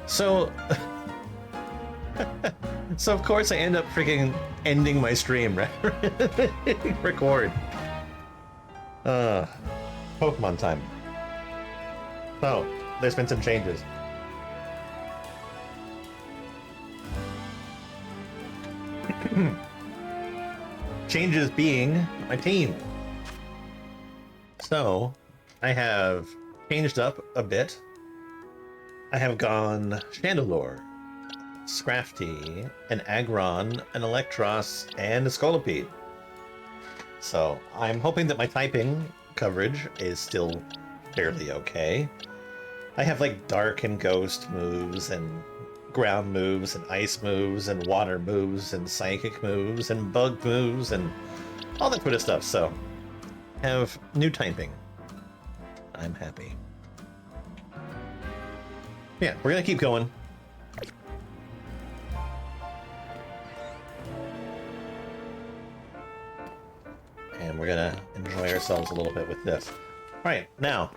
So, so of course I end up freaking ending my stream, right? Record. Pokemon time. So, there's been some changes. Changes being my team. So, I have changed up a bit. I have gone Chandelure, Scrafty, an Aggron, an Electros, and a Scolipede. So, I'm hoping that my typing coverage is still fairly okay. I have like Dark and Ghost moves, and Ground moves, and Ice moves, and Water moves, and Psychic moves, and Bug moves, and all that sort of stuff, so I have new typing. I'm happy. Yeah, we're gonna keep going. And we're gonna enjoy ourselves a little bit with this. Alright, now,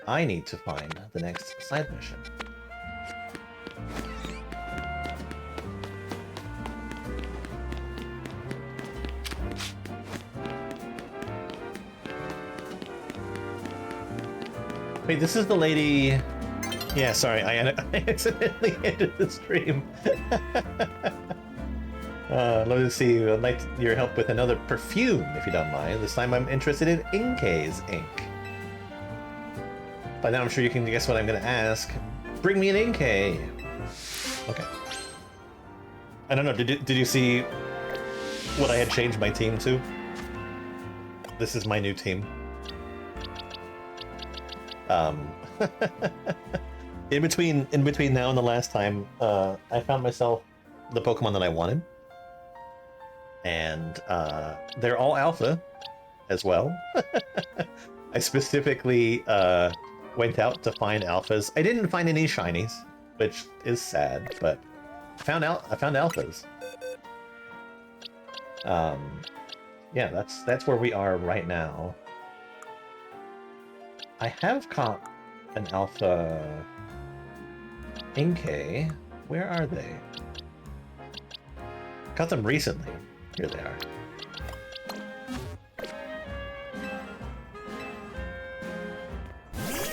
I need to find the next side mission. Wait, this is the lady... Yeah, sorry, I accidentally ended the stream. Let me see, I'd like your help with another perfume, if you don't mind. This time I'm interested in Inkay's ink. By now I'm sure you can guess what I'm going to ask. Bring me an Inkay! Okay. I don't know, did you see what I had changed my team to? This is my new team. In between now and the last time, I found myself the Pokemon that I wanted. And they're all alpha as well. I specifically went out to find alphas. I didn't find any shinies, which is sad, but I found alphas. Yeah, that's where we are right now. I have caught an alpha Inkay. Where are they? Caught them recently. Here they are.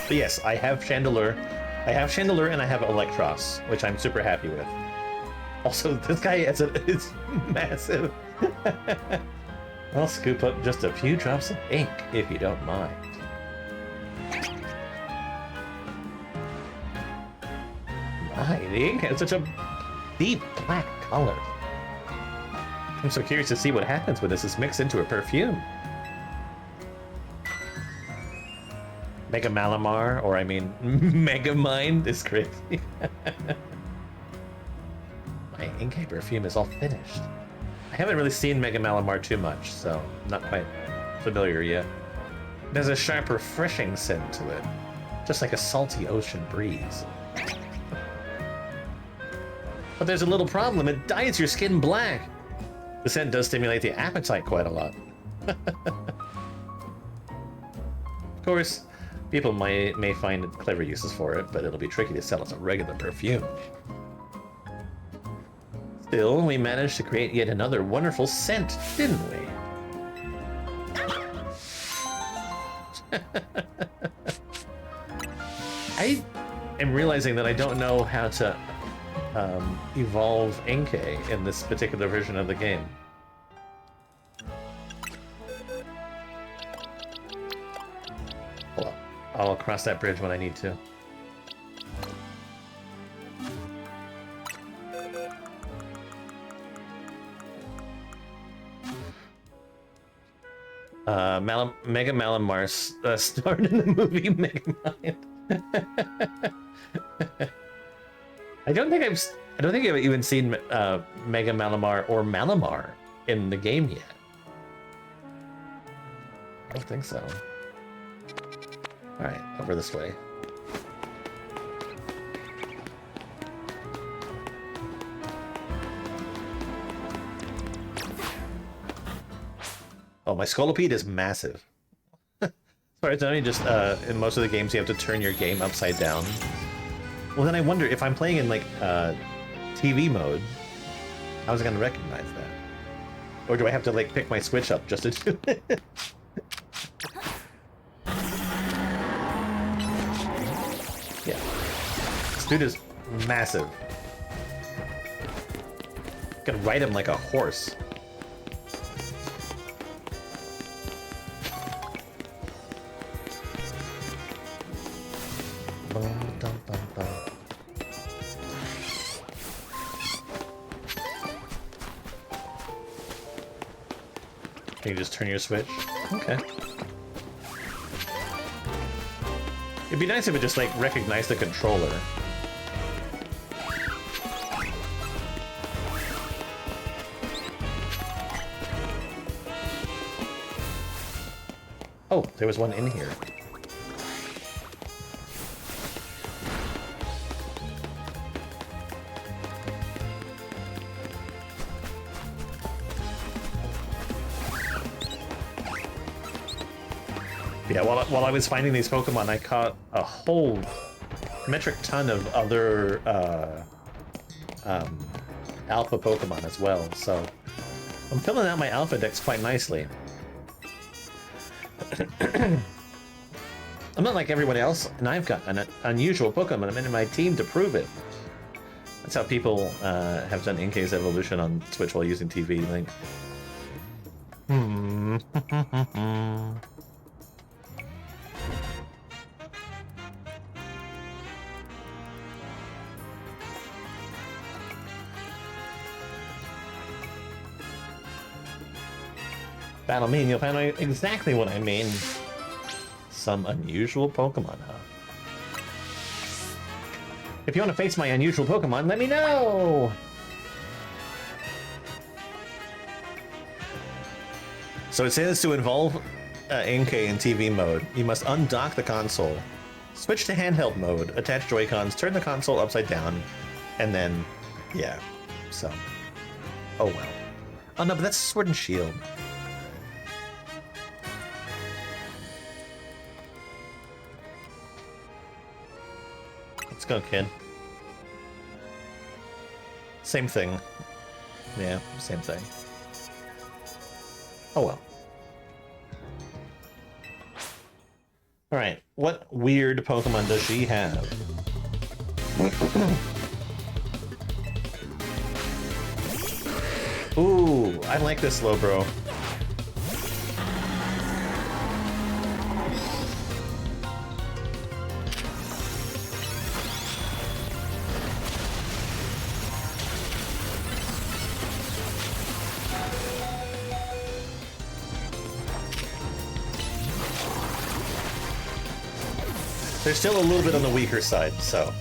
But yes, I have Chandelure. I have Chandelure and I have Electros, which I'm super happy with. Also, this guy is massive. I'll scoop up just a few drops of ink, if you don't mind. My, the ink has such a deep black color. I'm so curious to see what happens when this is mixed into a perfume. Mega Malamar, or I mean, Mega Mind is crazy. My Inkay perfume is all finished. I haven't really seen Mega Malamar too much, so I'm not quite familiar yet. There's a sharp, refreshing scent to it, just like a salty ocean breeze. But there's a little problem, it dyes your skin black. The scent does stimulate the appetite quite a lot. Of course, people may find clever uses for it, but it'll be tricky to sell as a regular perfume. Still, we managed to create yet another wonderful scent, didn't we? I am realizing that I don't know how to evolve Inkay in this particular version of the game. Well, I'll cross that bridge when I need to. Mega Malamar starred in the movie Mega Mind. I don't think I've even seen Mega Malamar or Malamar in the game yet. I don't think so. Alright, over this way. Oh, my Scolipede is massive. Sorry, it's only just in most of the games you have to turn your game upside down. Well, then I wonder if I'm playing in like TV mode, how's it gonna recognize that? Or do I have to like pick my Switch up just to do it? Yeah. This dude is massive. You can ride him like a horse. Can you just turn your Switch? Okay. It'd be nice if it just, like, recognized the controller. Oh, there was one in here. Yeah, while I was finding these Pokemon, I caught a whole metric ton of other alpha Pokemon as well, so I'm filling out my alpha decks quite nicely. I'm not like everyone else, and I've got an unusual Pokemon. I'm in my team to prove it. That's how people have done Inkay's evolution on Switch while using TV Link. Battle me, and you'll find out exactly what I mean. Some unusual Pokemon, huh? If you want to face my unusual Pokemon, let me know! So it says to involve Inkay in TV mode, you must undock the console, switch to handheld mode, attach Joy-Cons, turn the console upside down, and then, yeah, so. Oh well. Oh no, but that's Sword and Shield. Let's go, kid. Same thing. Yeah, same thing. Oh well. Alright, what weird Pokemon does she have? Ooh, I like this Slowbro. They're still a little bit on the weaker side, so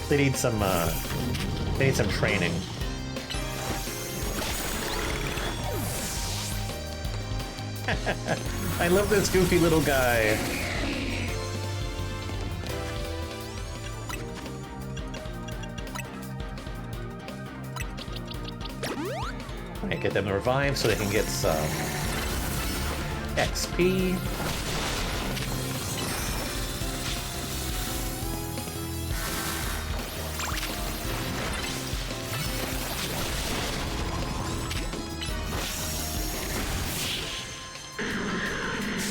they need some training. I love this goofy little guy. I get them to revive so they can get some XP.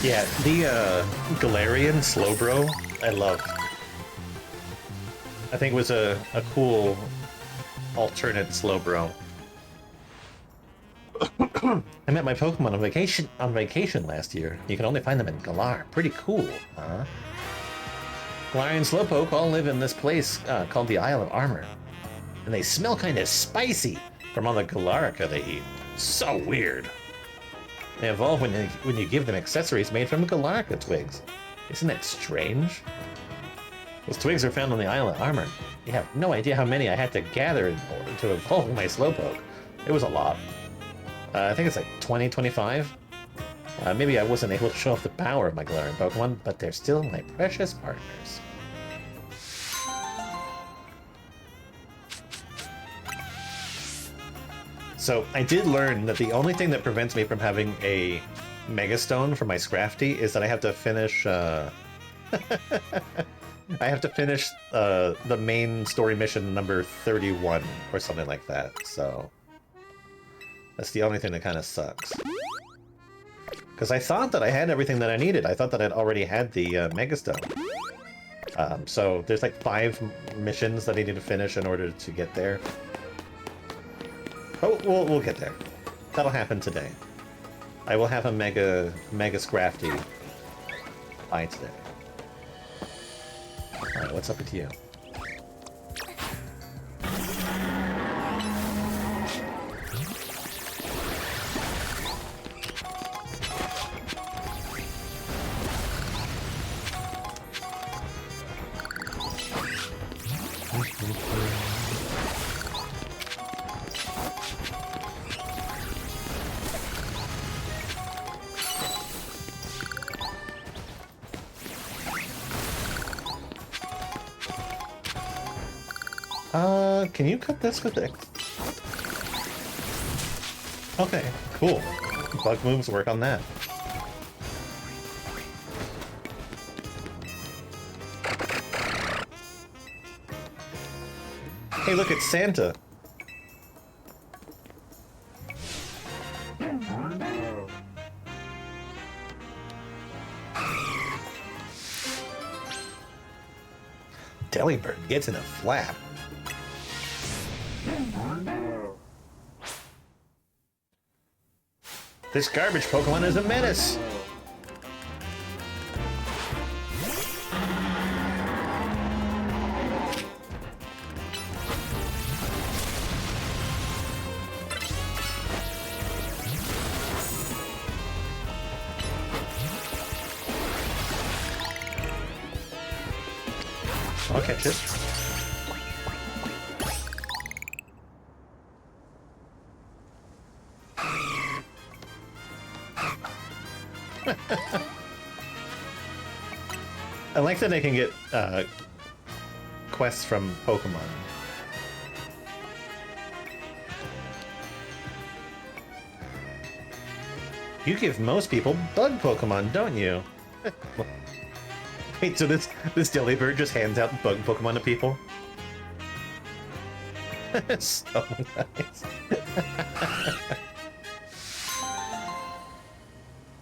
Yeah, the Galarian Slowbro, I loved. I think it was a cool alternate Slowbro. I met my Pokemon on vacation last year. You can only find them in Galar. Pretty cool, huh? Galarian Slowpoke all live in this place called the Isle of Armor. And they smell kind of spicy from all the Galarica they eat. So weird. They evolve when you give them accessories made from Galarica twigs. Isn't that strange? Those twigs are found on the Isle of Armor. You have no idea how many I had to gather in order to evolve my Slowpoke. It was a lot. I think it's like 20, 25. Maybe I wasn't able to show off the power of my Galarian Pokemon, but they're still my precious partners. So I did learn that the only thing that prevents me from having a Mega Stone for my Scrafty is that I have to finish I have to finish the main story mission number 31 or something like that, so that's the only thing that kind of sucks. Because I thought that I had everything that I needed. I thought that I'd already had the Mega Stone. So there's like 5 missions that I need to finish in order to get there. Oh, we'll get there. That'll happen today. I will have a Mega Scrafty by today. Alright, what's up with you? Can you cut this with X? Okay, cool. Bug moves work on that. Hey, look, it's Santa. Delibird gets in a flap. This garbage Pokemon is a menace! I'll catch it. I like that I can get quests from Pokemon. You give most people bug Pokemon, don't you? Wait, so this Delibird just hands out bug Pokemon to people? So nice.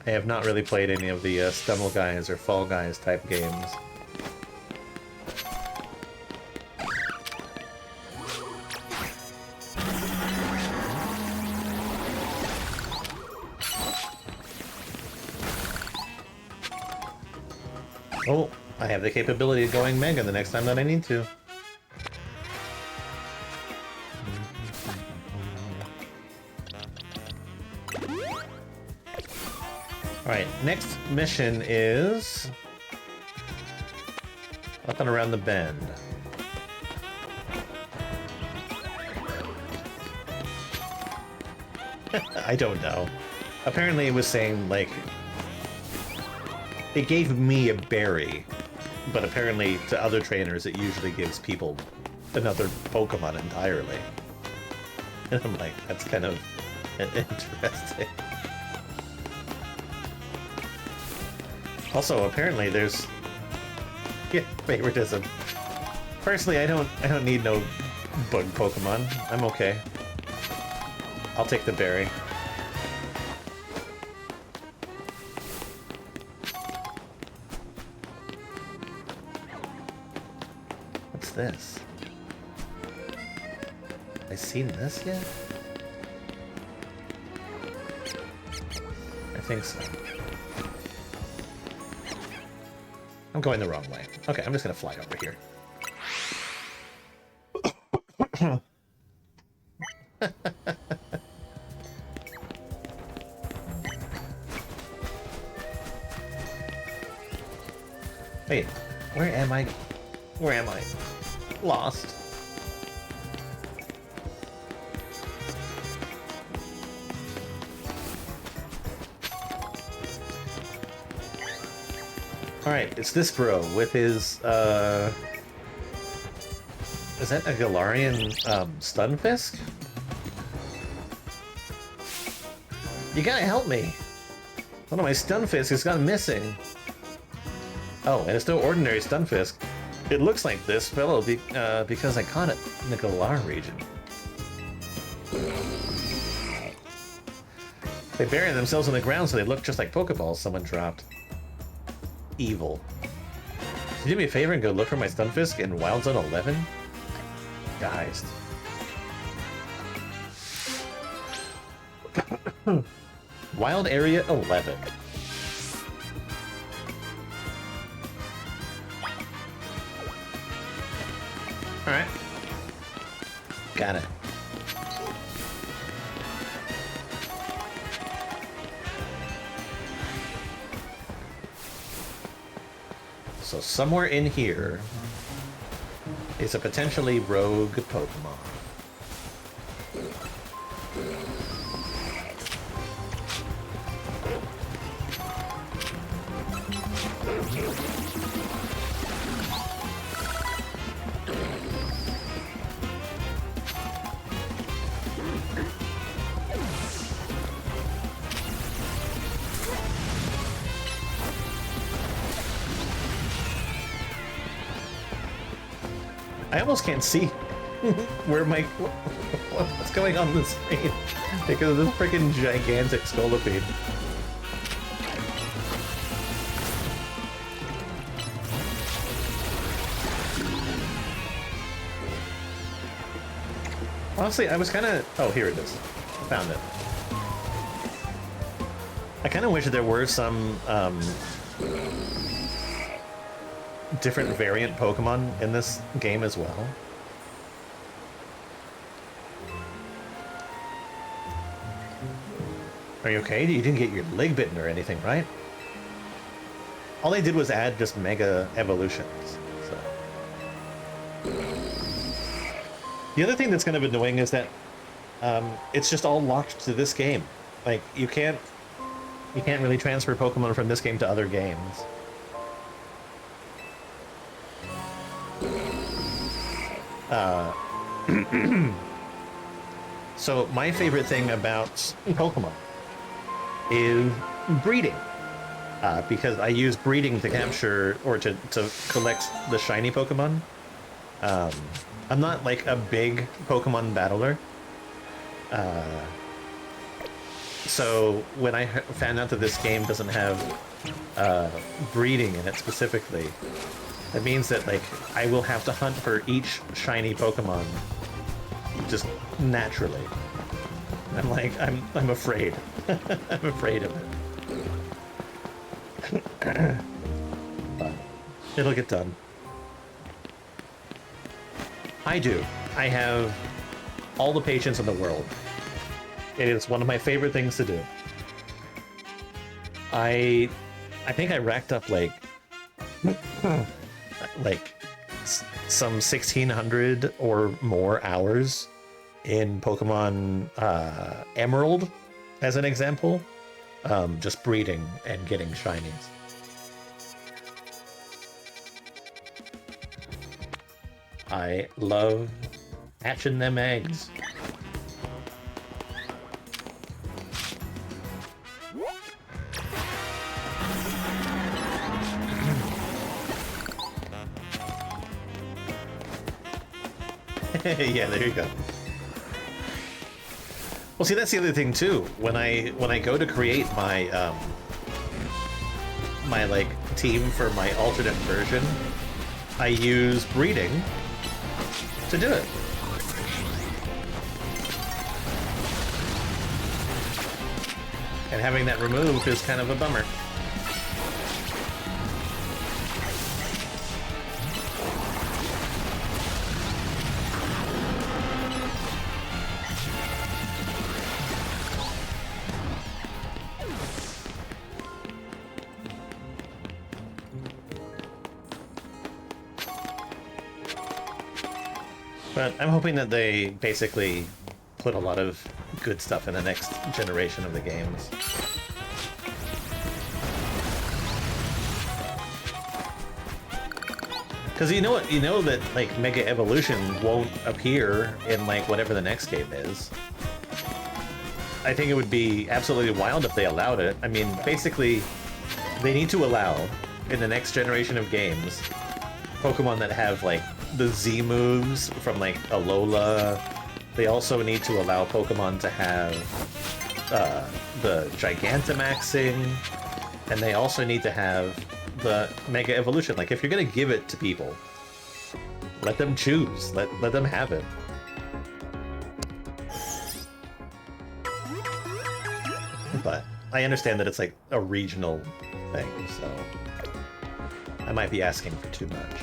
I have not really played any of the Stumble Guys or Fall Guys type games. Oh, I have the capability of going Mega the next time that I need to. Alright, next mission is up and around the bend. I don't know. Apparently it was saying, like, it gave me a berry, but apparently to other trainers it usually gives people another Pokemon entirely. And I'm like, that's kind of interesting. Also, apparently there's favoritism. Personally, I don't need no bug Pokemon. I'm okay. I'll take the berry. What's this? Have I seen this yet? I think so. I'm going the wrong way. Okay, I'm just gonna fly over here. Wait, where am I? Where am I? Lost. Alright, it's this bro with his, is that a Galarian, Stunfisk? You gotta help me! One of my Stunfisk has gone missing! Oh, and it's no ordinary Stunfisk. It looks like this fellow because I caught it in the Galar region. They bury themselves in the ground so they look just like Pokeballs someone dropped. Evil. Can you do me a favor and go look for my Stunfisk in Wild Zone 11? Guys. Wild Area 11. Alright. Got it. So somewhere in here is a potentially rogue Pokemon. I almost can't see where my what's going on the screen because of this freaking gigantic Scolipede. Honestly, I was kind of... Oh, here it is. I found it. I kind of wish there were some different variant Pokemon in this game as well. Are you okay? You didn't get your leg bitten or anything, right? All they did was add just Mega Evolutions. So. The other thing that's kind of annoying is that it's just all locked to this game. Like, you can't really transfer Pokemon from this game to other games. So my favorite thing about Pokemon is breeding, because I use breeding to capture or to collect the shiny Pokemon. I'm not like a big Pokemon battler, so when I found out that this game doesn't have breeding in it specifically, that means that like I will have to hunt for each shiny Pokemon just naturally. I'm like, I'm afraid. I'm afraid of it. But it'll get done. I do. I have all the patience in the world. It is one of my favorite things to do. I think I racked up like some 1,600 or more hours in Pokemon Emerald, as an example, just breeding and getting shinies. I love hatching them eggs. Yeah, there you go. Well, see, that's the other thing too. When I go to create my my like team for my alternate version, I use breeding to do it. And having that removed is kind of a bummer. But I'm hoping that they basically put a lot of good stuff in the next generation of the games. Because you know what, you know that like Mega Evolution won't appear in like whatever the next game is. I think it would be absolutely wild if they allowed it. I mean, basically, they need to allow in the next generation of games Pokemon that have like the Z moves from like Alola. They also need to allow Pokemon to have the Gigantamaxing, and they also need to have the Mega Evolution. Like, if you're gonna give it to people, let them choose. Let them have it. But I understand that it's like a regional thing, so I might be asking for too much.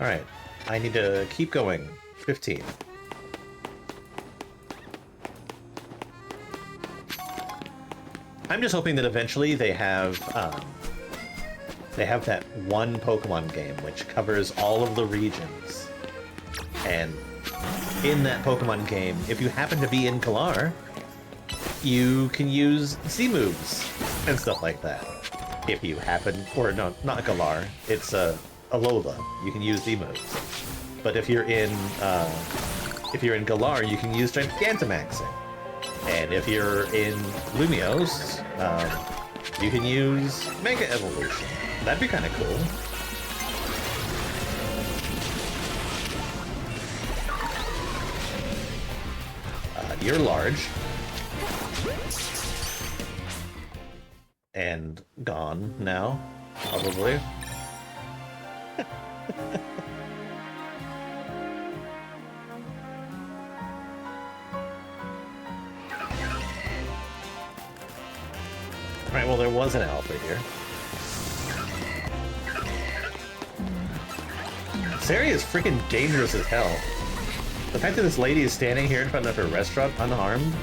Alright, I need to keep going. 15. I'm just hoping that eventually they have that one Pokemon game which covers all of the regions. And in that Pokemon game, if you happen to be in Galar, you can use Z moves and stuff like that. If you happen, or no, not Galar, it's Alola. You can use Z moves. But if you're in Galar, you can use Gigantamaxing. And if you're in Lumiose, you can use Mega Evolution. That'd be kind of cool. You're large. And gone now, probably. Alright, well, there was an alpha here. This area is freaking dangerous as hell. The fact that this lady is standing here in front of her restaurant unharmed?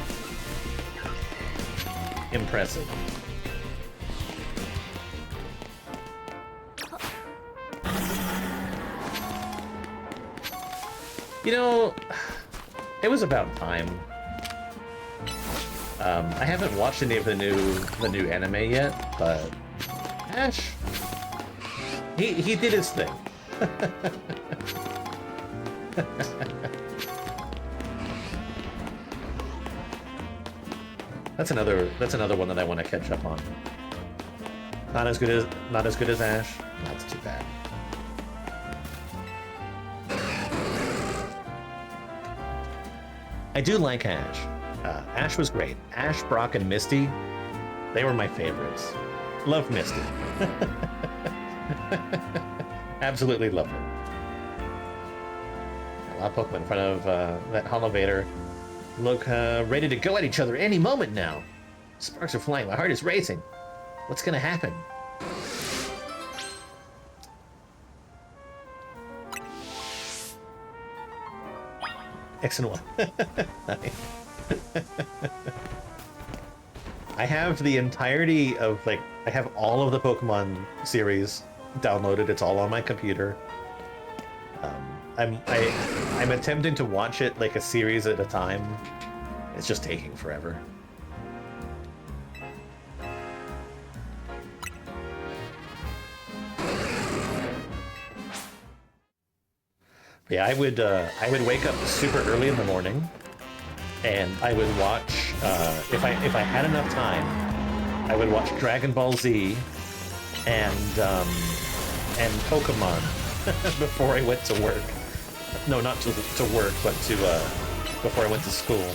Impressive. You know, it was about time. I haven't watched any of the new anime yet, but Ash, he did his thing. That's another one that I want to catch up on. Not as good as Ash. That's too bad. I do like Ash. Ash was great. Ash, Brock, and Misty, they were my favorites. Love Misty. Absolutely love her. A lot of Pokemon in front of that Holovator look ready to go at each other any moment now. Sparks are flying. My heart is racing. What's gonna happen? X and Y. Nice. I have the entirety of, like, I have all of the Pokemon series downloaded. It's all on my computer. I'm attempting to watch it like a series at a time. It's just taking forever. Yeah, I would wake up super early in the morning, and I would watch if I had enough time, I would watch Dragon Ball Z and Pokemon before I went to work. No, not to work, but to before I went to school.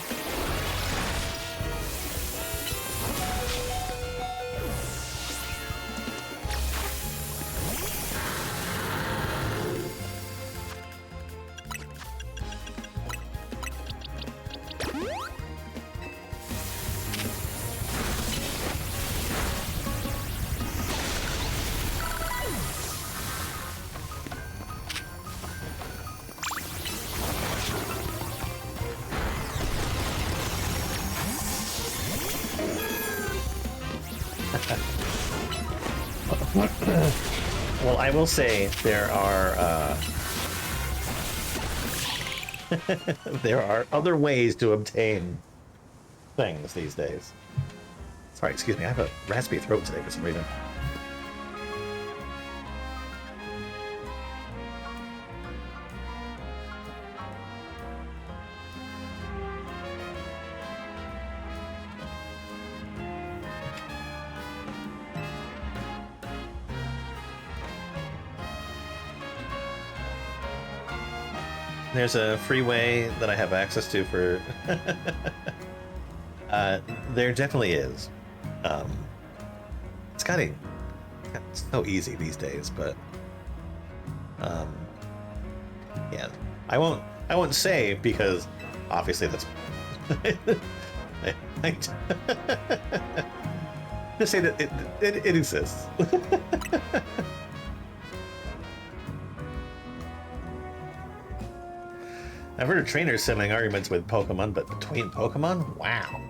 Well, I will say there are there are other ways to obtain things these days. Sorry, excuse me, I have a raspy throat today for some reason. There's a freeway that I have access to for... there definitely is. It's gotten so easy these days, but... yeah. I won't say, because obviously that's... just say that it exists. I've heard of trainers settling arguments with Pokemon, but between Pokemon? Wow.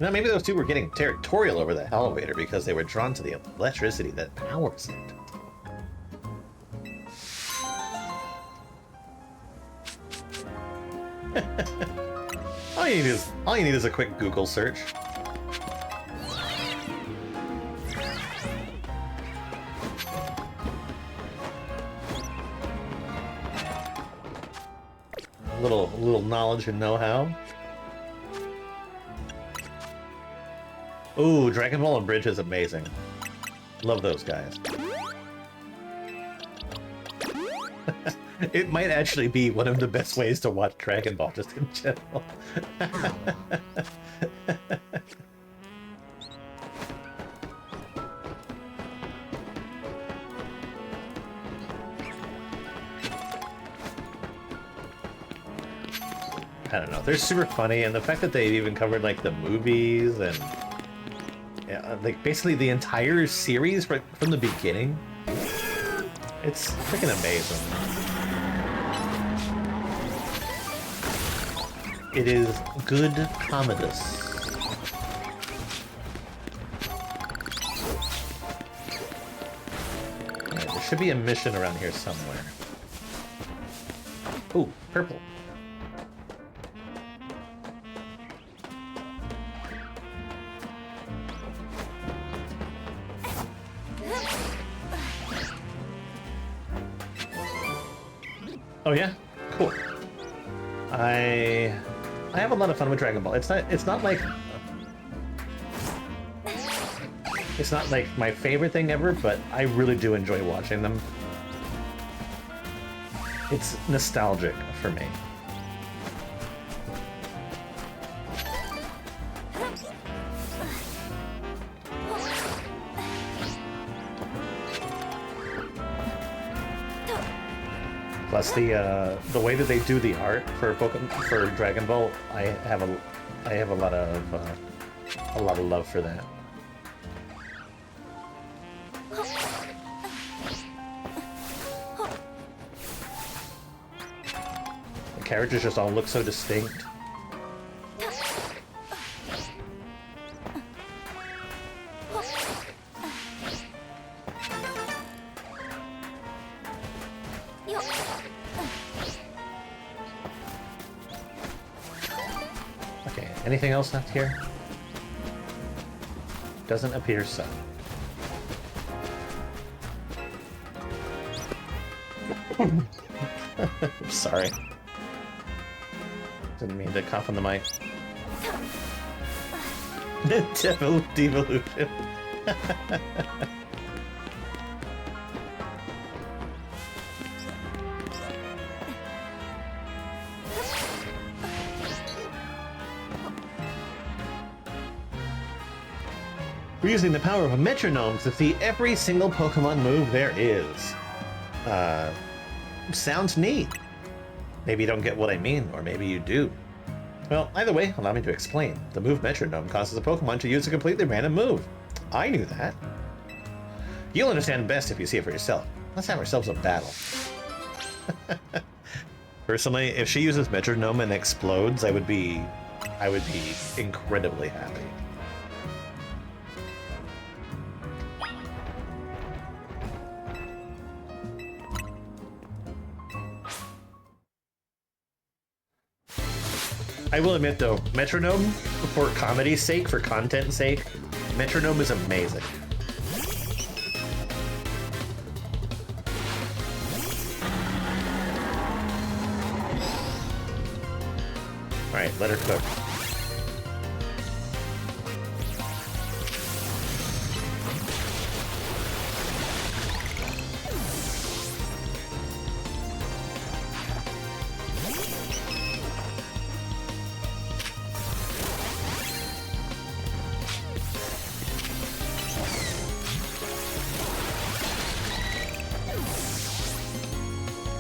Now, maybe those two were getting territorial over the elevator because they were drawn to the electricity that powers it. All you need is a quick Google search. Little knowledge and know-how. Ooh, Dragon Ball and Bridge is amazing. Love those guys. It might actually be one of the best ways to watch Dragon Ball, just in general. I don't know. They're super funny, and the fact that they even covered like the movies and like basically the entire series right from the beginning, it's freaking amazing. It is good comedus. Right, there should be a mission around here somewhere. Ooh, purple. Oh yeah? Cool. I have a lot of fun with Dragon Ball. It's not like my favorite thing ever, but I really do enjoy watching them. It's nostalgic for me. Plus the way that they do the art for Dragon Ball, I have a lot of love for that. The characters just all look so distinct. Anything else left here? Doesn't appear so. Sorry. Didn't mean to cough on the mic. Devolution. We're using the power of a metronome to see every single Pokemon move there is. Sounds neat. Maybe you don't get what I mean, or maybe you do. Well, either way, allow me to explain. The move metronome causes a Pokemon to use a completely random move. I knew that. You'll understand best if you see it for yourself. Let's have ourselves a battle. Personally, if she uses metronome and explodes, I would be incredibly happy. I will admit though, metronome, for comedy's sake, for content's sake, metronome is amazing. Alright, let her cook.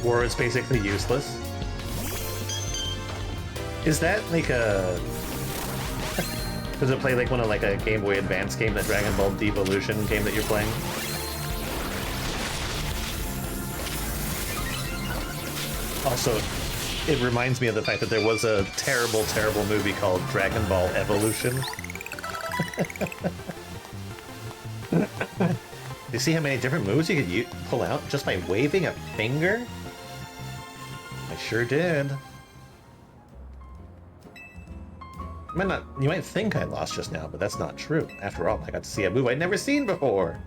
War is basically useless. Is that like a... Does it play like one of like a Game Boy Advance game, that Dragon Ball Devolution game that you're playing? Also, it reminds me of the fact that there was a terrible, terrible movie called Dragon Ball Evolution. You see how many different moves you could pull out just by waving a finger? I sure did. You might think I lost just now, but that's not true. After all, I got to see a move I'd never seen before.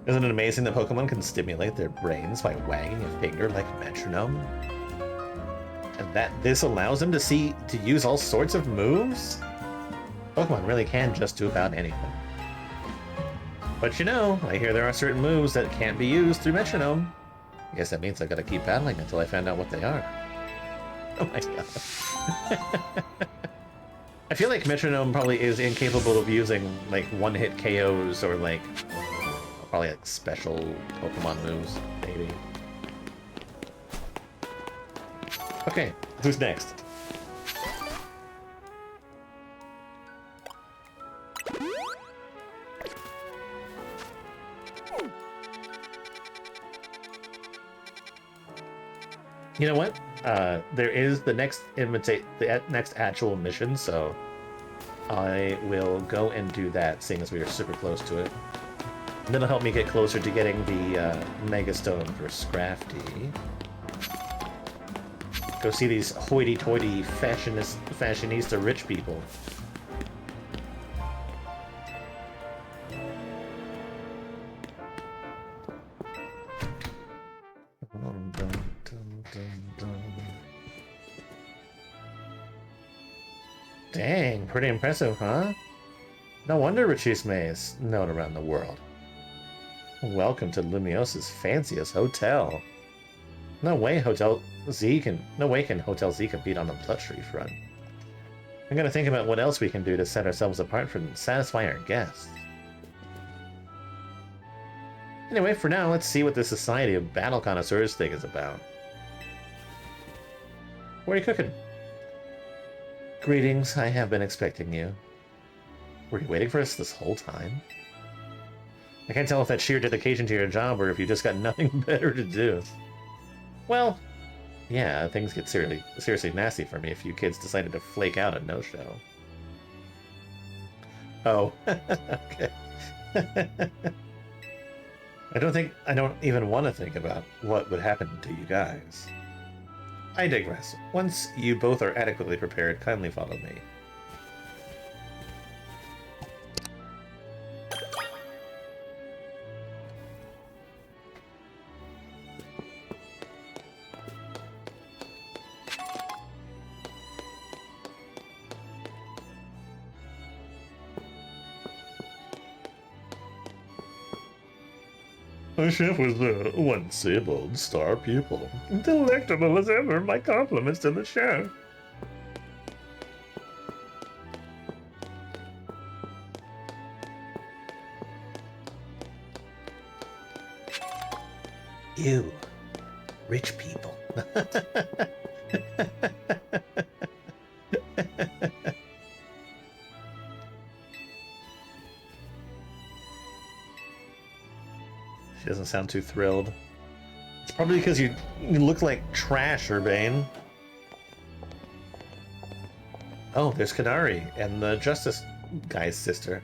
Isn't it amazing that Pokemon can stimulate their brains by wagging a finger like a metronome? And that this allows them to use all sorts of moves? Pokemon really can just do about anything. But you know, I hear there are certain moves that can't be used through metronome. I guess that means I've got to keep battling until I find out what they are. Oh my god. I feel like metronome probably is incapable of using like one-hit KOs or like probably like special Pokemon moves, maybe. Okay, who's next? You know what? There is the next next actual mission, so I will go and do that, seeing as we are super close to it. And that'll help me get closer to getting the Mega Stone for Scrafty. Go see these hoity-toity fashionista rich people. Dang, pretty impressive, huh? No wonder Richisme is known around the world. Welcome to Lumiosa's fanciest hotel. No way Hotel Z can compete on the luxury front. I'm gonna think about what else we can do to set ourselves apart and satisfy our guests. Anyway, for now, let's see what the Society of Battle Connoisseurs thing is about. What are you cooking? Greetings, I have been expecting you. Were you waiting for us this whole time? I can't tell if that's sheer dedication to your job or if you just got nothing better to do. Well, yeah, things get seriously nasty for me if you kids decided to flake out a no-show. Oh, okay. I don't even want to think about what would happen to you guys. I digress. Once you both are adequately prepared, kindly follow me. My chef was one Sable star pupil. Delectable as ever. My compliments to the chef. You, rich people. She doesn't sound too thrilled. It's probably because you look like trash, Urbane. Oh, there's Kadari and the Justice guy's sister.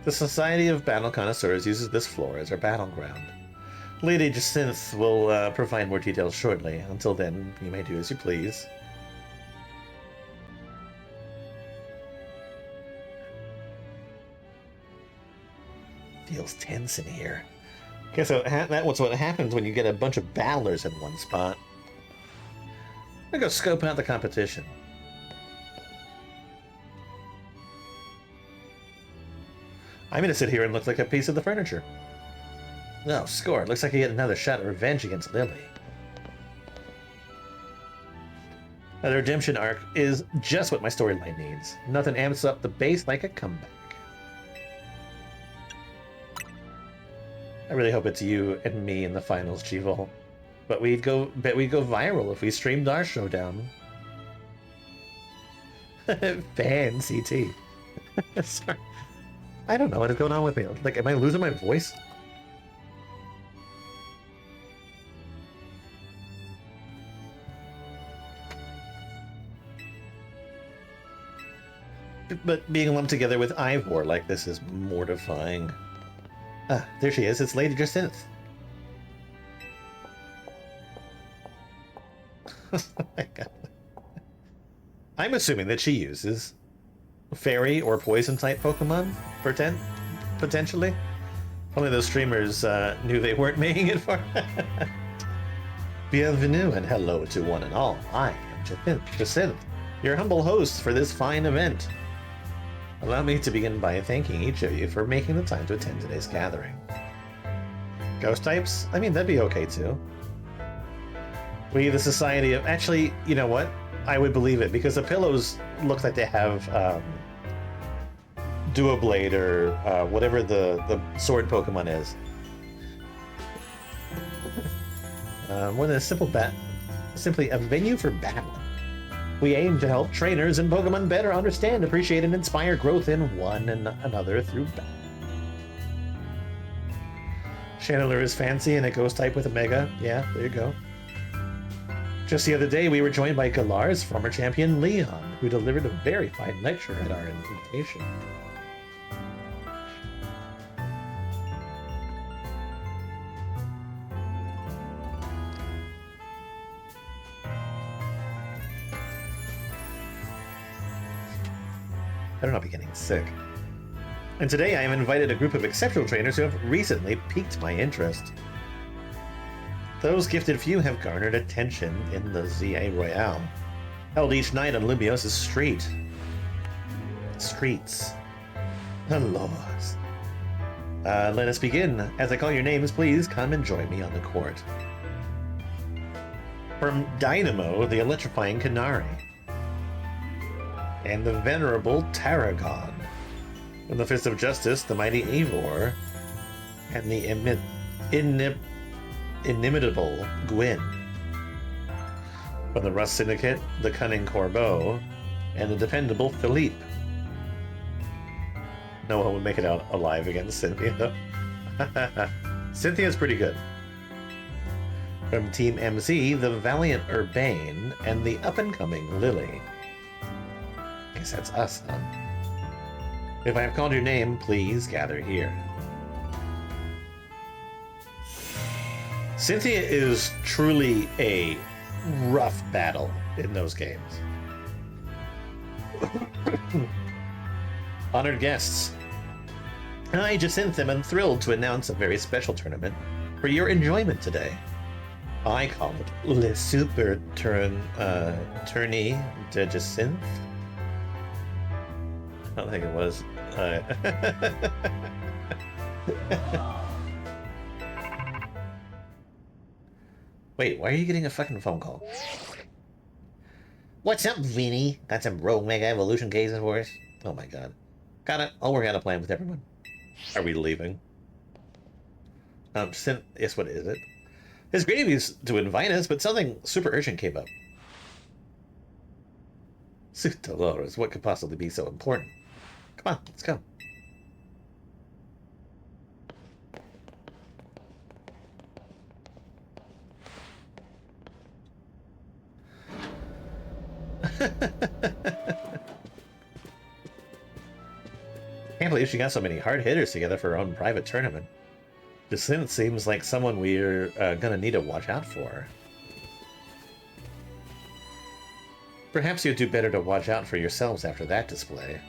The Society of Battle Connoisseurs uses this floor as our battleground. Lady Jacinth will provide more details shortly. Until then, you may do as you please. Feels tense in here. Okay, so that's what happens when you get a bunch of battlers in one spot. I'm gonna go scope out the competition. I'm gonna sit here and look like a piece of the furniture. No, score. Looks like you get another shot at revenge against Lily. The redemption arc is just what my storyline needs. Nothing amps up the bass like a comeback. I really hope it's you and me in the finals, G-Vol. But bet we'd go viral if we streamed our showdown. Fan CT. Sorry. I don't know what is going on with me. Like, am I losing my voice? But being lumped together with Ivor like this is mortifying. Ah, there she is. It's Lady Jacinth. Oh my god. I'm assuming that she uses fairy or poison type Pokemon, potentially. Only those streamers knew they weren't making it for. Bienvenue and hello to one and all. I am Jacinth, your humble host for this fine event. Allow me to begin by thanking each of you for making the time to attend today's gathering. Ghost types? I mean, that'd be okay too. We, the Society of... Actually, you know what? I would believe it, because the pillows look like they have Duoblade or whatever the sword Pokemon is. More than a simply a venue for battle. We aim to help trainers and Pokemon better understand, appreciate, and inspire growth in one and another through battle. Channeler is fancy and a ghost type with a Mega. Yeah, there you go. Just the other day, we were joined by Galar's former champion, Leon, who delivered a very fine lecture at our invitation. Better not be getting sick. And today I have invited a group of exceptional trainers who have recently piqued my interest. Those gifted few have garnered attention in the Z-A Royale, held each night on Lumios's streets. Hello. Let us begin. As I call your names, please come and join me on the court. From Dynamo, the electrifying Canary. And the venerable Tarragon. From the Fist of Justice, the mighty Eivor. And the inimitable Gwyn. From the Rust Syndicate, the cunning Corbeau. And the dependable Philippe. No one would make it out alive against Cynthia, though. Cynthia's pretty good. From Team MC, the valiant Urbane and the up-and-coming Lily. I guess that's us, huh? If I have called your name, please gather here. Cynthia is truly a rough battle in those games. Honored guests, I, Jacinth, am thrilled to announce a very special tournament for your enjoyment today. I call it Le Super Tourney de Jacinth. I don't think it was. Wait, why are you getting a fucking phone call? What's up, Vinny? Got some rogue mega evolution cases for us? Oh my god. Got it. I'll work out a plan with everyone. Are we leaving? Yes, what is it? It's great of you to invite us, but something super urgent came up. Dolores, what could possibly be so important? Come on, let's go. Can't believe she got so many hard hitters together for her own private tournament. Jacinth seems like someone we're gonna need to watch out for. Perhaps you'd do better to watch out for yourselves after that display.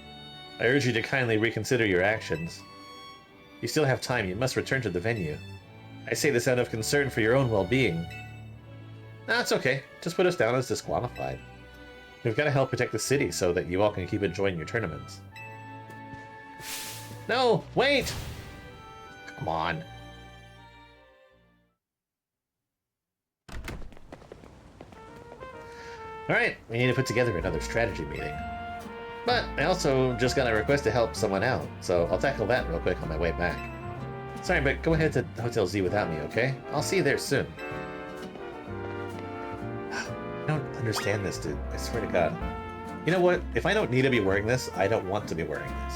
I urge you to kindly reconsider your actions. You still have time. You must return to the venue. I say this out of concern for your own well-being. Nah, it's okay. Just put us down as disqualified. We've got to help protect the city so that you all can keep enjoying your tournaments. No, wait! Come on. Alright, we need to put together another strategy meeting. But I also just got a request to help someone out, so I'll tackle that real quick on my way back. Sorry, but go ahead to Hotel Z without me, okay? I'll see you there soon. understand this, dude. I swear to God. You know what? If I don't need to be wearing this, I don't want to be wearing this.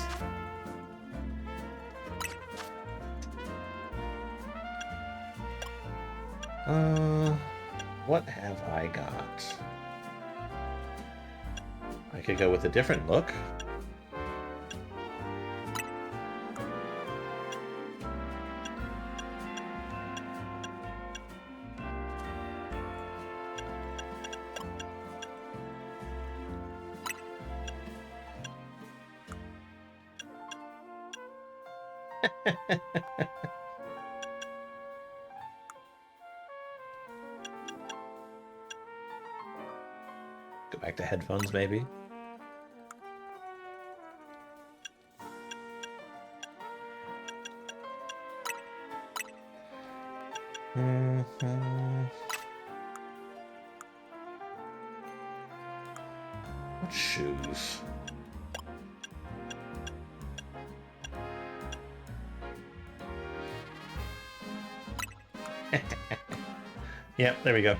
What have I got? I could go with a different look. Go back to headphones, maybe. What shoes? Yep, there we go.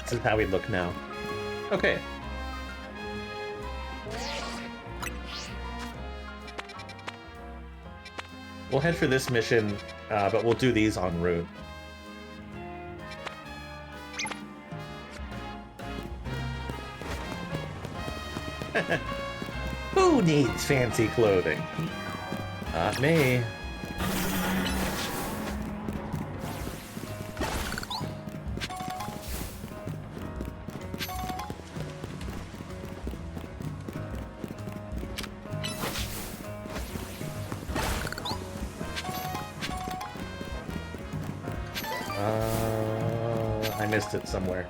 This is how we look now. Okay. We'll head for this mission, but we'll do these en route. Who needs fancy clothing? Not me. I missed it somewhere.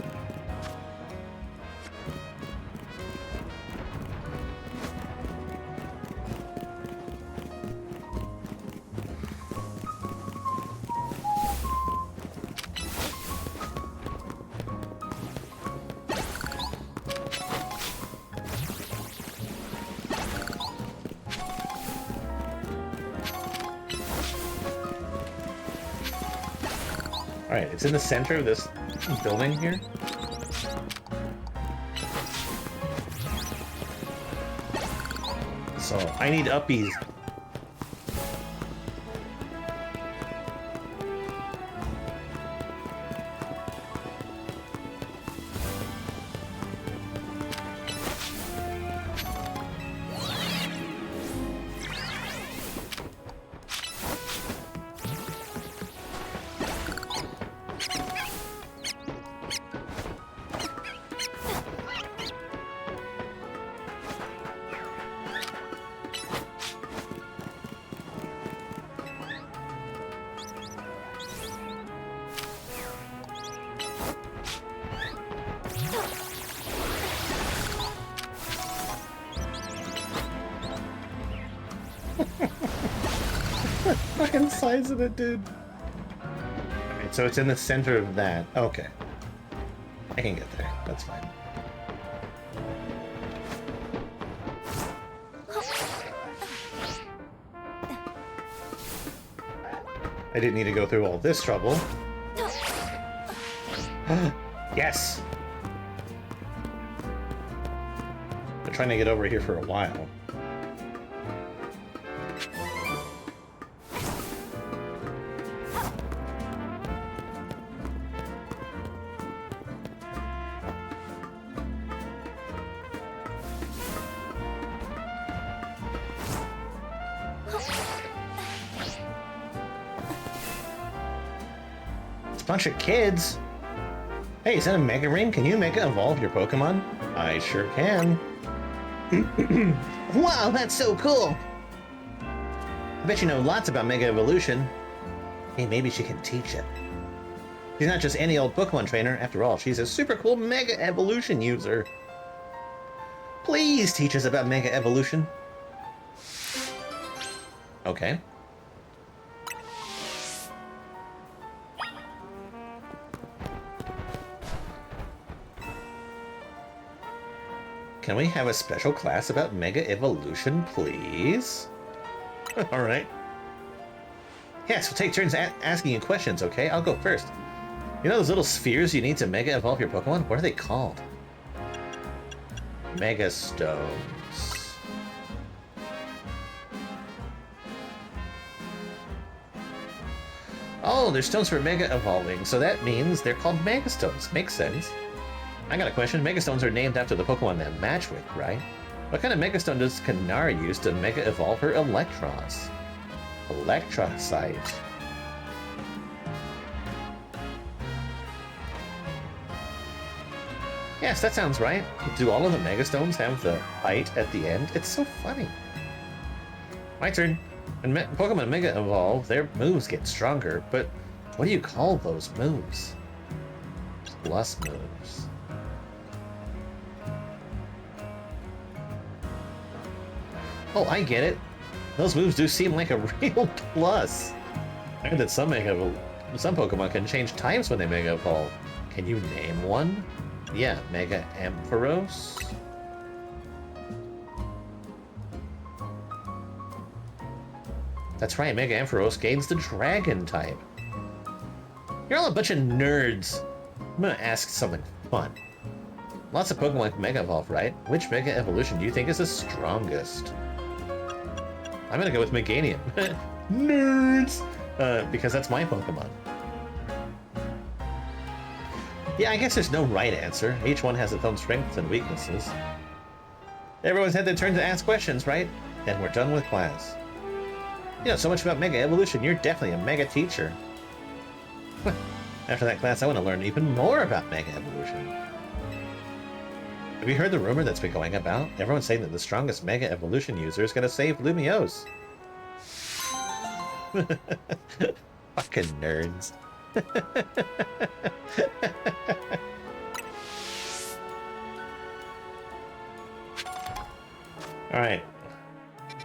Alright, it's in the center of this building here. So, I need uppies. Fucking size of it, dude. Alright, so it's in the center of that. Okay. I can get there. That's fine. I didn't need to go through all this trouble. Yes! Been trying to get over here for a while. Bunch of kids. Hey, is that a Mega Ring? Can you Mega Evolve your Pokemon? I sure can. Wow, that's so cool! I bet you know lots about Mega Evolution. Hey, maybe she can teach it. She's not just any old Pokemon trainer. After all, she's a super cool Mega Evolution user. Please teach us about Mega Evolution. Okay. Can we have a special class about Mega Evolution, please? Alright. Yes, we'll take turns asking you questions, okay? I'll go first. You know those little spheres you need to Mega Evolve your Pokemon? What are they called? Mega Stones. Oh, they're stones for Mega Evolving, so that means they're called Mega Stones. Makes sense. I got a question. Mega Stones are named after the Pokemon they match with, right? What kind of Mega Stone does Kanara use to Mega Evolve her Electros? Electrocyte. Yes, that sounds right. Do all of the Mega Stones have the height at the end? It's so funny. My turn. When Pokemon Mega Evolve, their moves get stronger, but what do you call those moves? Plus moves. Oh, I get it. Those moves do seem like a real plus. I heard that some Pokemon can change types when they Mega Evolve. Can you name one? Yeah, Mega Ampharos. That's right, Mega Ampharos gains the Dragon type. You're all a bunch of nerds. I'm gonna ask something fun. Lots of Pokemon can Mega Evolve, right? Which Mega Evolution do you think is the strongest? I'm gonna go with Meganium. Nerds! Because that's my Pokemon. Yeah, I guess there's no right answer. Each one has its own strengths and weaknesses. Everyone's had their turn to ask questions, right? And we're done with class. You know so much about Mega Evolution, you're definitely a Mega teacher. After that class, I want to learn even more about Mega Evolution. Have you heard the rumor that's been going about? Everyone's saying that the strongest Mega Evolution user is going to save Lumiose. Fucking nerds. Alright.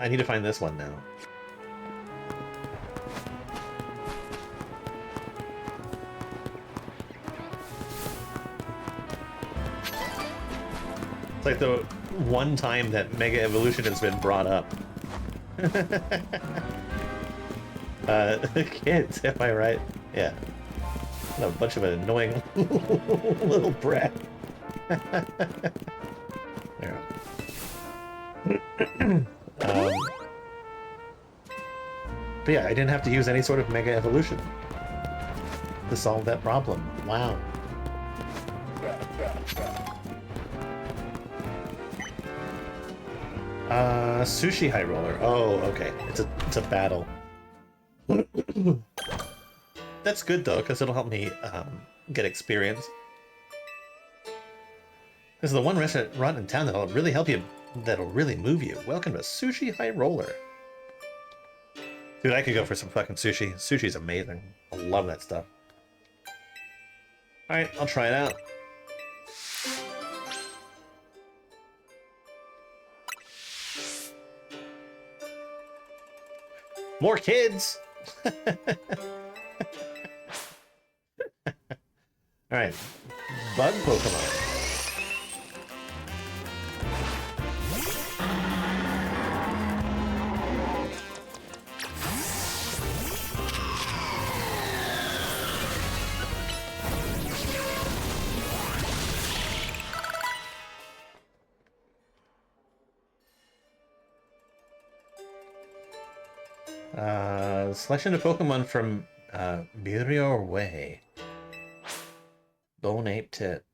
I need to find this one now. It's like the one time that Mega Evolution has been brought up. Kids, am I right? Yeah. What a bunch of annoying little brat. There. But yeah, I didn't have to use any sort of Mega Evolution to solve that problem. Wow. Sushi High Roller. Oh, okay. It's a battle. That's good though, because it'll help me get experience. This is the one restaurant in town that'll really help you, that'll really move you. Welcome to Sushi High Roller. Dude, I could go for some fucking sushi. Sushi's amazing. I love that stuff. Alright, I'll try it out. More kids! Alright. Bug Pokemon. Selection of Pokemon from Bureau Way. Bone Ape Tip.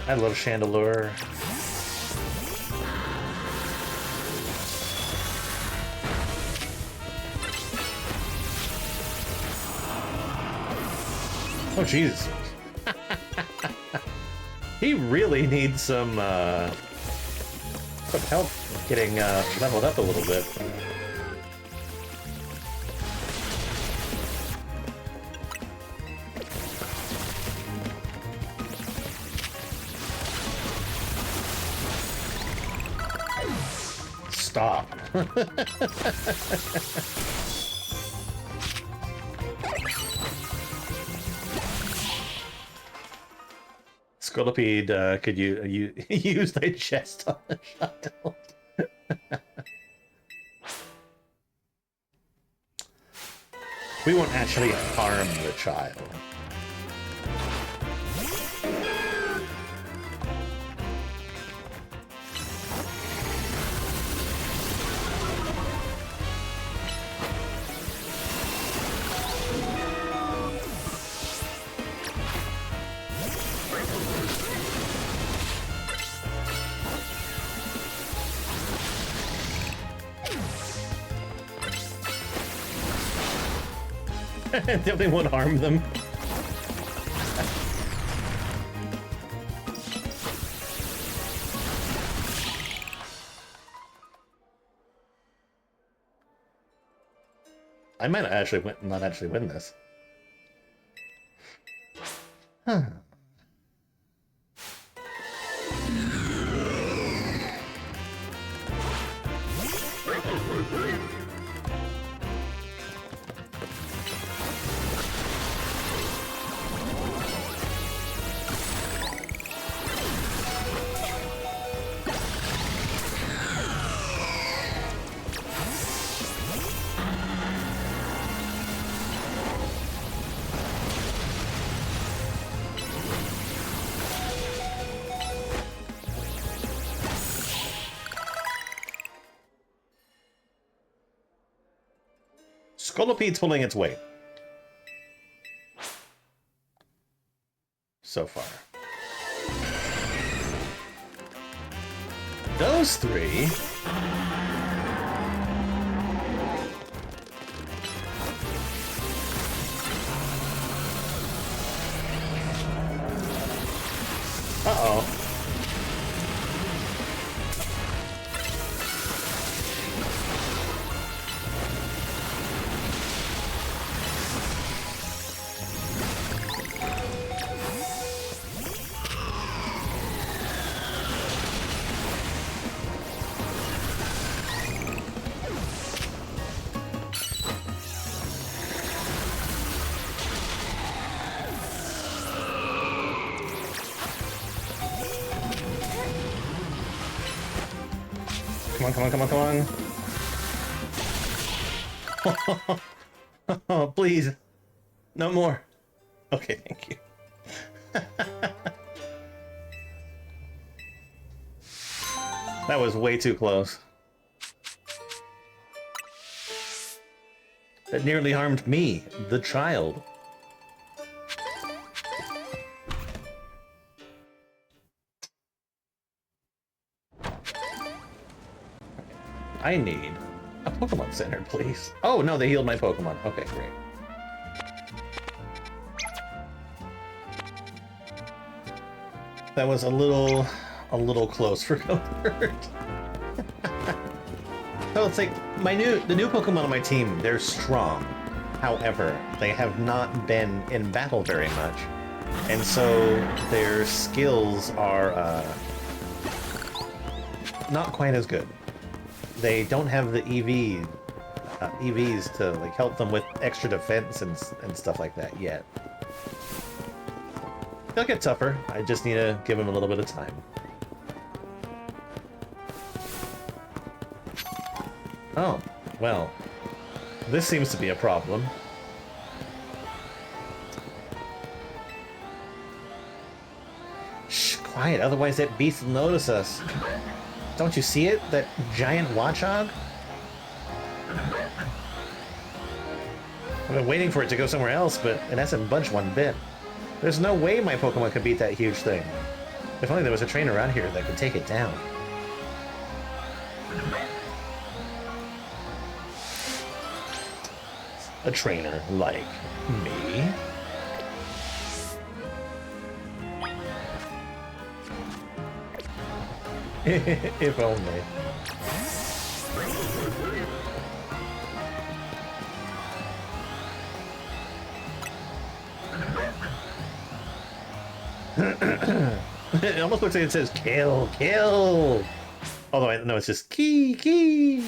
I love Chandelure. Oh, Jesus. He really needs some help getting leveled up a little bit. Stop. Scolipede, could you use thy chest on the shuttle? We won't actually harm the child. Definitely won't harm them. I might actually not actually win this. Huh. Scolopede's pulling its weight. So far. Those three... Uh-oh. Come on, come on, come on, come on. Oh, please. No more. Okay, thank you. That was way too close. That nearly harmed me, the child. I need a Pokemon Center, please. Oh, no, they healed my Pokemon. Okay, great. That was a little close for comfort. So it's like the new Pokemon on my team, they're strong. However, they have not been in battle very much. And so their skills are not quite as good. They don't have the EVs to like help them with extra defense and stuff like that yet. They'll get tougher. I just need to give them a little bit of time. Oh, well, this seems to be a problem. Shh, quiet, otherwise that beast will notice us. Don't you see it? That giant watchog? I've been waiting for it to go somewhere else, but it hasn't budged one bit. There's no way my Pokemon could beat that huge thing. If only there was a trainer around here that could take it down. A trainer like me? If only. It almost looks like it says kill, kill. Although I know it's just key, key.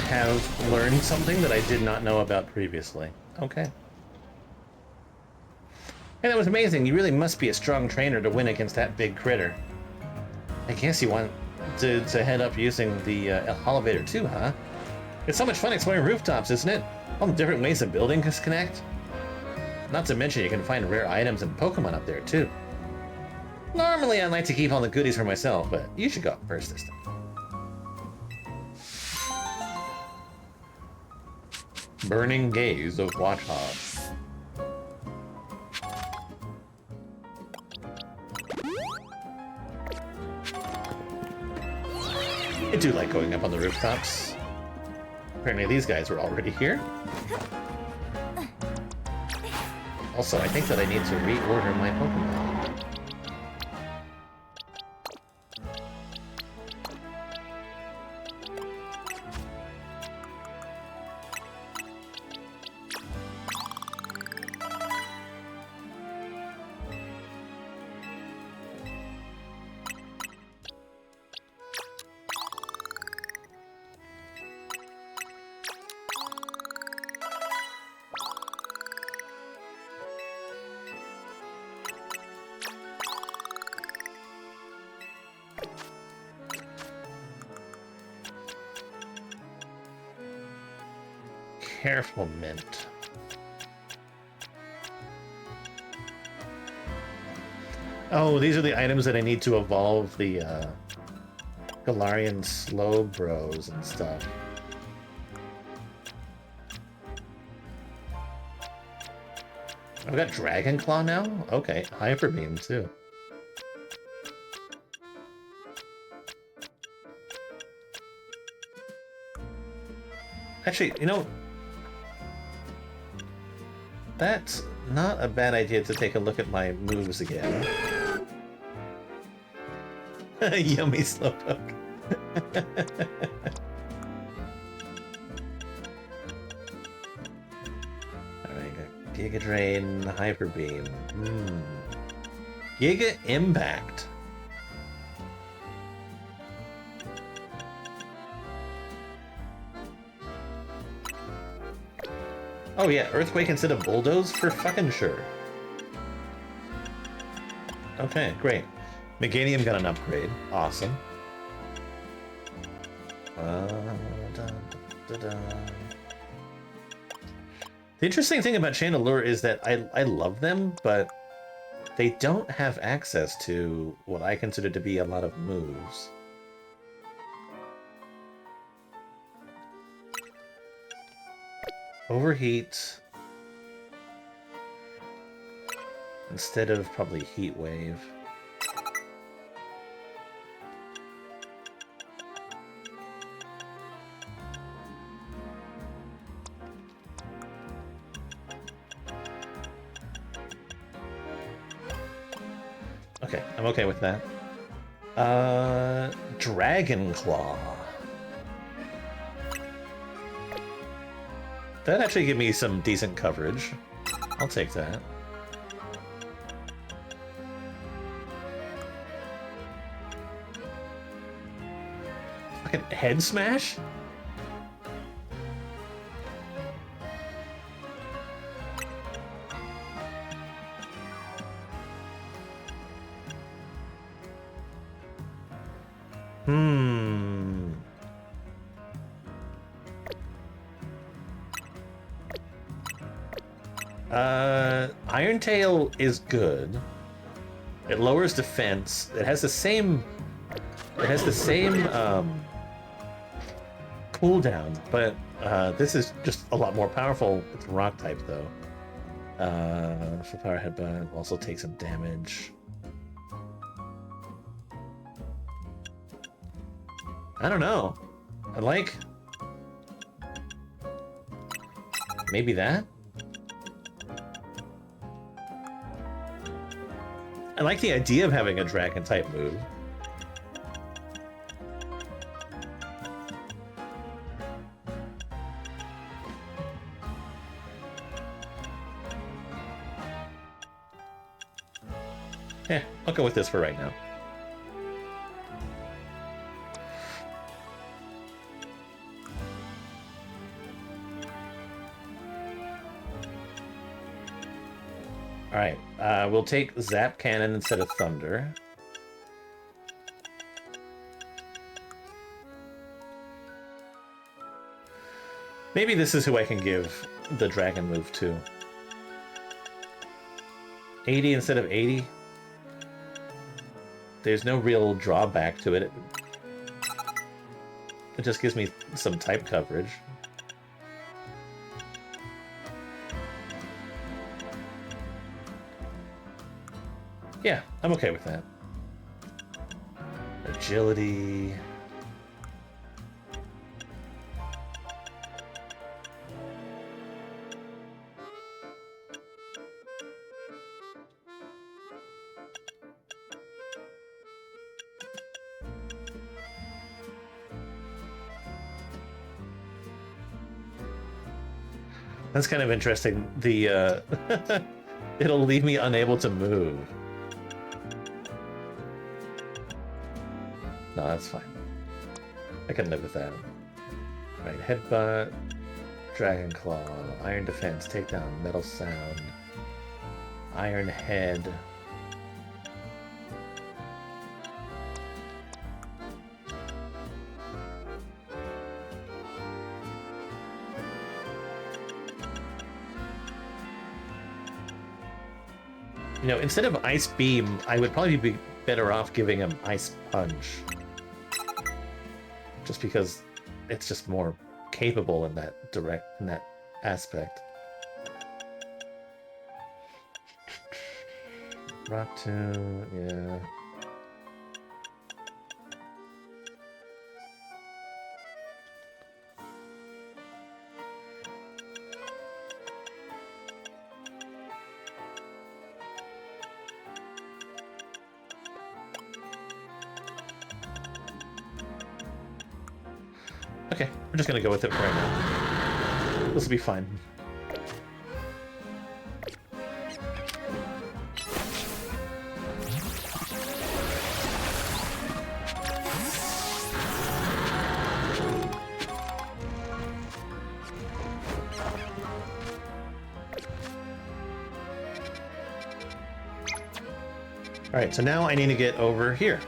have learned something that I did not know about previously. Okay. Hey, that was amazing. You really must be a strong trainer to win against that big critter. I guess you want to head up using the elevator too, huh? It's so much fun exploring rooftops, isn't it? All the different ways of building connect. Not to mention you can find rare items and Pokemon up there too. Normally I like to keep all the goodies for myself, but you should go up first this time. Burning gaze of Watchhog. I do like going up on the rooftops. Apparently these guys were already here. Also, I think that I need to reorder my Pokemon. Careful, Mint. Oh, these are the items that I need to evolve the Galarian Slowbros and stuff. I've got Dragon Claw now? Okay, Hyper Beam too. Actually, you know, that's not a bad idea to take a look at my moves again. Yummy Slowpoke. Alright, Giga Drain, Hyper Beam. Giga Impact. Oh yeah, Earthquake instead of Bulldoze? For fucking sure. Okay, great. Meganium got an upgrade. Awesome. The interesting thing about Chandelure is that I love them, but they don't have access to what I consider to be a lot of moves. Overheat instead of probably Heat Wave. Okay, I'm okay with that. Dragon Claw. That'd actually give me some decent coverage. I'll take that. Fucking Head Smash? Iron Tail is good. It lowers defense. It has the same cooldown, but this is just a lot more powerful. It's rock type though. Full power headbutt also takes some damage. I don't know. I like maybe that. I like the idea of having a dragon type move. Yeah, I'll go with this for right now. Alright, we'll take Zap Cannon instead of Thunder. Maybe this is who I can give the dragon move to. 80 instead of 80? There's no real drawback to it. It just gives me some type coverage. Yeah, I'm okay with that. Agility... That's kind of interesting. The it'll leave me unable to move. No, that's fine. I can live with that. Right, headbutt, dragon claw, iron defense, takedown, metal sound, iron head. You know, instead of Ice Beam, I would probably be better off giving him Ice Punch. Just because it's just more capable in that aspect. Rock Tomb, yeah. Okay, we're just gonna go with it for right now. This will be fine. Alright, so now I need to get over here.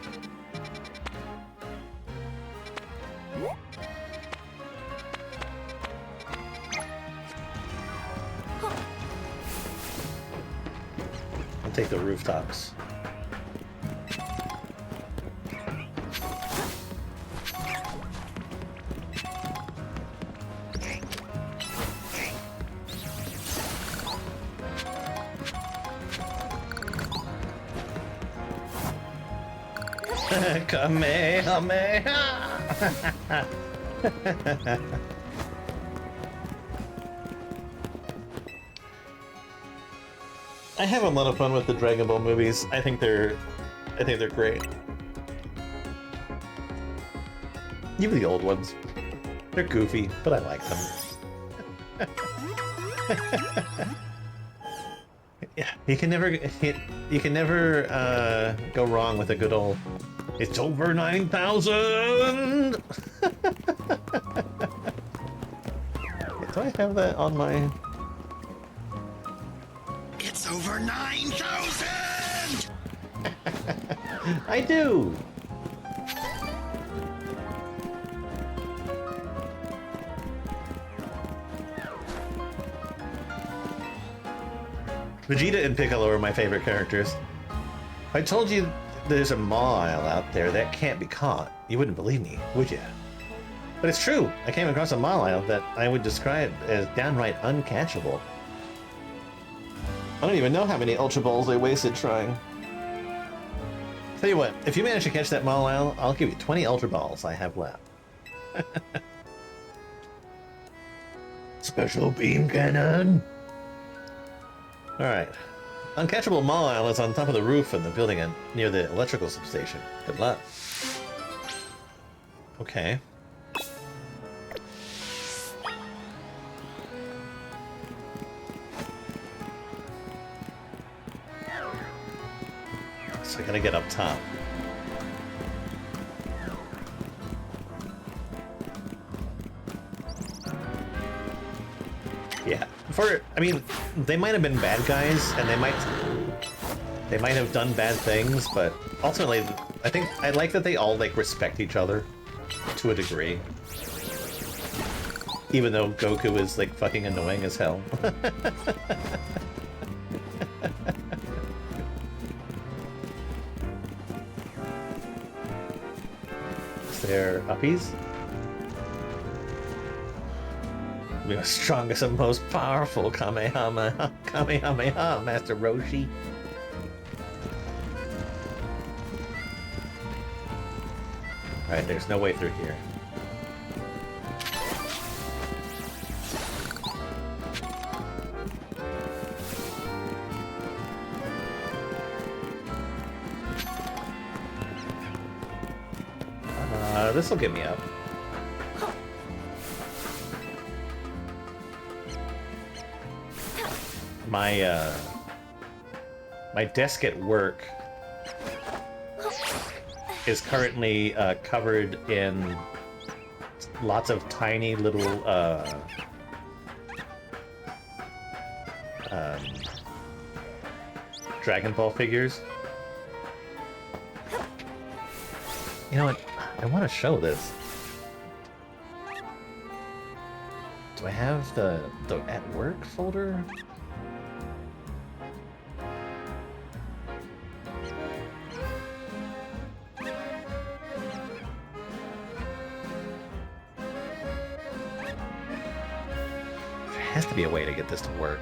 Take the rooftops. Kamehameha! I have a lot of fun with the Dragon Ball movies. I think they're great. Even the old ones. They're goofy, but I like them. Yeah, you can never go wrong with a good old "It's over 9,000." Do I have that on my? It's over 9,000! I do! Vegeta and Piccolo are my favorite characters. If I told you there's a Mile out there that can't be caught, you wouldn't believe me, would you? But it's true. I came across a Mile that I would describe as downright uncatchable. I don't even know how many Ultra Balls I wasted trying. Tell you what, if you manage to catch that Mile, I'll give you 20 Ultra Balls I have left. Special Beam Cannon! Alright. Uncatchable Mile is on top of the roof of the building near the electrical substation. Good luck. Okay. So I gotta get up top. Yeah, I mean, they might have been bad guys, and they might have done bad things, but ultimately, I think I like that they all like respect each other to a degree. Even though Goku is like fucking annoying as hell. Is there uppies? We are strongest and most powerful Kamehameha, Kamehameha, Master Roshi. Alright, there's no way through here. This'll get me up. My desk at work is currently covered in lots of tiny little Dragon Ball figures. You know what? I want to show this. Do I have the at work folder? There has to be a way to get this to work.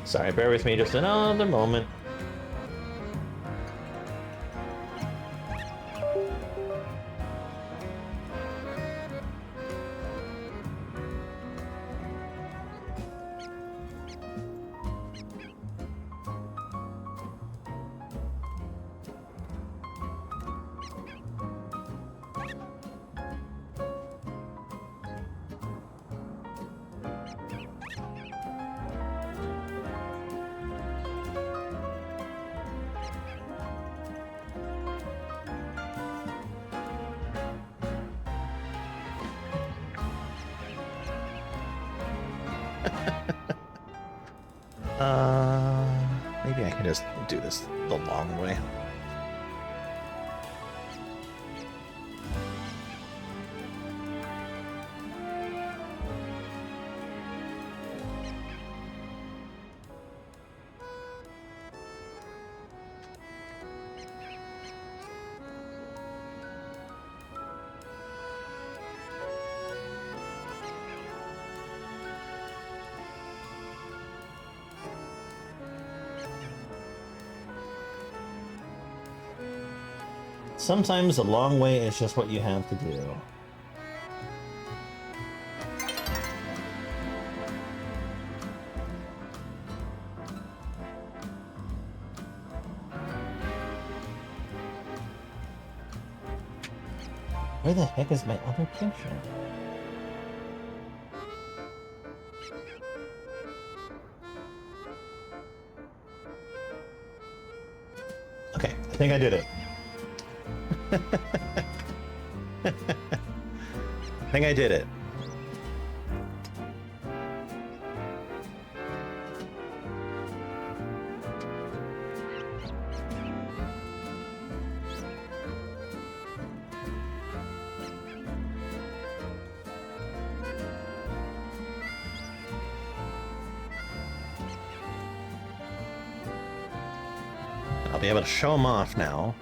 Sorry, bear with me just another moment. Maybe I can just do this the long way. Sometimes the long way is just what you have to do. Where the heck is my other picture? Okay, I think I did it. I think I did it. I'll be able to show them off now.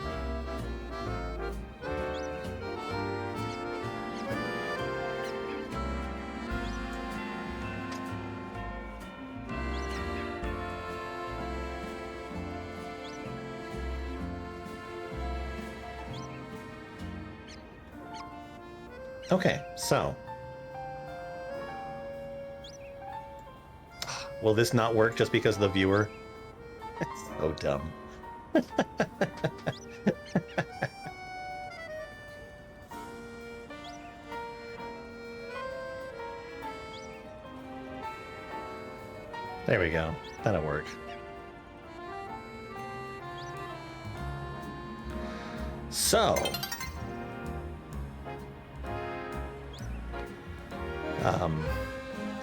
Okay, so. Will this not work just because of the viewer? It's so dumb. There we go. That'll work. So.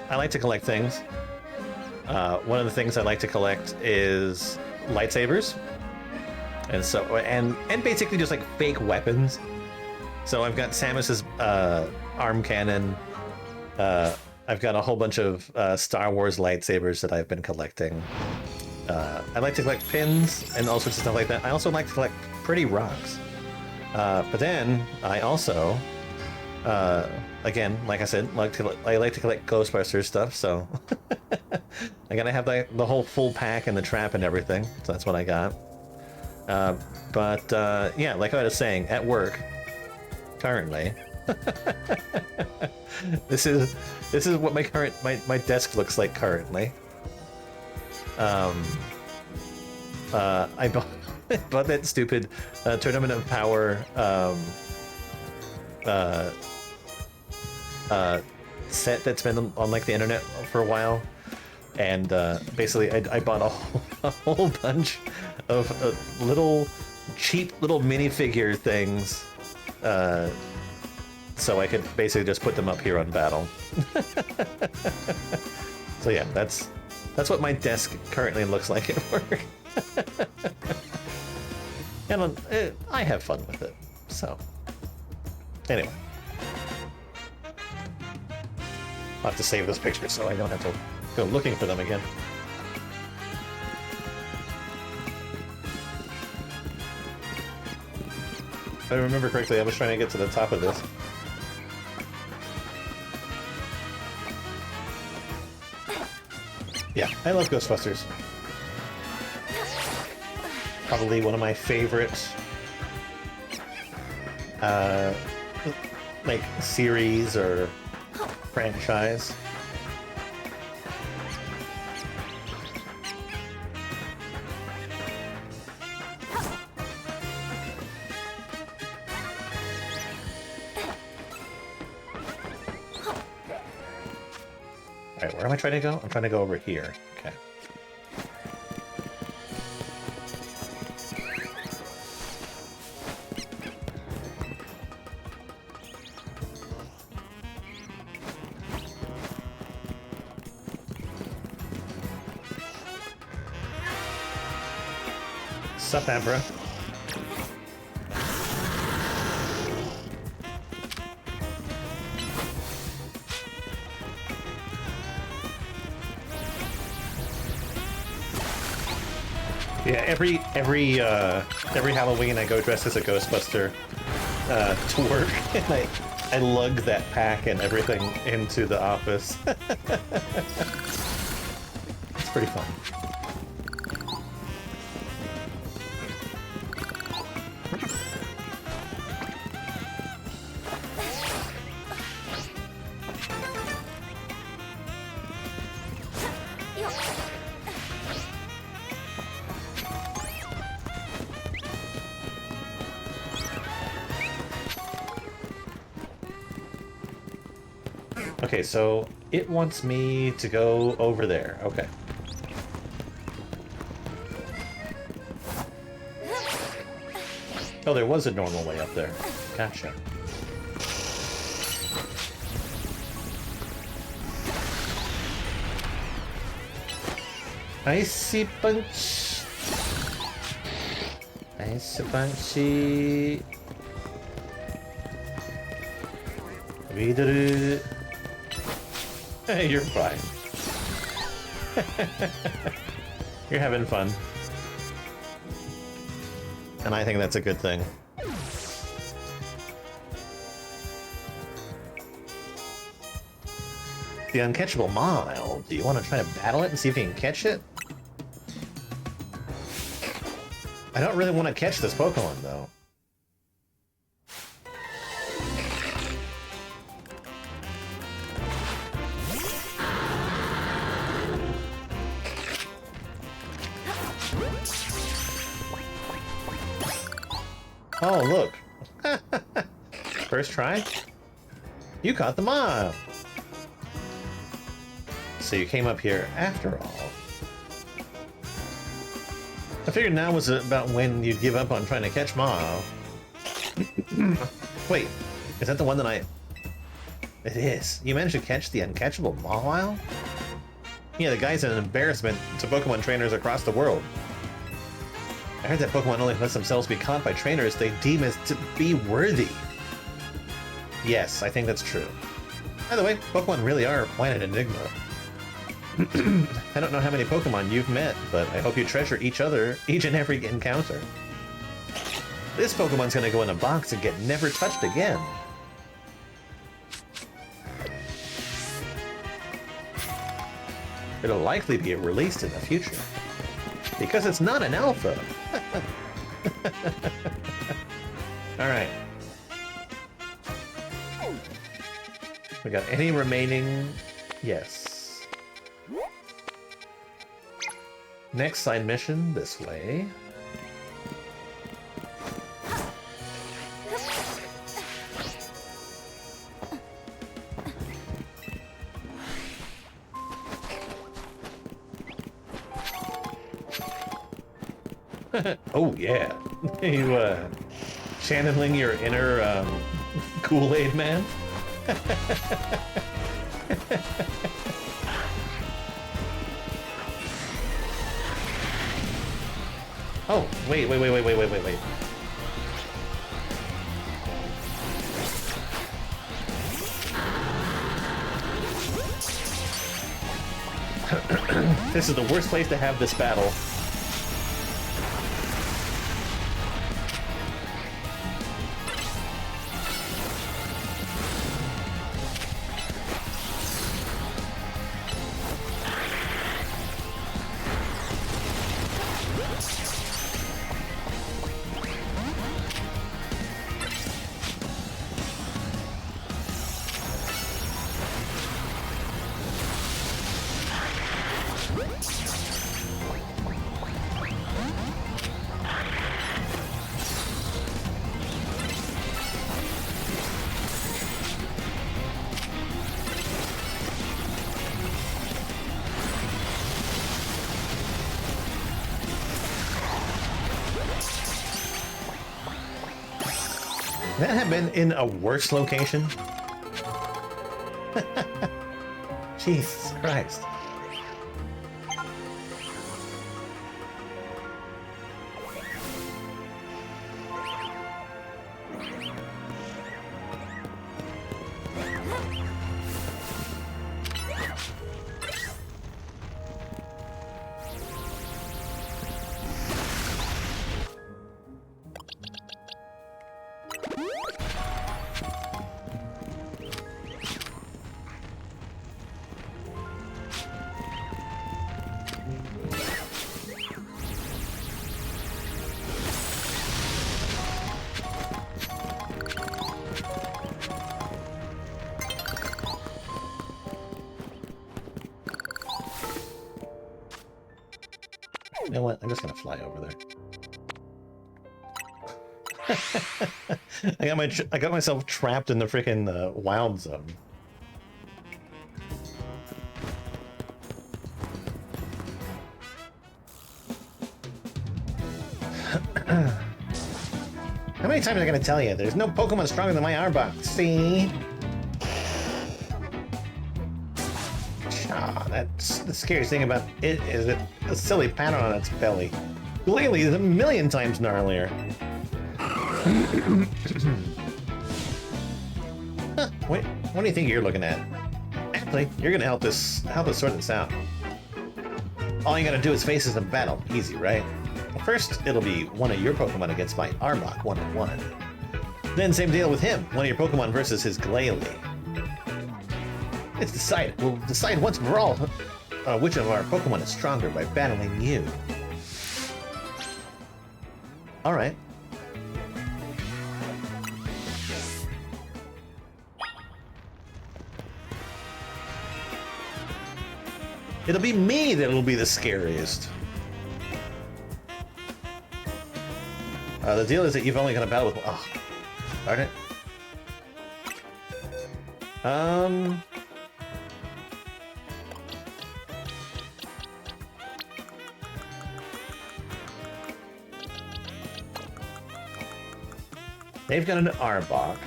I like to collect things. One of the things I like to collect is lightsabers. And so, and basically just like fake weapons. So I've got Samus's arm cannon. I've got a whole bunch of Star Wars lightsabers that I've been collecting. I like to collect pins and all sorts of stuff like that. I also like to collect pretty rocks. But then I also, again, like I said, I like to collect Ghostbusters stuff. So I gotta have the whole full pack and the trap and everything. So that's what I got. But yeah, like I was saying, at work currently, this is what my desk looks like currently. I bought that stupid Tournament of Power set that's been on like the internet for a while, and basically I bought a whole bunch of little cheap little minifigure things, so I could basically just put them up here on Battle. So yeah, that's what my desk currently looks like at work. And I have fun with it. So anyway, I'll have to save this picture so I don't have to go looking for them again. If I remember correctly, I was trying to get to the top of this. Yeah, I love Ghostbusters. Probably one of my favorite like series or franchise. Alright, where am I trying to go? I'm trying to go over here. Okay. Sup, Abra? Yeah, every Halloween I go dressed as a Ghostbuster to work, and I lug that pack and everything into the office. It's pretty fun. Okay, so it wants me to go over there. Okay. Oh, there was a normal way up there. Gotcha. Icy punch. Icy punchy. Reader. You're fine. You're having fun. And I think that's a good thing. The uncatchable mile. Do you want to try to battle it and see if you can catch it? I don't really want to catch this Pokemon, though. Oh, look. First try? You caught the mob! So you came up here after all. I figured now was about when you'd give up on trying to catch mob. Wait, is that the one that I... It is. You managed to catch the uncatchable Mawile? Yeah, the guy's an embarrassment to Pokemon trainers across the world. I heard that Pokemon only lets themselves be caught by trainers they deem as to be worthy. Yes, I think that's true. By the way, Pokemon really are quite an enigma. I don't know how many Pokemon you've met, but I hope you treasure each and every encounter. This Pokemon's gonna go in a box and get never touched again. It'll likely be released in the future. Because it's not an alpha. Alright. We got any remaining? Yes. Next side mission, this way. Oh yeah, you channeling your inner Kool-Aid man. Oh wait. This is the worst place to have this battle. That have been in a worse location? Jesus Christ. You know what? I'm just gonna fly over there. I got myself trapped in the freaking wild zone. How many times am I gonna tell you? There's no Pokemon stronger than my Arbok. See? Ah, that's the scariest thing about it is a silly pattern on its belly. Glalie is a million times gnarlier. Huh, wait, what do you think you're looking at? Actually, you're gonna help us sort this out. All you gotta do is face us in battle. Easy, right? First, it'll be one of your Pokemon against my Arbok 1-on-1. Then same deal with him, one of your Pokemon versus his Glalie. It's decided. We'll decide once and for all which of our Pokemon is stronger by battling you. Alright. It'll be me that'll be the scariest. The deal is that you've only got to battle with... Oh, darn it. They've got an Arbok.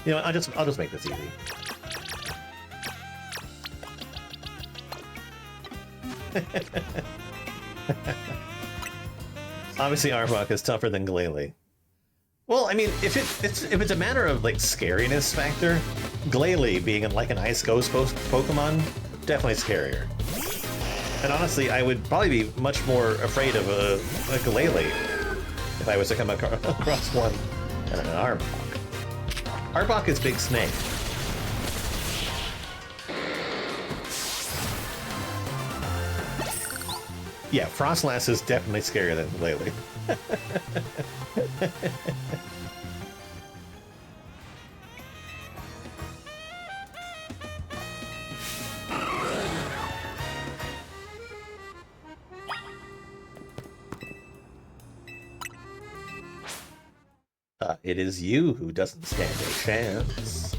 You know, I'll just make this easy. Obviously, Arbok is tougher than Glalie. Well, I mean, if it's a matter of like scariness factor, Glalie being like an Ice Ghost Pokemon, definitely scarier. And honestly, I would probably be much more afraid of a Glalie if I was to come across one than an Arbok. Arbok is Big Snake. Yeah, Frostlass is definitely scarier than Glalie. It is you who doesn't stand a chance.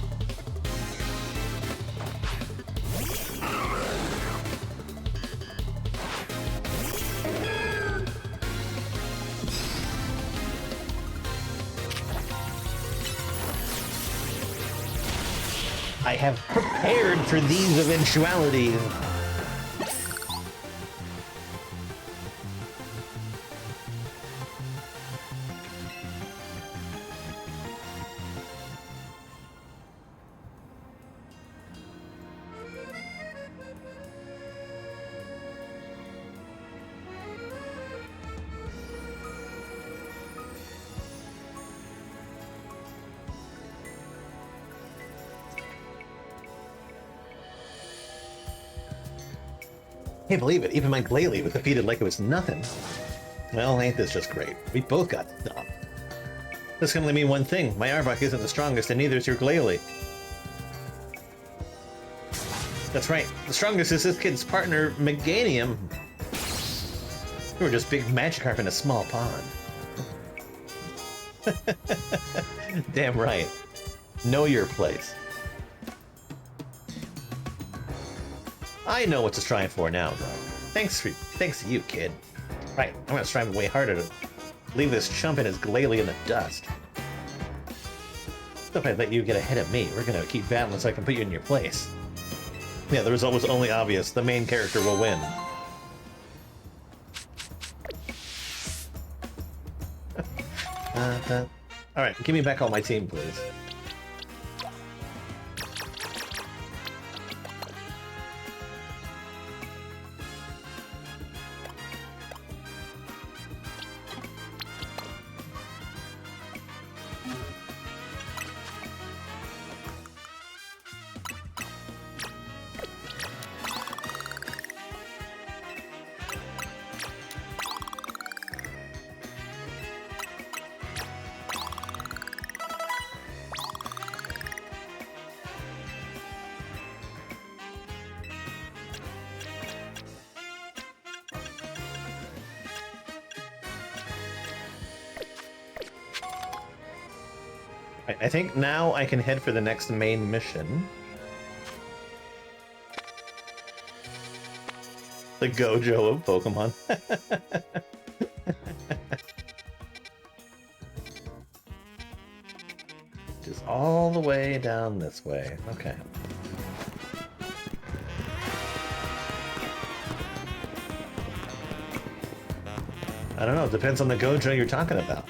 I have prepared for these eventualities. Can't believe it, even my Glalie was defeated like it was nothing. Well, ain't this just great? We both got stuff. This can only mean one thing. My Arbok isn't the strongest, and neither is your Glalie. That's right. The strongest is this kid's partner, Meganium. We were just big Magikarp in a small pond. Damn right. Know your place. I know what to strive for now, though. Thanks to you, kid. Right, I'm gonna strive way harder to leave this chump and his Glalie in the dust. If I let you get ahead of me, we're gonna keep battling so I can put you in your place. Yeah, the result was only obvious. The main character will win. Alright, give me back all my team, please. I think now I can head for the next main mission. The Gojo of Pokemon. Just all the way down this way. Okay. I don't know, it depends on the Gojo you're talking about.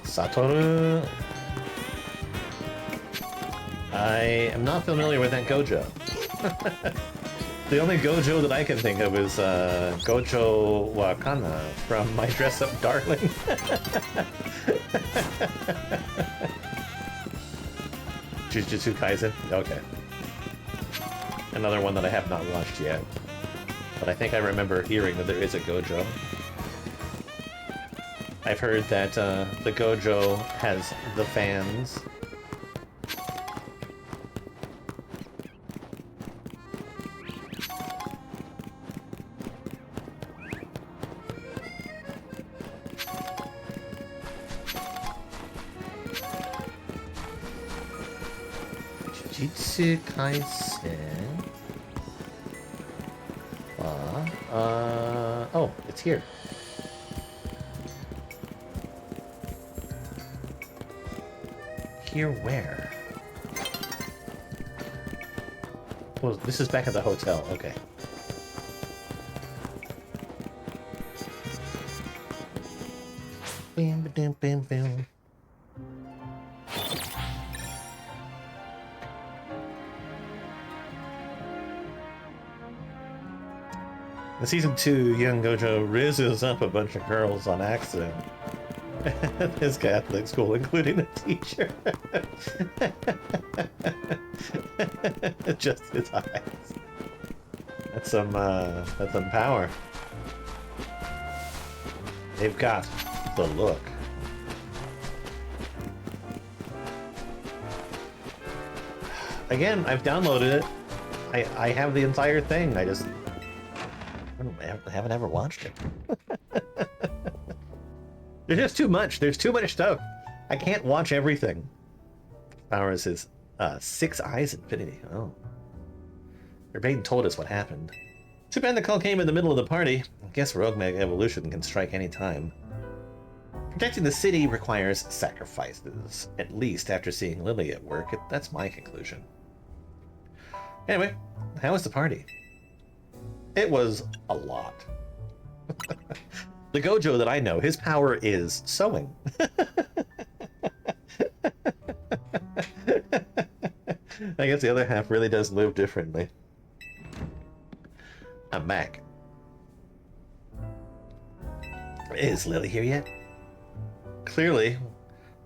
Satoru. I am not familiar with that Gojo. The only Gojo that I can think of is Gojo Wakana from My Dress Up Darling. Jujutsu Kaisen? Okay. Another one that I have not watched yet. But I think I remember hearing that there is a Gojo. I've heard that the Gojo has the fans. Jujutsu Kaisen. Oh, it's here. Here where? Well, this is back at the hotel. Okay. Bam, bam, bam, bam. In Season 2, young Gojo rizzes up a bunch of girls on accident at his Catholic school, including the teacher. Just his eyes. That's some power. They've got the look. Again, I've downloaded it. I have the entire thing. I haven't ever watched it. There's just too much. There's too much stuff. I can't watch everything. Powers is 6 Eyes Infinity. Oh. Urbain told us what happened. Too bad the call came in the middle of the party. I guess Rogue Mega Evolution can strike any time. Protecting the city requires sacrifices. At least after seeing Lily at work, that's my conclusion. Anyway, how was the party? It was a lot. The Gojo that I know, his power is sewing. I guess the other half really does live differently. I'm back. Is Lily here yet? Clearly.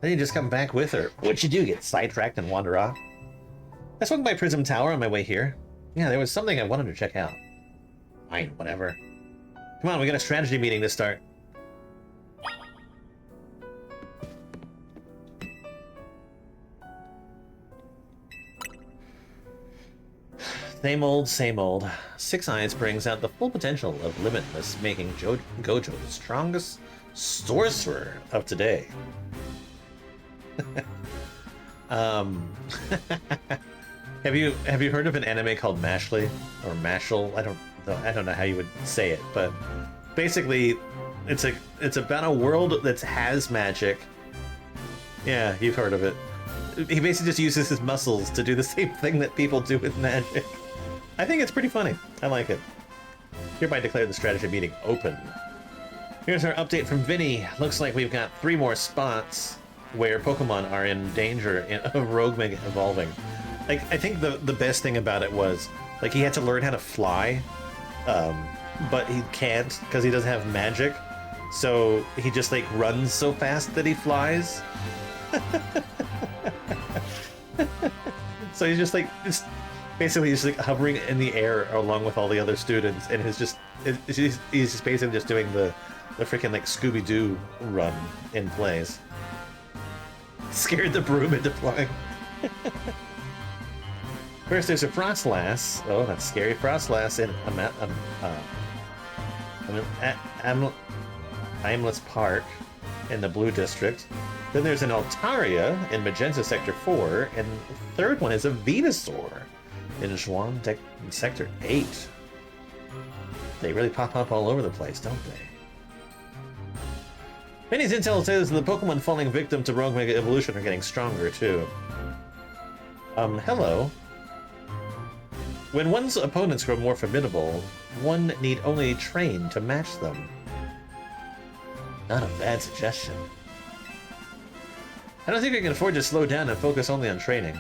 Then you just come back with her. What'd you do, get sidetracked and wander off? I swung by Prism Tower on my way here. Yeah, there was something I wanted to check out. Fine, whatever. Come on, we got a strategy meeting to start. Same old, same old. 6 Eyes brings out the full potential of Limitless, making Gojo the strongest sorcerer of today. Have you heard of an anime called Mashley or Mashal? I don't know how you would say it, but basically it's about a world that has magic. Yeah, you've heard of it. He basically just uses his muscles to do the same thing that people do with magic. I think it's pretty funny. I like it. Hereby declare the strategy meeting open. Here's our update from Vinny. Looks like we've got 3 more spots where Pokemon are in danger of Rogue Mega evolving. Like, I think the best thing about it was, like, he had to learn how to fly, but he can't because he doesn't have magic. So he just, like, runs so fast that he flies. So he's just, like, basically he's, like, hovering in the air along with all the other students, and he's just basically just doing the freaking, like, Scooby-Doo run in place. Scared the broom into flying. First, there's a Frostlass. Oh, that's scary. Frostlass in Aimless Park in the Blue District. Then there's an Altaria in Magenta Sector 4, and the third one is a Venusaur in Zhuan Sector 8. They really pop up all over the place, don't they? Vinny's intel says the Pokemon falling victim to Rogue Mega Evolution are getting stronger, too. Hello. When one's opponents grow more formidable, one need only train to match them. Not a bad suggestion. I don't think we can afford to slow down and focus only on training.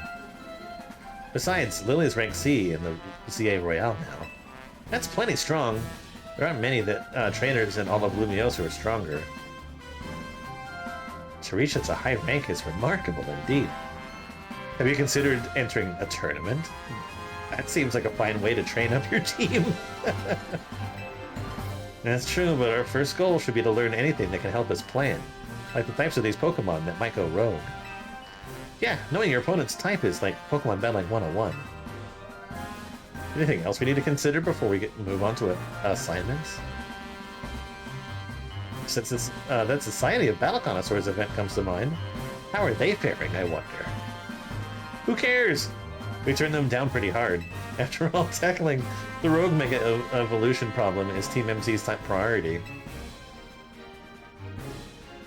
Besides, Lily's rank C in the ZA Royale now. That's plenty strong. There aren't many that trainers in all of Lumiose who are stronger. To reach such a high rank is remarkable indeed. Have you considered entering a tournament? That seems like a fine way to train up your team. That's true, but our first goal should be to learn anything that can help us plan. Like the types of these Pokemon that might go rogue. Yeah, knowing your opponent's type is like Pokemon battling 101. Anything else we need to consider before we move on to assignments? Since this, that Society of Battle Connoisseurs event comes to mind, how are they faring, I wonder? Who cares? We turned them down pretty hard. After all, tackling the Rogue Mega Evolution problem is Team MZ's top priority.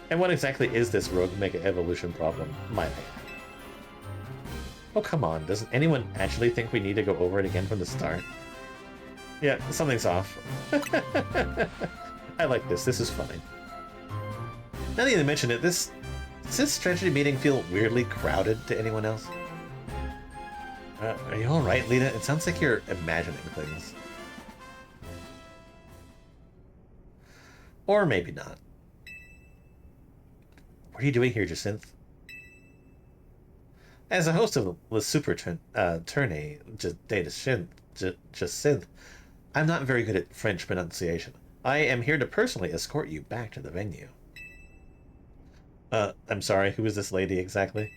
And what exactly is this Rogue Mega Evolution problem, my man? Oh, come on. Doesn't anyone actually think we need to go over it again from the start? Yeah, something's off. I like this. This is funny. Now that you mention it, does this strategy meeting feel weirdly crowded to anyone else? Are you alright, Lita? It sounds like you're imagining things. Or maybe not. What are you doing here, Jacinth? As a host of the Super Tourney, Jacinth, I'm not very good at French pronunciation. I am here to personally escort you back to the venue. I'm sorry, who is this lady exactly?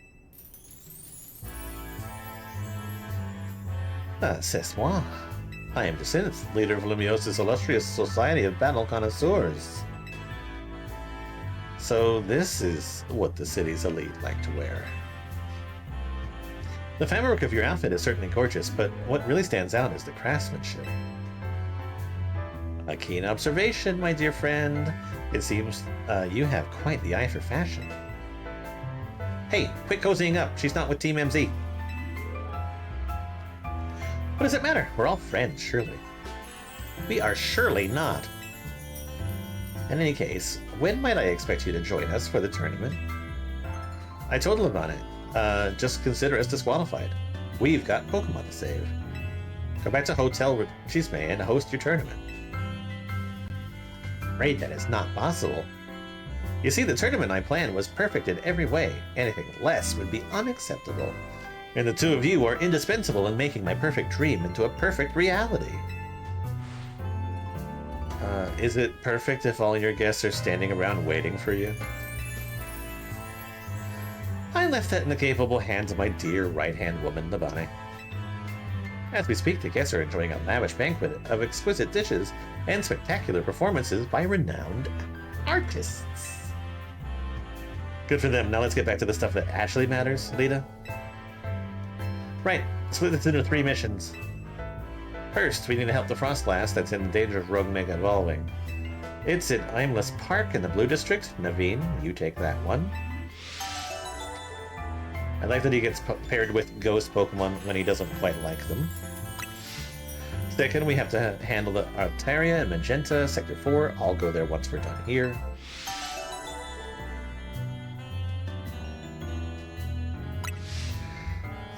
C'est moi. I am Jacinth, leader of Lumiosa's illustrious Society of Battle Connoisseurs. So this is what the city's elite like to wear. The fabric of your outfit is certainly gorgeous, but what really stands out is the craftsmanship. A keen observation, my dear friend. It seems you have quite the eye for fashion. Hey, quit cozying up. She's not with Team MZ. What does it matter? We're all friends, surely. We are surely not. In any case, when might I expect you to join us for the tournament? I told him about it. Just consider us disqualified. We've got Pokemon to save. Go back to Hotel Chisme and host your tournament. Afraid that is not possible. You see, the tournament I planned was perfect in every way. Anything less would be unacceptable. And the two of you are indispensable in making my perfect dream into a perfect reality. Is it perfect if all your guests are standing around waiting for you? I left that in the capable hands of my dear right-hand woman, Nabane. As we speak, the guests are enjoying a lavish banquet of exquisite dishes and spectacular performances by renowned artists. Good for them. Now let's get back to the stuff that actually matters, Lita. Right, split this into 3 missions. First, we need to help the Frostlass that's in danger of Rogue Mega evolving. It's in Aimless Park in the Blue District. Naveen, you take that one. I like that he gets paired with ghost Pokemon when he doesn't quite like them. Second, we have to handle the Altaria and Magenta, Sector 4. I'll go there once we're done here.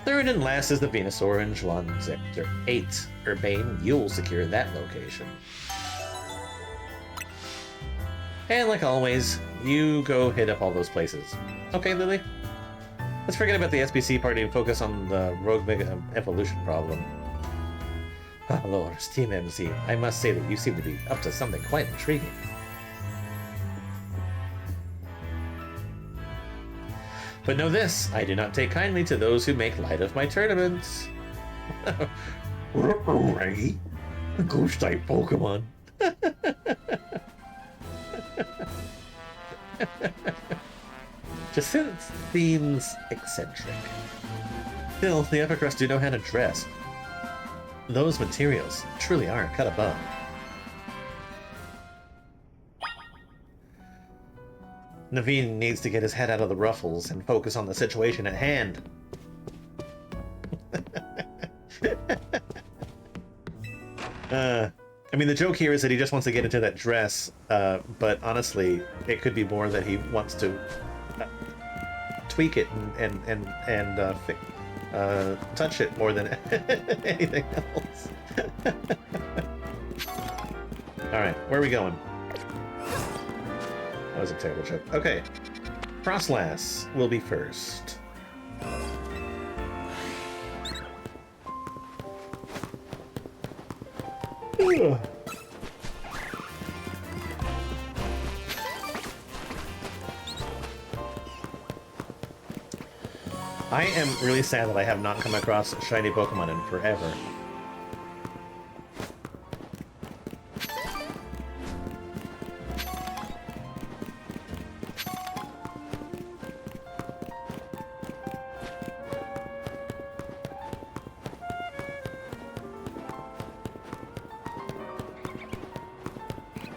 Third and last is the Venus Orange on Sector 8. Urbane, you'll secure that location. And like always, you go hit up all those places. Okay, Lily? Let's forget about the SBC party and focus on the Rogue Mega Evolution problem. Ah, Lord, Team MZ, I must say that you seem to be up to something quite intriguing. But know this, I do not take kindly to those who make light of my tournaments. Right? Ghost-type Pokemon. Jacinth seems eccentric. Still, the upper crust do know how to dress. Those materials truly are cut above. Naveen needs to get his head out of the ruffles and focus on the situation at hand. I mean, the joke here is that he just wants to get into that dress, but honestly, it could be more that he wants to tweak it and touch it more than anything else. Alright, where are we going? That was a terrible joke. Okay. Frostlass will be first. I am really sad that I have not come across a shiny Pokemon in forever.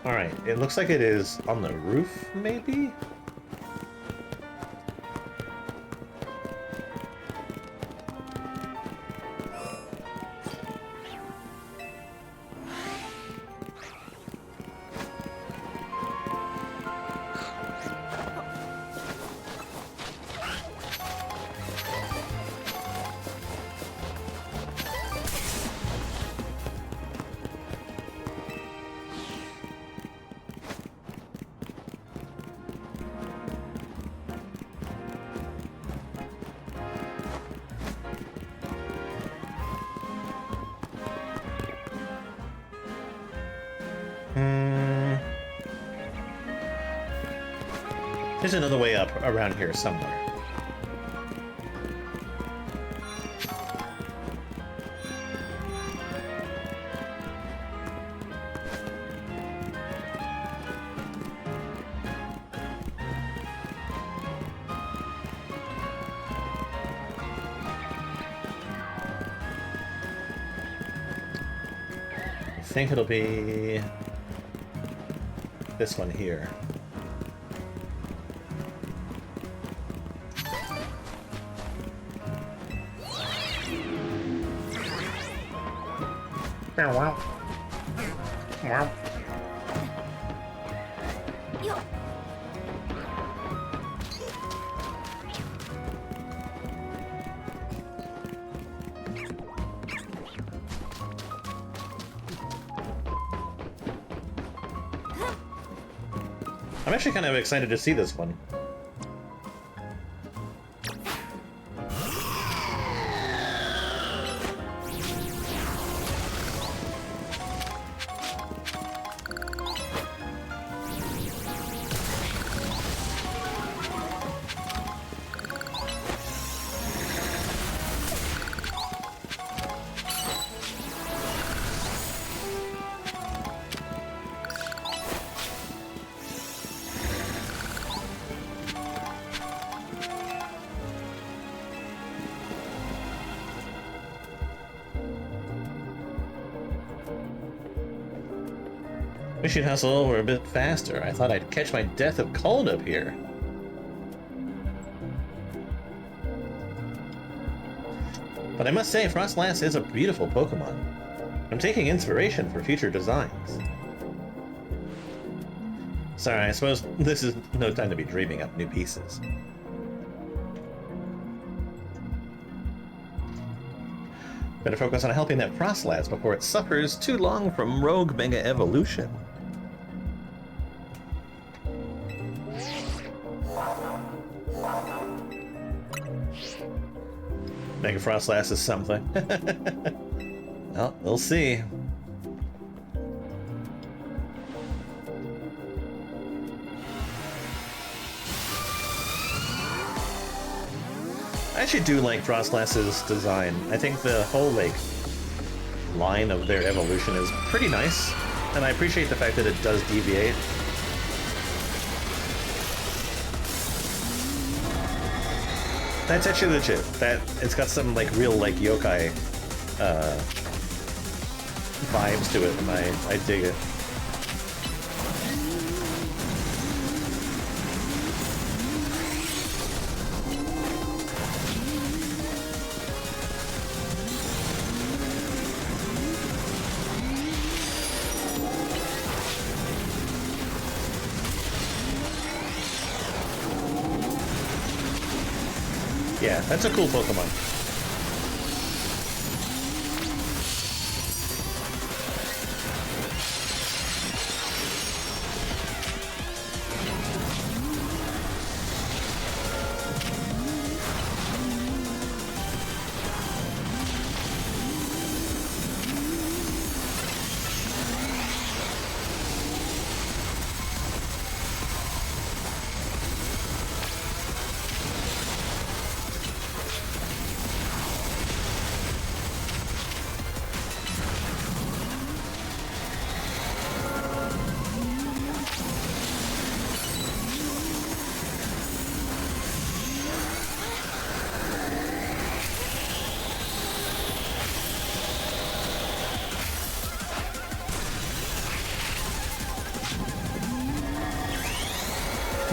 Alright, it looks like it is on the roof, maybe? There's another way up around here somewhere. I think it'll be this one here. Wow. Wow. I'm actually kind of excited to see this one. Wish you'd hustle over a bit faster. I thought I'd catch my death of cold up here. But I must say, Frostlass is a beautiful Pokemon. I'm taking inspiration for future designs. Sorry, I suppose this is no time to be dreaming up new pieces. Better focus on helping that Frostlass before it suffers too long from rogue Mega Evolution. Mega Frostlass is something. Well, we'll see. I actually do like Frostlass's design. I think the whole, like, line of their evolution is pretty nice, and I appreciate the fact that it does deviate. That's actually legit. That it's got some like real like yokai vibes to it, and I dig it. Yeah, that's a cool Pokemon.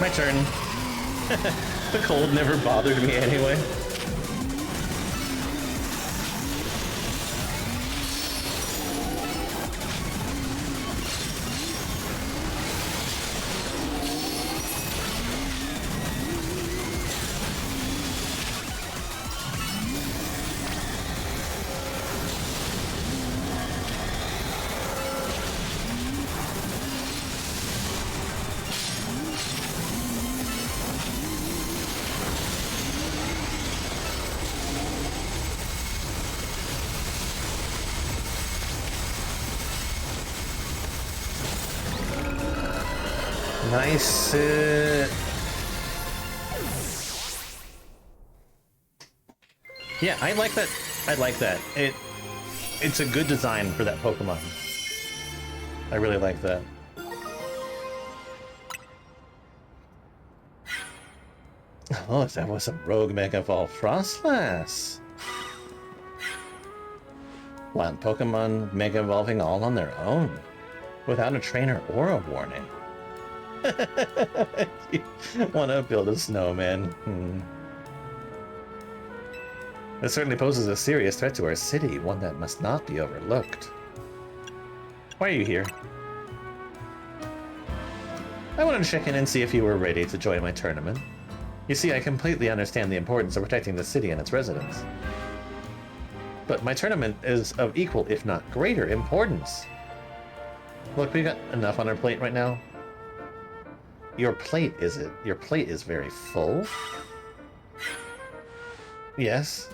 My turn. The cold never bothered me anyway. Nice. Yeah, I like that. I like that. It's a good design for that Pokemon. I really like that. Oh, that was a Rogue Mega Evolved Frostlass. Wild Pokemon Mega Evolving all on their own, without a trainer or a warning. You want to build a snowman? It certainly poses a serious threat to our city, one that must not be overlooked. Why are you here? I wanted to check in and see if you were ready to join my tournament. You see, I completely understand the importance of protecting the city and its residents. But my tournament is of equal, if not greater, importance. Look, we got enough on our plate right now. Your plate, is it? Your plate is very full? Yes.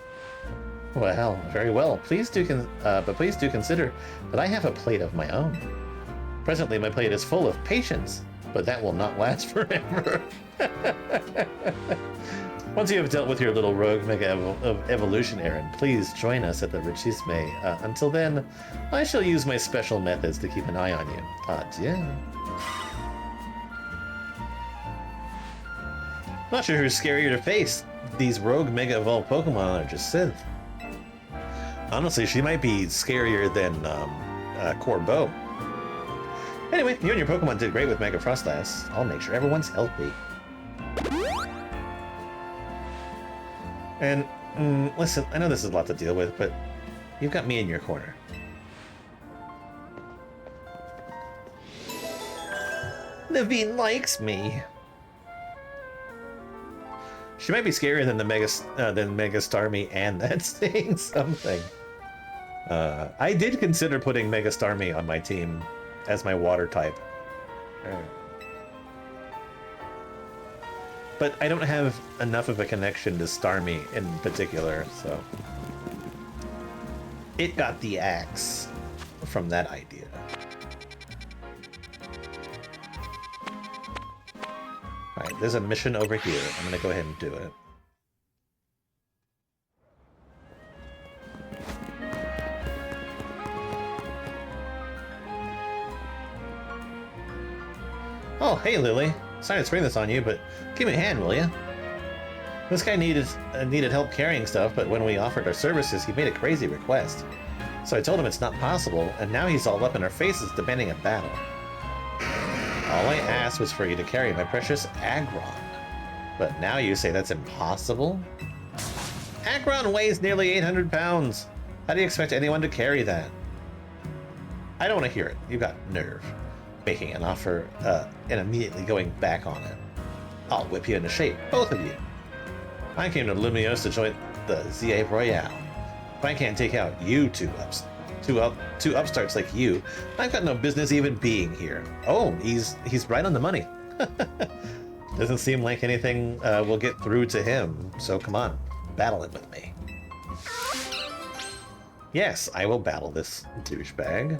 Well, very well. Please do consider that I have a plate of my own. Presently, my plate is full of patience, but that will not last forever. Once you have dealt with your little rogue mega evolution errand, please join us at the Richisme. Until then, I shall use my special methods to keep an eye on you. Adieu. Not sure who's scarier to face. These rogue mega evolved Pokemon are just synth. Honestly, she might be scarier than Corbeau. Anyway, you and your Pokemon did great with Mega Frostlass. I'll make sure everyone's healthy. And listen, I know this is a lot to deal with, but you've got me in your corner. Naveen likes me. She might be scarier than the Mega Starmie, and that's saying something. I did consider putting Mega Starmie on my team as my water type. But I don't have enough of a connection to Starmie in particular, so... It got the axe from that idea. Alright, there's a mission over here. I'm gonna go ahead and do it. Oh, hey Lily. Sorry to spring this on you, but give me a hand, will you? This guy needed help carrying stuff, but when we offered our services, he made a crazy request. So I told him it's not possible, and now he's all up in our faces demanding a battle. All I asked was for you to carry my precious Aggron. But now you say that's impossible? Aggron weighs nearly 800 pounds. How do you expect anyone to carry that? I don't want to hear it. You've got nerve. Making an offer and immediately going back on it. I'll whip you into shape, both of you. I came to Lumiose to join the Z-A Royale. If I can't take out you two upstarts like you, I've got no business even being here. Oh, he's right on the money. Doesn't seem like anything will get through to him, so come on, battle it with me. Yes, I will battle this douchebag.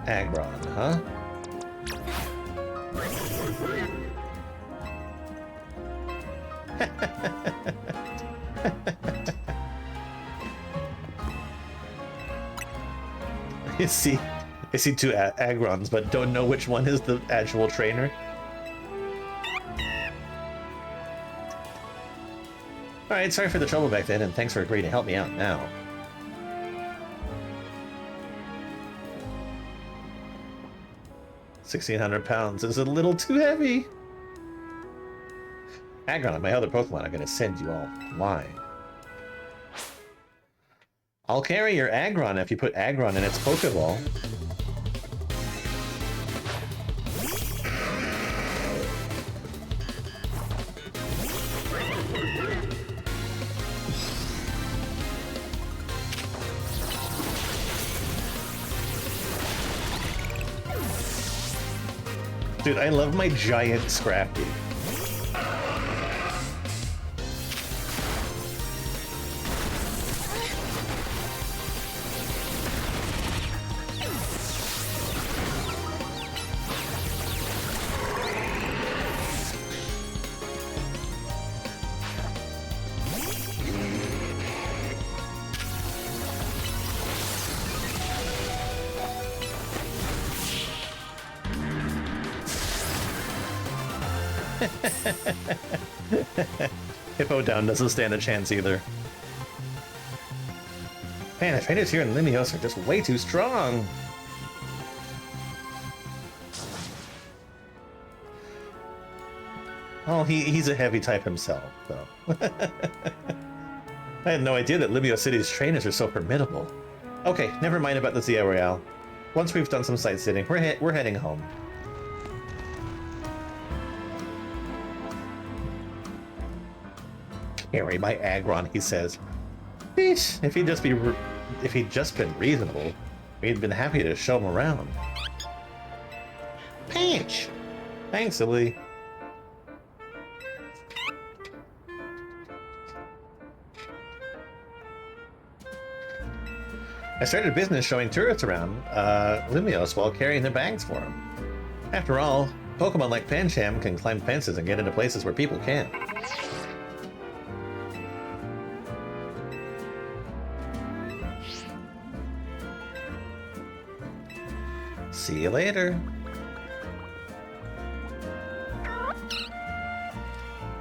Aggron, huh? I see two Aggrons, but don't know which one is the actual trainer. Alright, sorry for the trouble back then, and thanks for agreeing to help me out now. 1,600 pounds is a little too heavy. Aggron and my other Pokemon are going to send you all flying. I'll carry your Aggron if you put Aggron in its Pokeball. Dude, I love my giant Scrafty. Hippo down doesn't stand a chance either. Man, the trainers here in Limios are just way too strong. Oh, he's a heavy type himself, though. I had no idea that Libio City's trainers are so formidable. Okay, never mind about the Z-A Royale. Once we've done some sightseeing, we're heading home. Carry my Aggron, he says. Eesh, if he'd just been reasonable, we'd been happy to show him around. Pinch! Thanks, silly. I started a business showing tourists around Limios while carrying their bags for them. After all, Pokemon like Pancham can climb fences and get into places where people can't. See you later.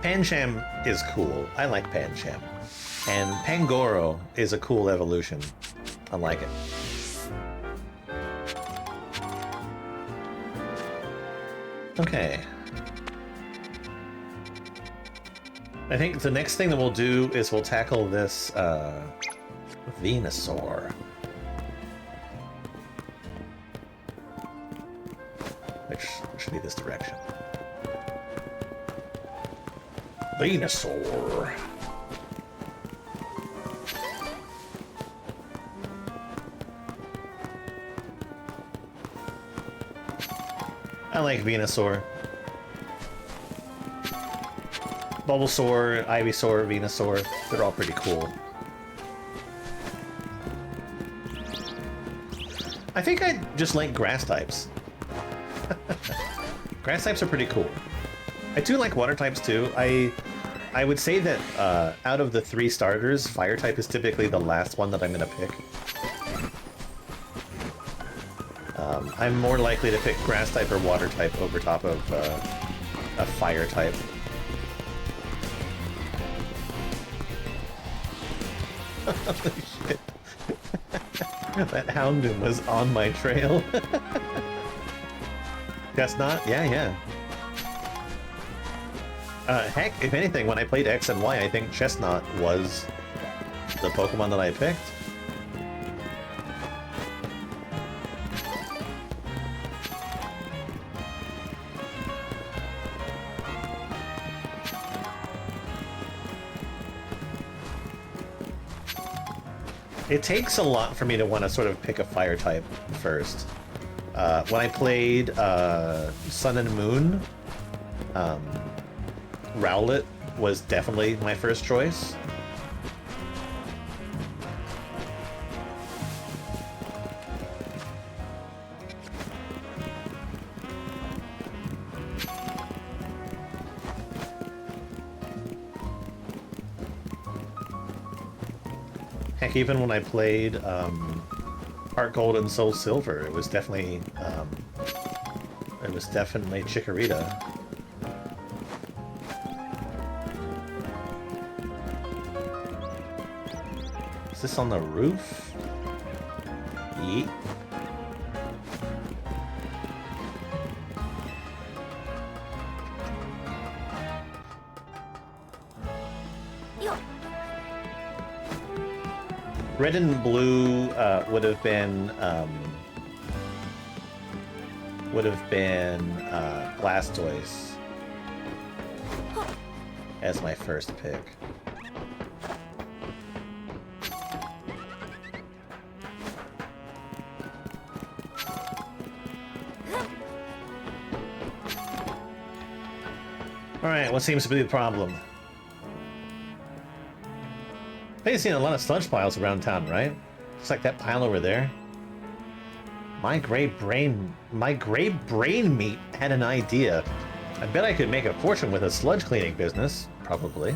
Pancham is cool. I like Pancham. And Pangoro is a cool evolution. I like it. Okay. I think the next thing that we'll do is we'll tackle this Venusaur. Which should be this direction. Venusaur. I like Venusaur. Bulbasaur, Ivysaur, Venusaur, they're all pretty cool. I think I just like grass types. Grass types are pretty cool. I do like water types too. I would say that out of the 3 starters, fire type is typically the last one that I'm going to pick. I'm more likely to pick grass type or water type over top of a fire type. Holy shit. That Houndoom was on my trail. Chestnut? Yeah. Heck, if anything, when I played X and Y, I think Chestnut was the Pokemon that I picked. It takes a lot for me to want to sort of pick a fire type first. When I played Sun and Moon, Rowlet was definitely my first choice. Heck, even when I played Heart Gold and Soul Silver, it was definitely Chikorita. Is this on the roof? Yeet. Red and blue would have been Blastoise as my first pick. Alright, what seems to be the problem? I've seen a lot of sludge piles around town, right? Just like that pile over there. My gray brain meat had an idea. I bet I could make a fortune with a sludge cleaning business, probably.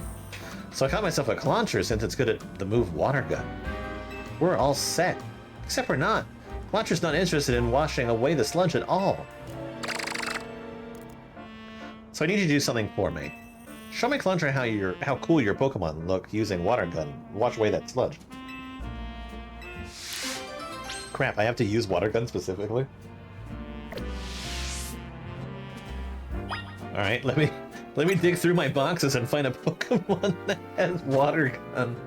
So I caught myself a Clauncher since it's good at the move water gun. We're all set. Except we're not. Clauncher's not interested in washing away the sludge at all. So I need you to do something for me. Show my Clauncher how cool your Pokemon look using water gun. Wash away that sludge. Crap, I have to use water gun specifically? Alright, let me dig through my boxes and find a Pokemon that has water gun.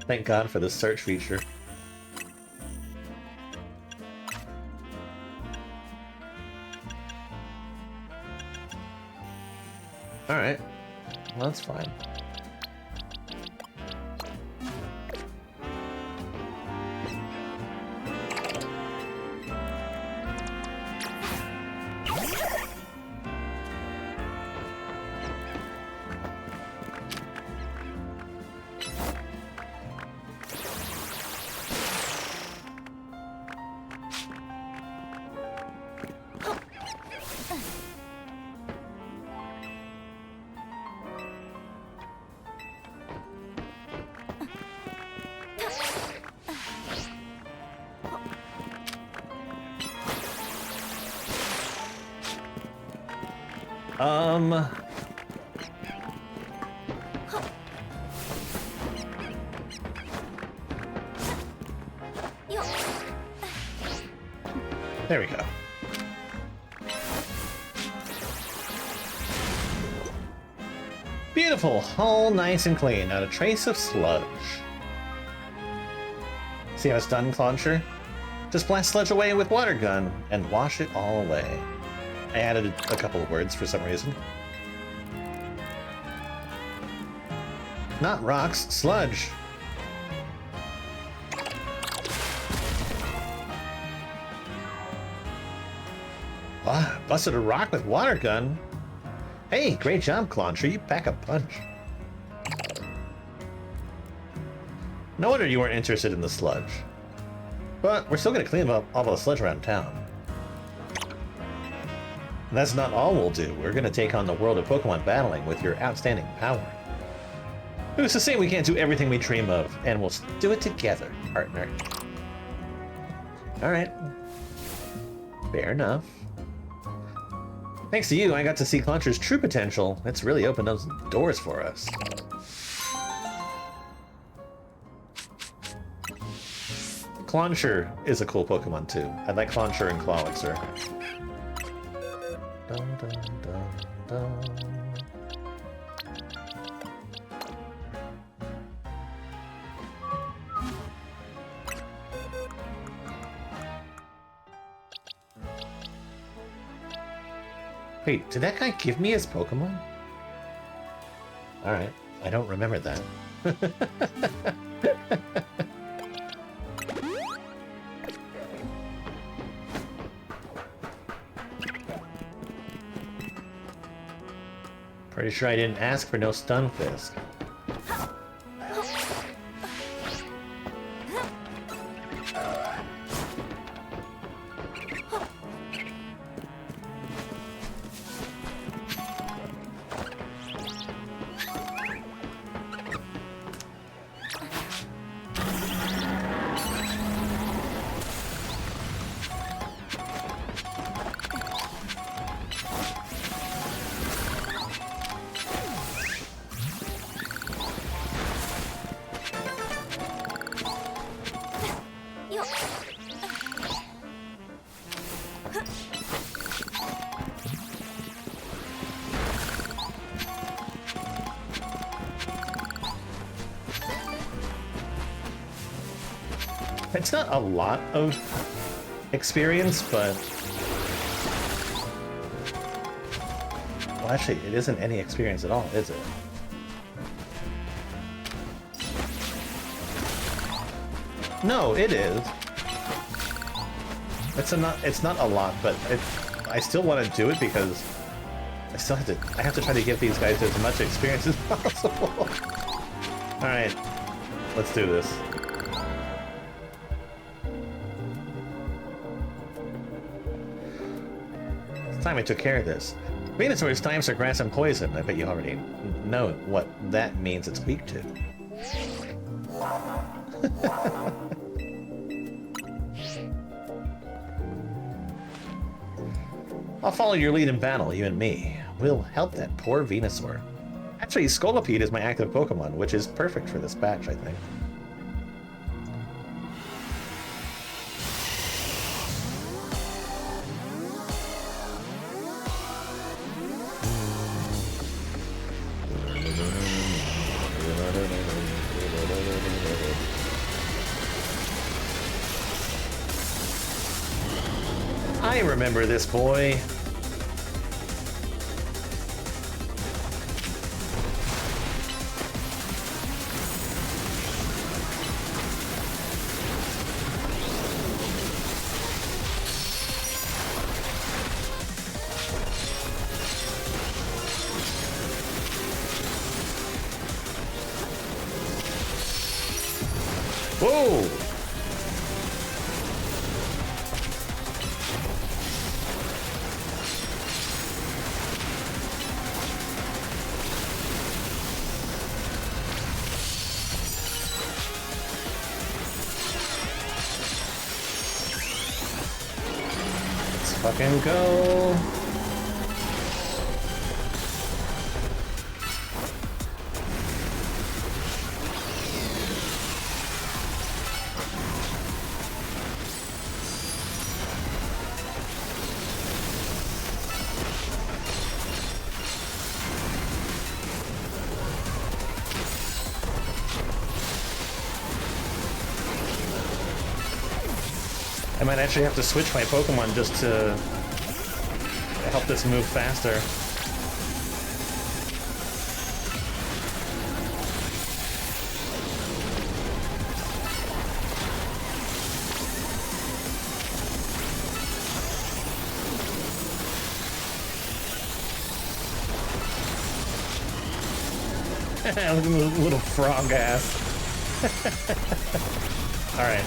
Thank God for the search feature. Alright. Well, that's fine. There we go. Beautiful, all nice and clean, not a trace of sludge. See how it's done, Clauncher? Just blast sludge away with water gun and wash it all away. I added a couple of words for some reason. Not rocks, sludge. Ah, busted a rock with water gun. Hey, great job, Clauncher. You pack a punch. No wonder you weren't interested in the sludge. But we're still gonna clean up all the sludge around town. And that's not all we'll do. We're gonna take on the world of Pokemon battling with your outstanding power. Who's to say we can't do everything we dream of, and we'll do it together, partner. Alright. Fair enough. Thanks to you, I got to see Clauncher's true potential. It's really opened those doors for us. Clauncher is a cool Pokemon too. I like Clauncher and Clawixer. Dun, dun, dun, dun. Wait, did that guy give me his Pokemon? Alright, I don't remember that. Pretty sure I didn't ask for no Stunfisk. It's not a lot of experience, but... Well, actually, it isn't any experience at all, is it? No, it is. It's not a lot, but I still want to do it because I have to try to give these guys as much experience as possible. All right, let's do this. It's time I took care of this. Venusaur's times for grass and poison. I bet you already know what that means it's weak to. I'll follow your lead in battle, you and me. We'll help that poor Venusaur. Actually, Scolipede is my active Pokemon, which is perfect for this batch, I think. I remember this boy. Whoa! Let's fucking go. I might actually have to switch my Pokemon just to help this move faster. Look at the little frog ass. Alright.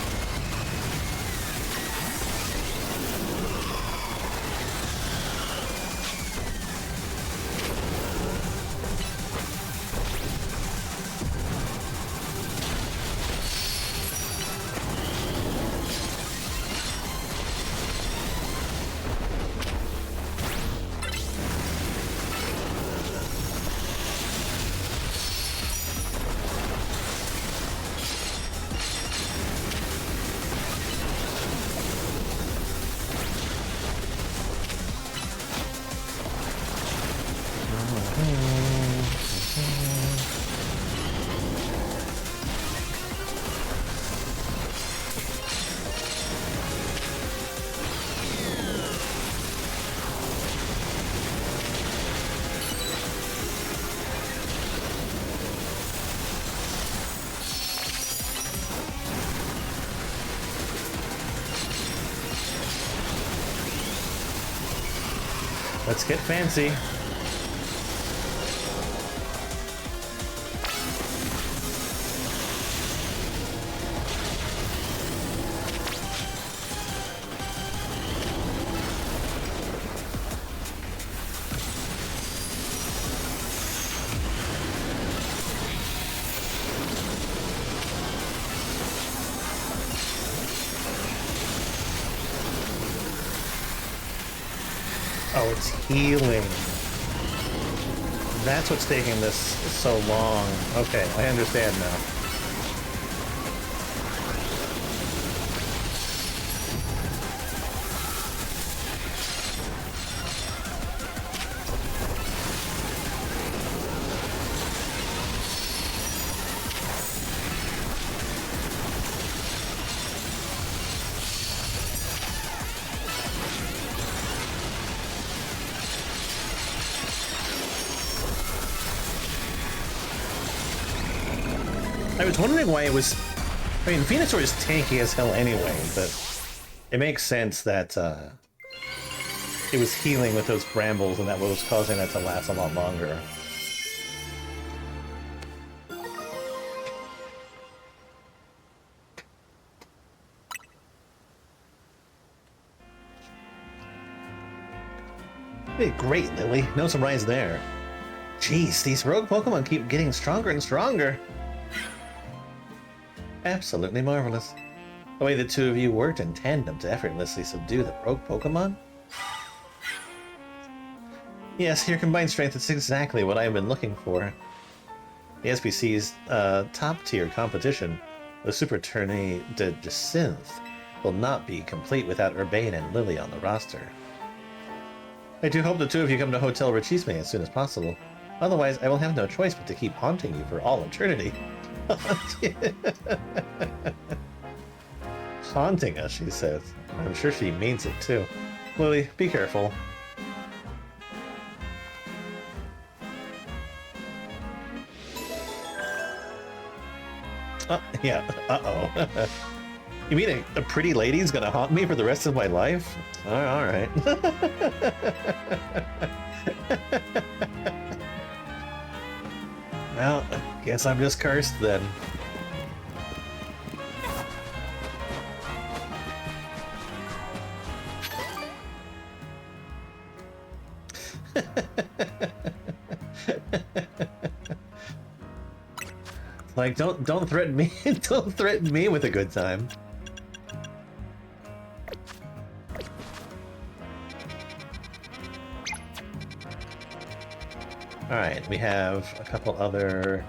Let's get fancy. Oh, it's healing. That's what's taking this so long. Okay, I understand now. I was wondering why it was... I mean, Venusaur is tanky as hell anyway, but it makes sense that it was healing with those brambles and that was causing that to last a lot longer. Hey, great, Lily. No surprise there. Jeez, these rogue Pokemon keep getting stronger and stronger. Absolutely marvelous. The way the two of you worked in tandem to effortlessly subdue the rogue Pokemon? Yes, your combined strength is exactly what I've been looking for. The SBC's top-tier competition, the Super Tourney de Jacinth, will not be complete without Urbane and Lily on the roster. I do hope the two of you come to Hotel Rechisme as soon as possible. Otherwise, I will have no choice but to keep haunting you for all eternity. Haunting us, she says. I'm sure she means it too. Lily, be careful. Yeah, uh-oh. You mean a pretty lady's gonna haunt me for the rest of my life? All right. Well, guess I'm just cursed then. Like, don't threaten me. Don't threaten me with a good time. Alright, we have a couple other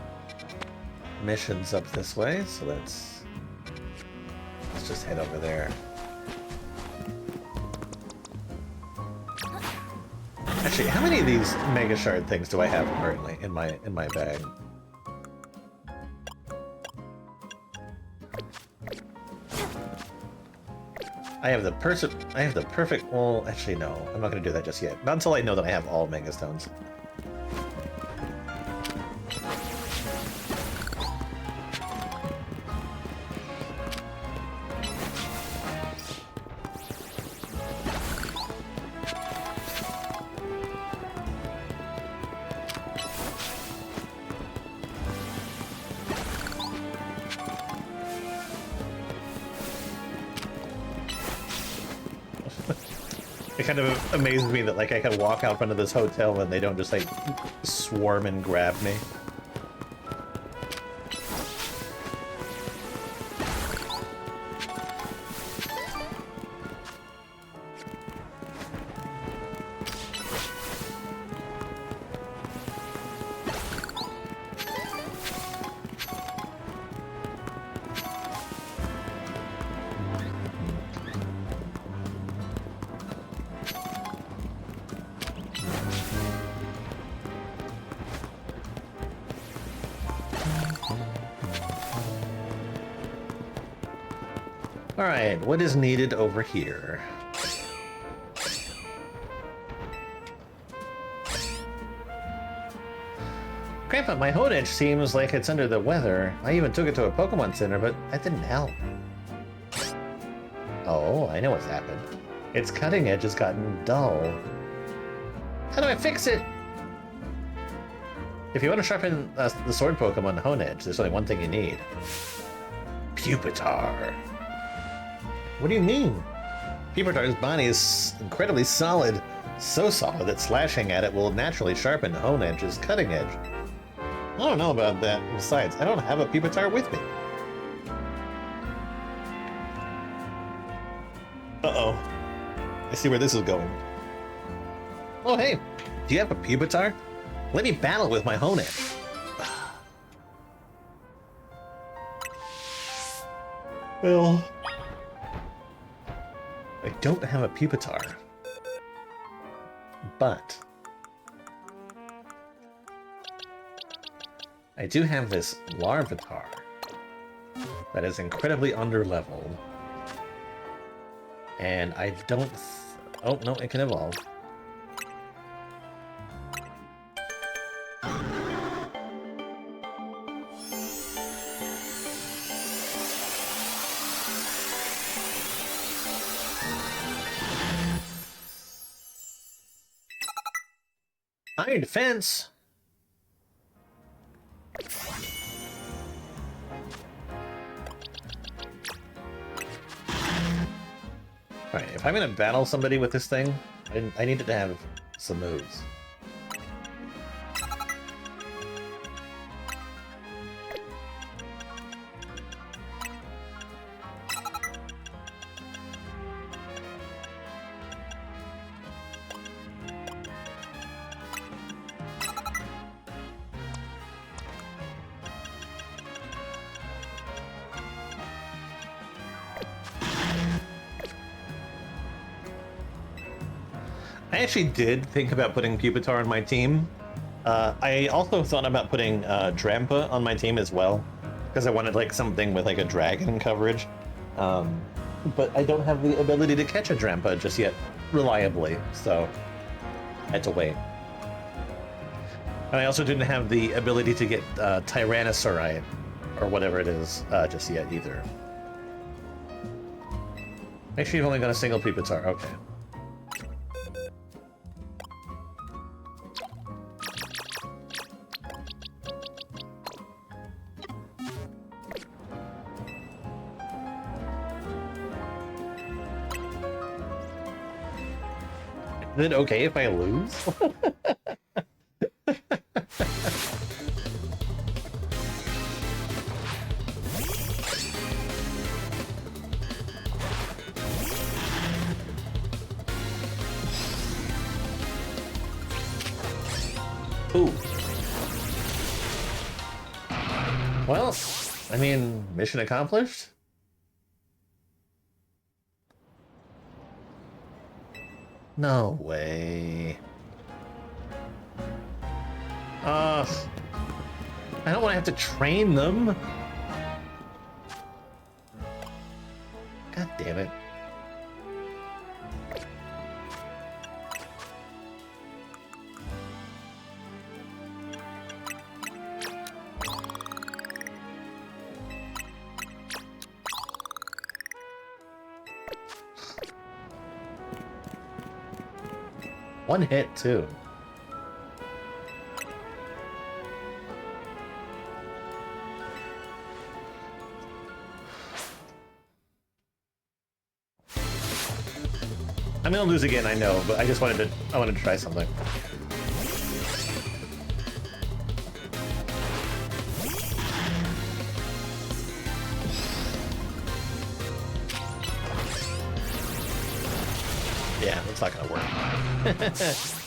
missions up this way, so let's just head over there. Actually, how many of these Mega Shard things do I have currently in my bag? I have the perfect. Well, actually, no. I'm not going to do that just yet. Not until I know that I have all Mega Stones. It kind of amazes me that, like, I can walk out front of this hotel and they don't just, like, swarm and grab me. Alright, what is needed over here? Grandpa, my Honedge seems like it's under the weather. I even took it to a Pokemon Center, but that didn't help. Oh, I know what's happened. Its cutting edge has gotten dull. How do I fix it? If you want to sharpen the sword Pokemon Honedge, there's only one thing you need. Pupitar. What do you mean? Pupitar's body is incredibly solid. So solid that slashing at it will naturally sharpen Honedge's cutting edge. I don't know about that. Besides, I don't have a Pupitar with me. Uh-oh. I see where this is going. Oh, hey. Do you have a Pupitar? Let me battle with my Honedge. Well... I don't have a Pupitar, but I do have this Larvitar that is incredibly underleveled, and I don't... Oh, no, it can evolve. Primary defense. Alright, if I'm gonna battle somebody with this thing, I needed to have some moves. I actually did think about putting Pupitar on my team. I also thought about putting Drampa on my team as well, because I wanted like something with like a dragon coverage. But I don't have the ability to catch a Drampa just yet, reliably, so I had to wait. And I also didn't have the ability to get Tyrannosauride, or whatever it is, just yet either. Make sure you've only got a single Pupitar, okay. Is it okay if I lose? Ooh. Well, I mean, mission accomplished? No way. I don't want to have to train them. God damn it. One hit, too. I'm gonna lose again, I know, but I wanted to try something. Yeah, that's not gonna work.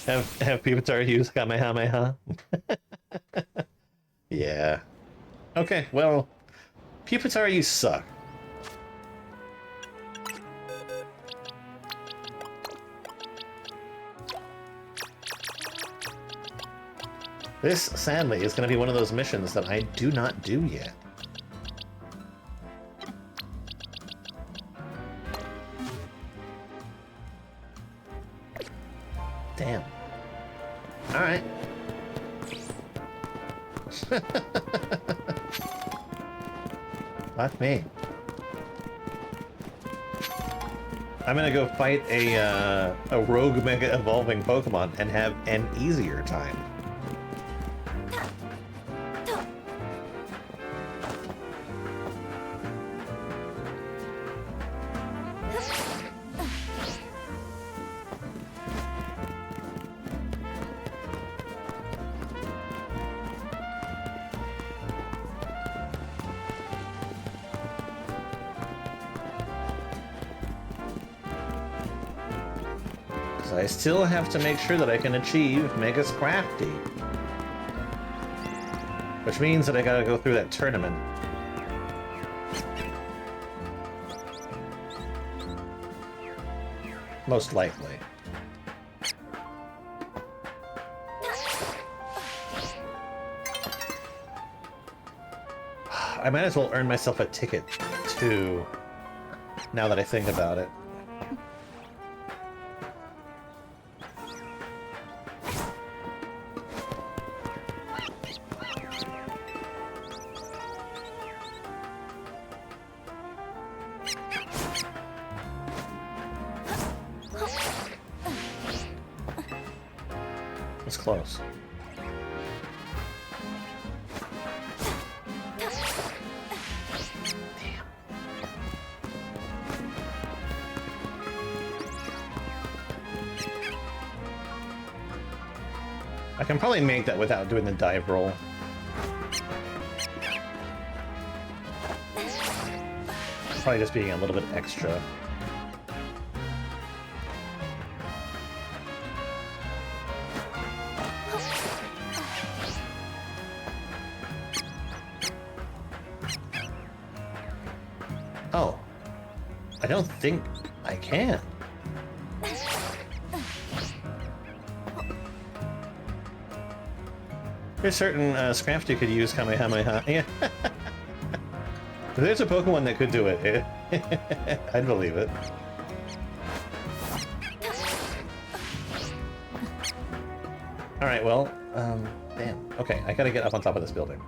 have Pupitar use Kamehameha? Yeah. Okay, well, Pupitar, you suck. This, sadly, is going to be one of those missions that I do not do yet. Damn. Alright. Fuck me. I'm gonna go fight a rogue mega evolving Pokemon and have an easier time. I still have to make sure that I can achieve Mega Scrafty. Which means that I gotta go through that tournament. Most likely. I might as well earn myself a ticket, too, now that I think about it. It's close. I can probably make that without doing the dive roll. Probably just being a little bit extra. Oh. I don't think I can. There's certain scraps you could use Kamehameha. Yeah. If there's a Pokemon that could do it, I'd believe it. Alright, well, damn. Okay, I gotta get up on top of this building.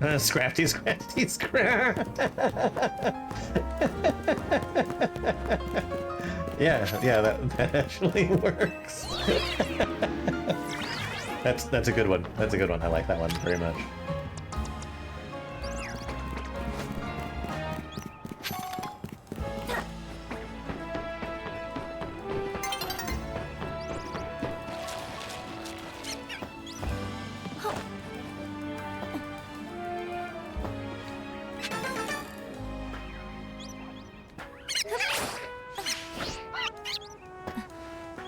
Scrafty, scrafty, scrap. yeah, that actually works. That's a good one. That's a good one. I like that one very much.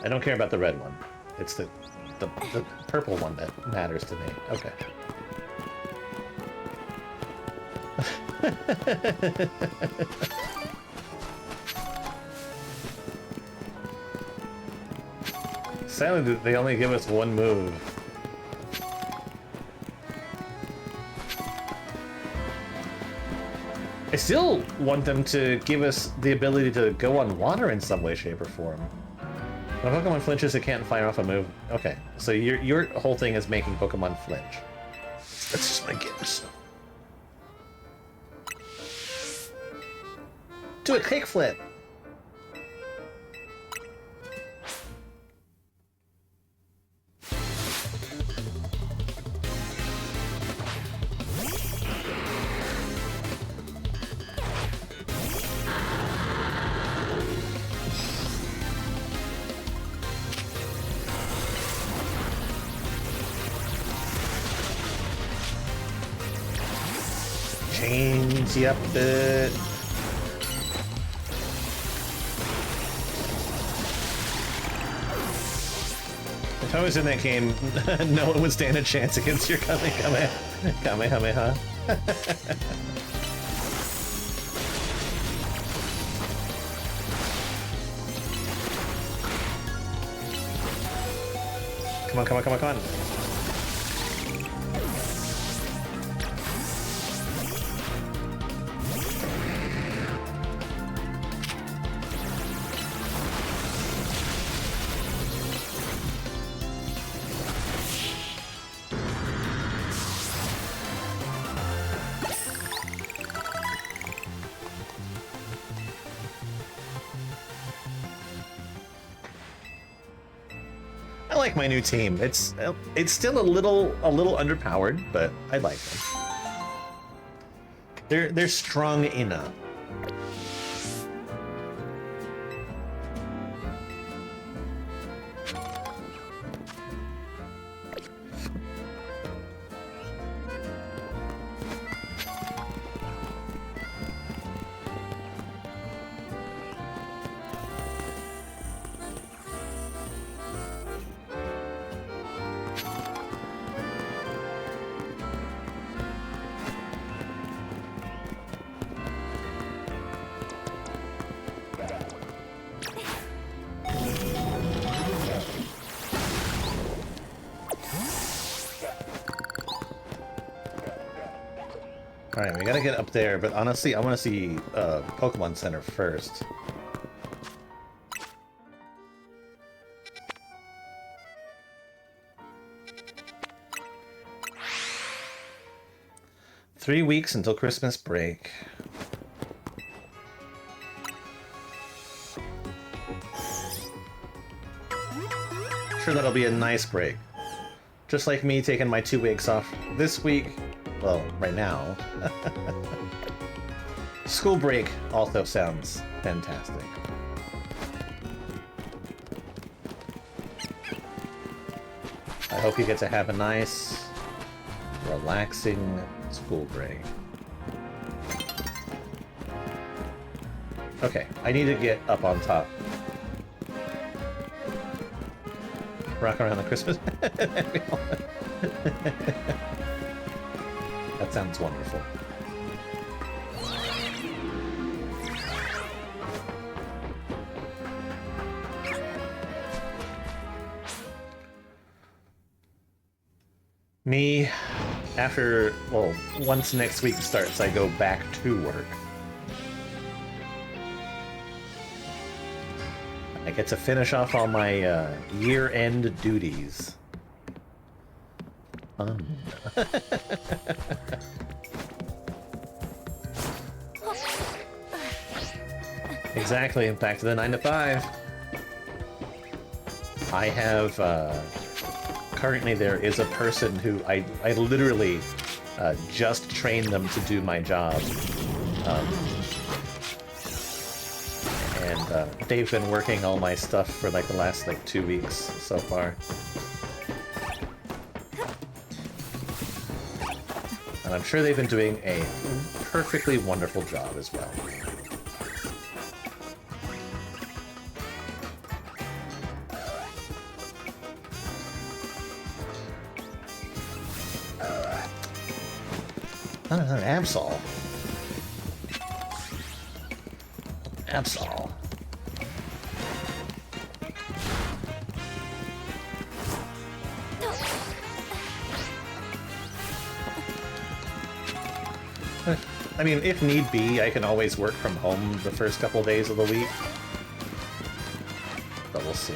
I don't care about the red one. It's the purple one that matters to me. Okay. Sadly, they only give us one move. I still want them to give us the ability to go on water in some way, shape, or form. When a Pokemon flinches, it can't fire off a move. Okay, so your whole thing is making Pokemon flinch. That's just my guess. Do a kickflip! Change you up a bit. If I was in that game, no one would stand a chance against your Kamehameha. Come on, come on, come on, come on. I like my new team. It's still a little underpowered, but I like them. They're strong enough. Alright, we gotta get up there, but honestly, I want to see Pokemon Center first. Three weeks until Christmas break. Sure, that'll be a nice break. Just like me taking my 2 weeks off this week. Well, right now. School break also sounds fantastic. I hope you get to have a nice, relaxing school break. Okay, I need to get up on top. Rock around the Christmas. That sounds wonderful. Me, after, well, once next week starts, I go back to work. I get to finish off all my year-end duties. Exactly, back to the 9 to 5. I have, currently there is a person who I literally just trained them to do my job. And they've been working all my stuff for like the last 2 weeks so far. And I'm sure they've been doing a perfectly wonderful job as well. Absol. Absol. I mean, if need be, I can always work from home the first couple days of the week. But we'll see.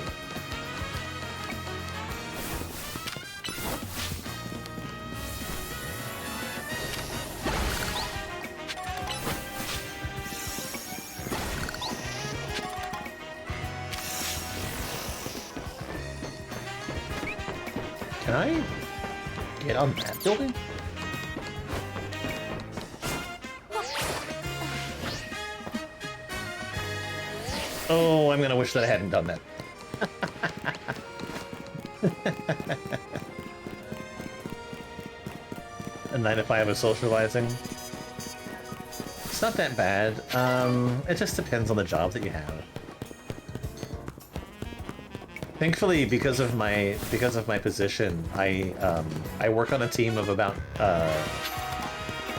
Can I get on that building? Oh, I'm gonna wish that I hadn't done that. A 9 to 5 of socializing. It's not that bad. It just depends on the job that you have. Thankfully, because of my position, I work on a team of about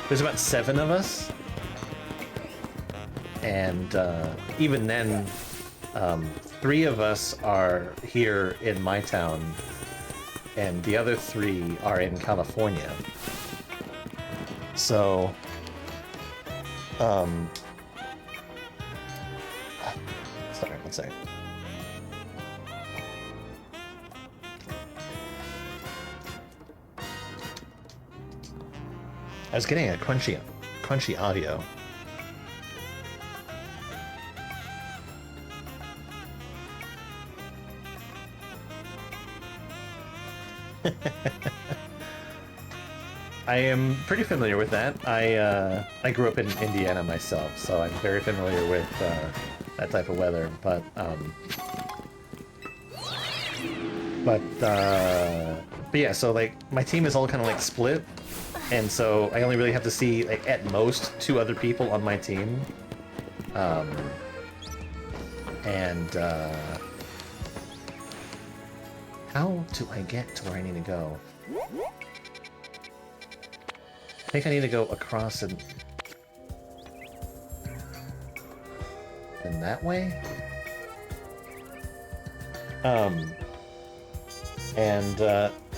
there's about 7 of us, and even then, 3 of us are here in my town, and the other 3 are in California. So, sorry, one second. I was getting a crunchy audio. I am pretty familiar with that. I grew up in Indiana myself, so I'm very familiar with that type of weather. But yeah. So my team is all kind of split. And so I only really have to see, at most, 2 other people on my team. How do I get to where I need to go? I think I need to go across and that way?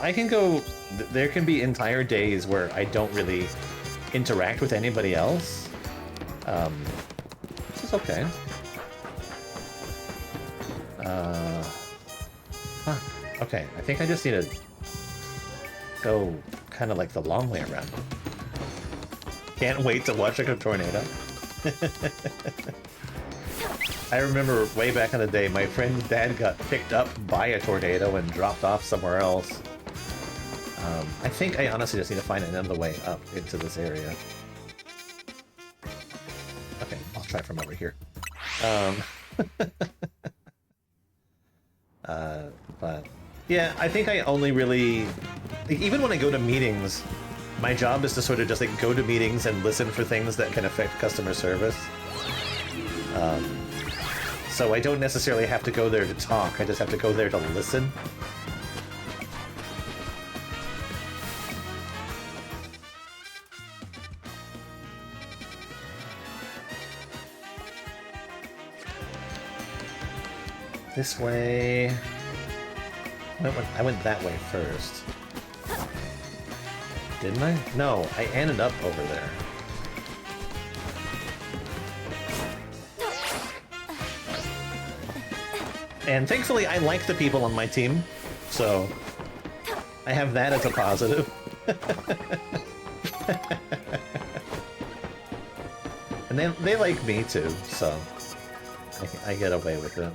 I can go... There can be entire days where I don't really interact with anybody else. Which is okay. Okay, I think I just need to go kind of the long way around. Can't wait to watch a tornado. I remember way back in the day, my friend's dad got picked up by a tornado and dropped off somewhere else. I think I honestly just need to find another way up into this area. try from over here. But yeah, I think I only really, like, even when I go to meetings, my job is to sort of just like go to meetings and listen for things that can affect customer service. So I don't necessarily have to go there to talk, I just have to go there to listen. This way... I went that way first. Didn't I? No, I ended up over there. And thankfully, I like the people on my team, so I have that as a positive. And they like me too, so I get away with it.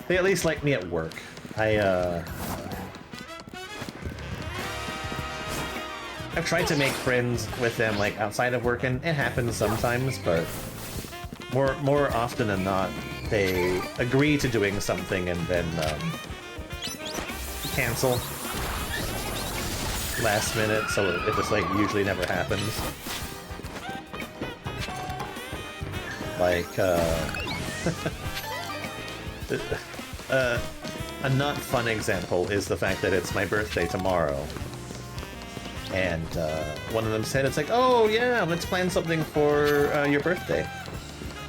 They at least like me at work. I've tried to make friends with them like outside of work, and it happens sometimes, but more often than not, they agree to doing something and then cancel last minute, so it just like usually never happens. Like a not fun example is the fact that it's my birthday tomorrow. And one of them said, it's like, oh yeah, let's plan something for your birthday.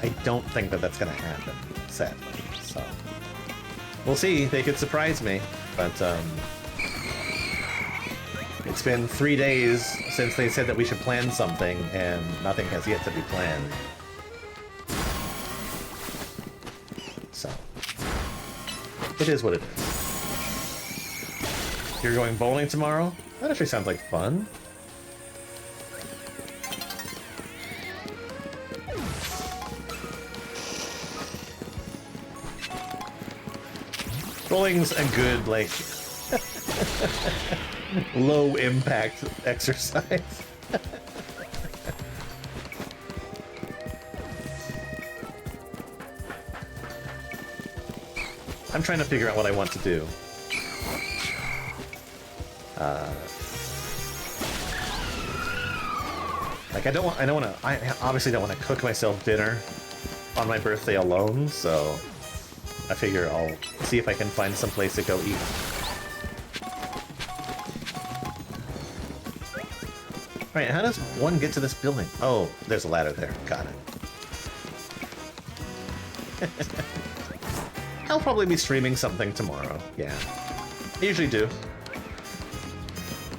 I don't think that that's going to happen, sadly. So we'll see. They could surprise me. But it's been 3 days since they said that we should plan something, and nothing has yet to be planned. So it is what it is. You're going bowling tomorrow? That actually sounds like fun. Bowling's a good, like, low-impact exercise. I'm trying to figure out what I want to do. Like, I obviously don't want to cook myself dinner on my birthday alone, so I figure I'll see if I can find some place to go eat. Alright, how does one get to this building? Oh, there's a ladder there. Got it. I'll probably be streaming something tomorrow. Yeah. I usually do.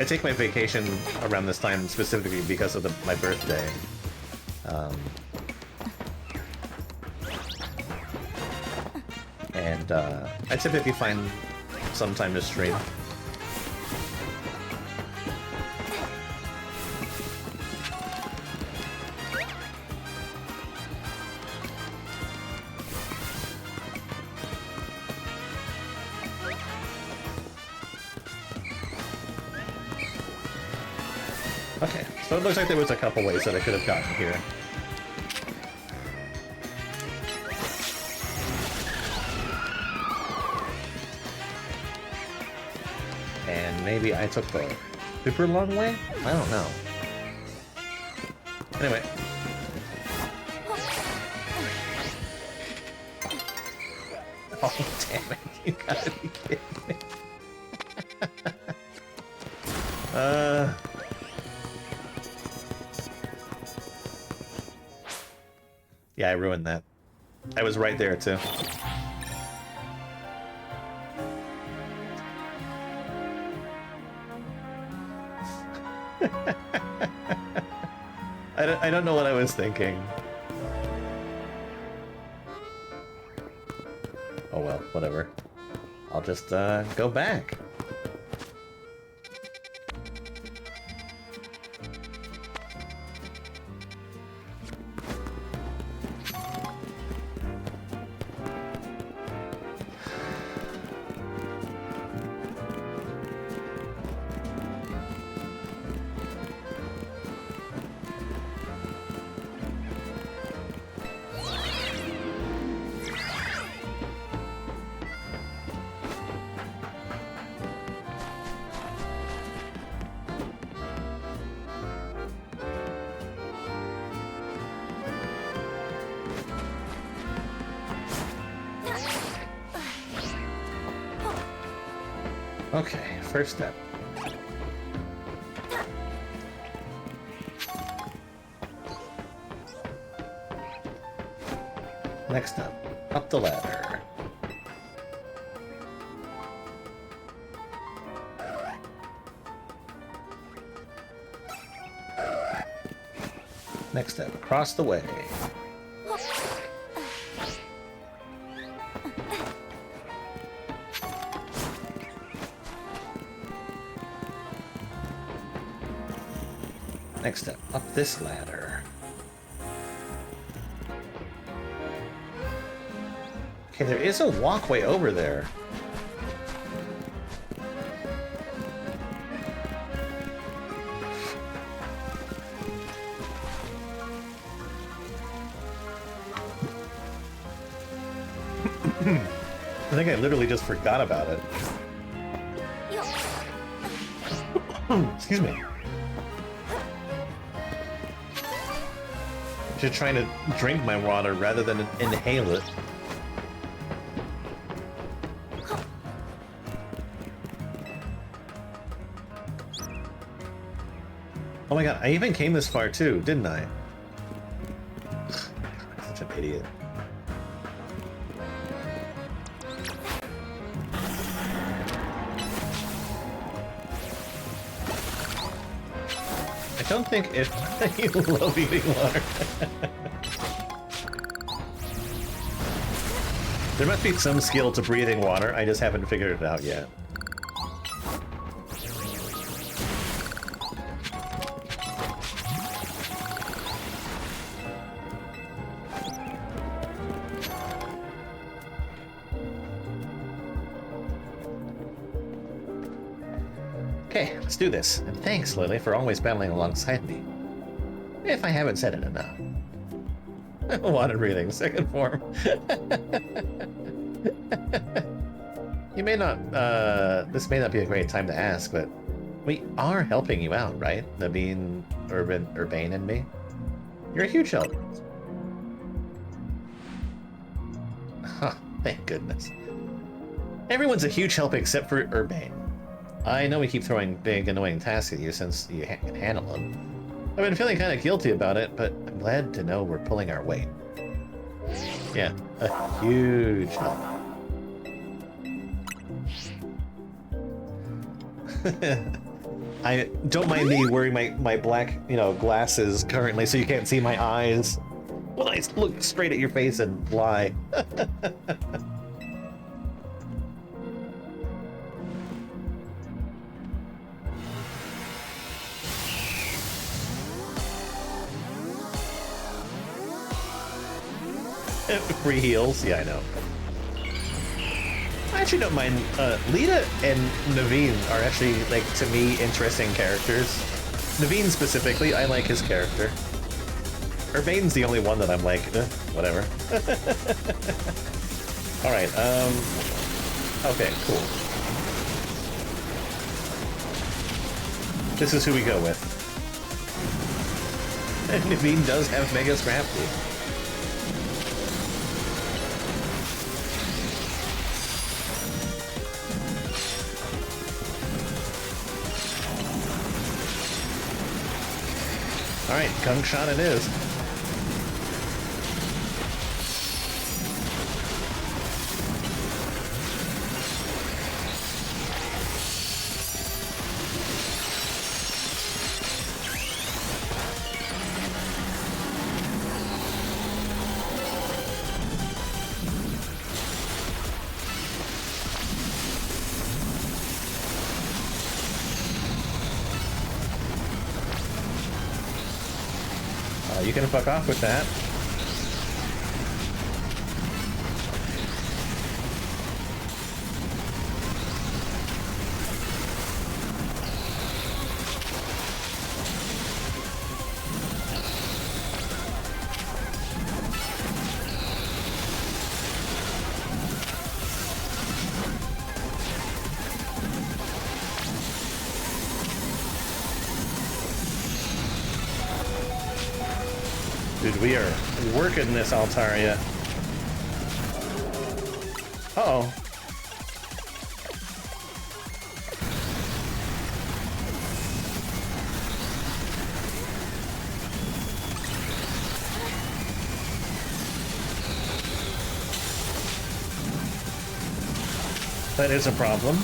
I take my vacation around this time specifically because of my birthday. And I typically find some time to stream. Okay, so it looks like there was a couple ways that I could have gotten here. And maybe I took the super long way? I don't know. Anyway. Oh, damn it. You gotta be kidding me. Yeah, I ruined that. I was right there, too. I don't know what I was thinking. Oh well, whatever. I'll just go back. Okay, first step. Next up the ladder. Next step, across the way. Next step, up this ladder. Okay, there is a walkway over there. I think I literally just forgot about it. Excuse me. Just trying to drink my water rather than inhale it. Oh my god, I even came this far too, didn't I? Such an idiot. I don't think if you love eating water. There must be some skill to breathing water, I just haven't figured it out yet. Okay, let's do this. And thanks, Lily, for always battling alongside me. If I haven't said it enough. Water breathing, second form. You may not, this may not be a great time to ask, but we are helping you out, right? Naveen, Urbane, and me? You're a huge help. Huh, thank goodness. Everyone's a huge help except for Urbane. I know we keep throwing big, annoying tasks at you since you can handle them. I've been feeling kind of guilty about it, but I'm glad to know we're pulling our weight. Yeah, a huge help. I don't mind me wearing my black, glasses currently so you can't see my eyes when I look straight at your face and lie. Free heals? Yeah, I know. I actually don't mind. Lita and Naveen are actually, like, to me, interesting characters. Naveen specifically, I like his character. Urbane's the only one that I'm like, whatever. Alright, okay, cool. This is who we go with. And Naveen does have Mega Scrafty. Alright, gunk shot it is. You can fuck off with that. Dude, we are working this Altaria. Uh-oh. That is a problem.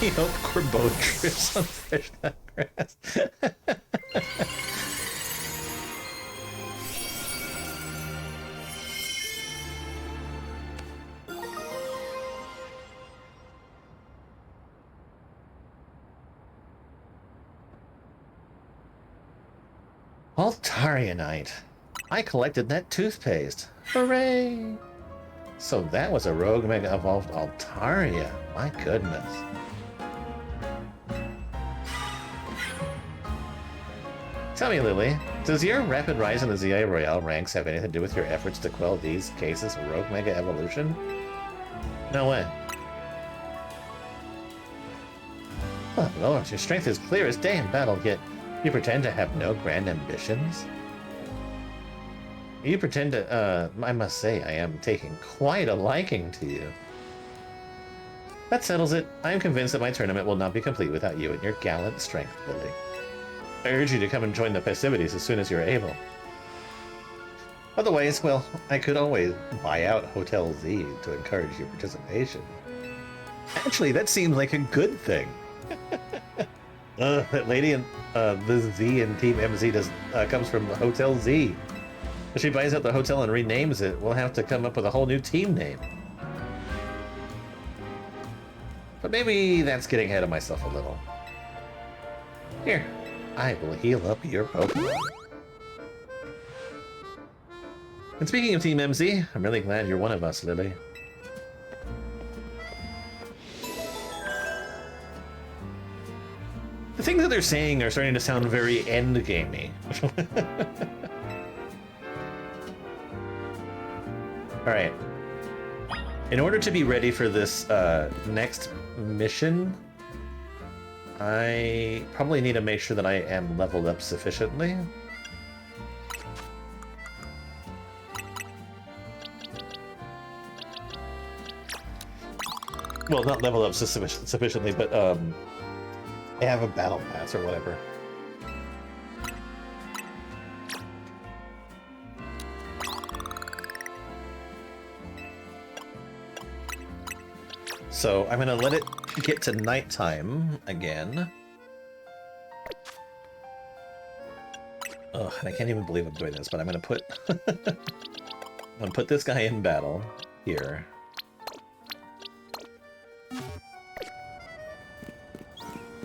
He hope Corbeau trips on fresh grass. Altarianite. I collected that toothpaste. Hooray! So that was a rogue mega evolved Altaria. My goodness. Tell me, Lily, does your rapid rise in the Z-A Royale ranks have anything to do with your efforts to quell these cases of rogue mega evolution? No way. Oh, Lord, your strength is clear as day in battle, yet you pretend to have no grand ambitions? You pretend to, I must say, I am taking quite a liking to you. That settles it. I am convinced that my tournament will not be complete without you and your gallant strength, Lily. I urge you to come and join the festivities as soon as you're able. Otherwise, well, I could always buy out Hotel Z to encourage your participation. Actually, that seems like a good thing. That lady in the Z in Team MZ comes from Hotel Z. If she buys out the hotel and renames it, we'll have to come up with a whole new team name. But maybe that's getting ahead of myself a little. Here, I will heal up your Pokemon. And speaking of Team MZ, I'm really glad you're one of us, Lily. The things that they're saying are starting to sound very endgamey. Alright. In order to be ready for this next mission, I probably need to make sure that I am leveled up sufficiently. Well, not leveled up sufficiently, but I have a battle pass or whatever. So I'm gonna let it get to nighttime again. Ugh, and I can't even believe I'm doing this, but I'm gonna put I'm gonna put this guy in battle here.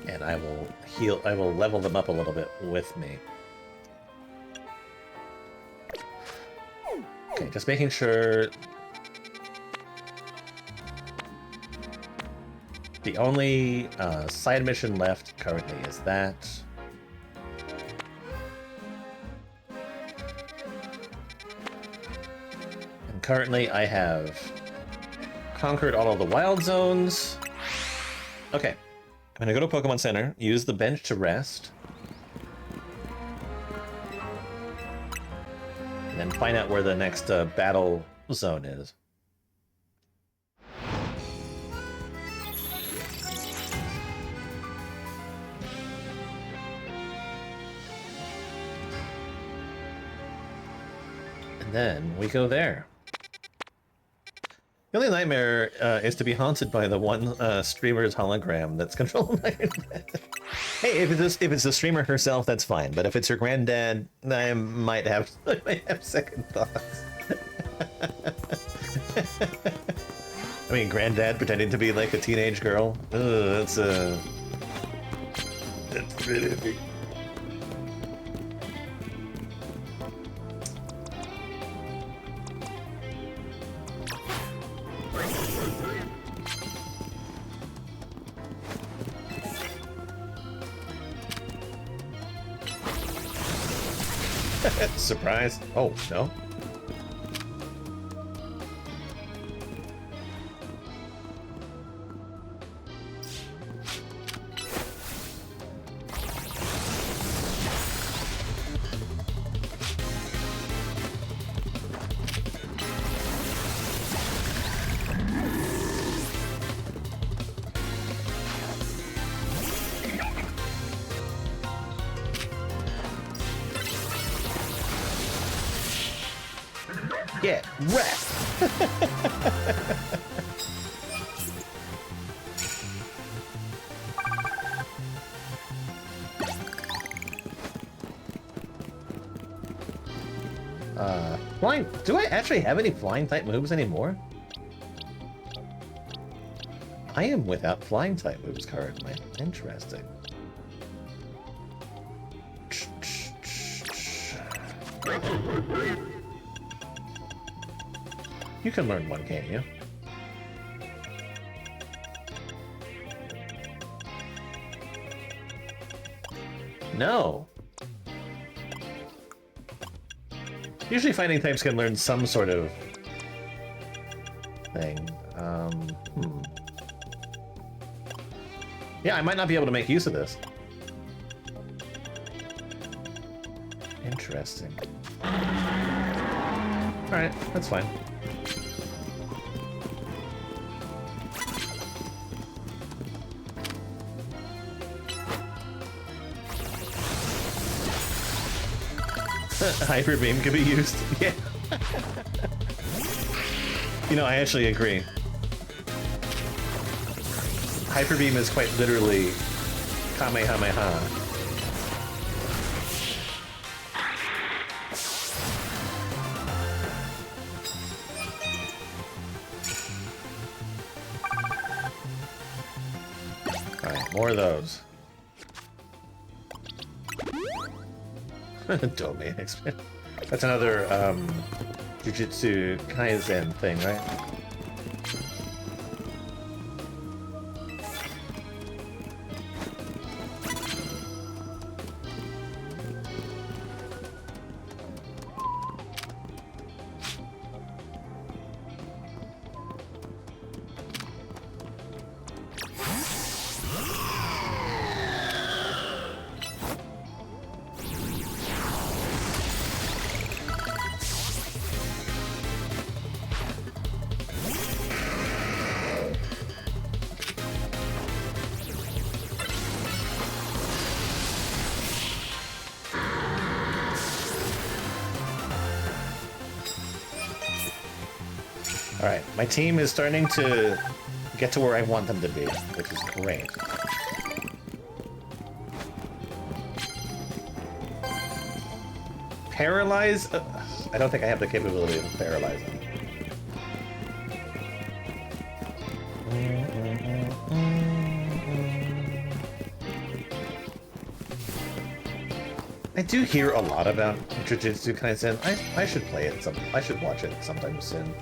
And I will level them up a little bit with me. Okay, just making sure. The only side mission left currently is that. And currently I have conquered all of the wild zones. Okay. I'm gonna go to Pokemon Center, use the bench to rest. And then find out where the next battle zone is. And then we go there. The only nightmare is to be haunted by the one streamer's hologram that's controlled by her dad. Hey, if it's the streamer herself, that's fine. But if it's her granddad, I might have second thoughts. I mean, granddad pretending to be like a teenage girl. That's really big. Surprise. Oh, no. Get wrecked! Flying. Do I actually have any flying type moves anymore? I am without flying type moves currently. Interesting. You can learn one, can't you? No. Usually fighting types can learn some sort of thing. Yeah, I might not be able to make use of this. Interesting. Alright, that's fine. Hyper beam could be used. Yeah. You know, I actually agree. Hyper beam is quite literally Kamehameha. Alright, more of those. Domain expand. That's another Jujutsu Kaisen thing, right? Alright, my team is starting to get to where I want them to be, which is great. Paralyze? I don't think I have the capability of paralyzing. I do hear a lot about Jujutsu Kaisen. I should play it I should watch it sometime soon.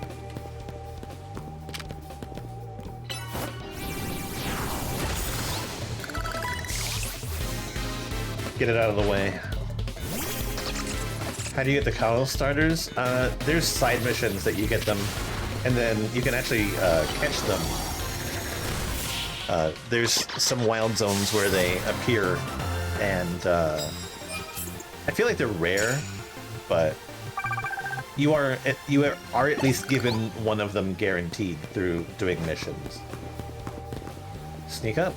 Get it out of the way. How do you get the Kalo starters? There's side missions that you get them, and then you can actually catch them. There's some wild zones where they appear, and I feel like they're rare, but you are at least given one of them guaranteed through doing missions. Sneak up.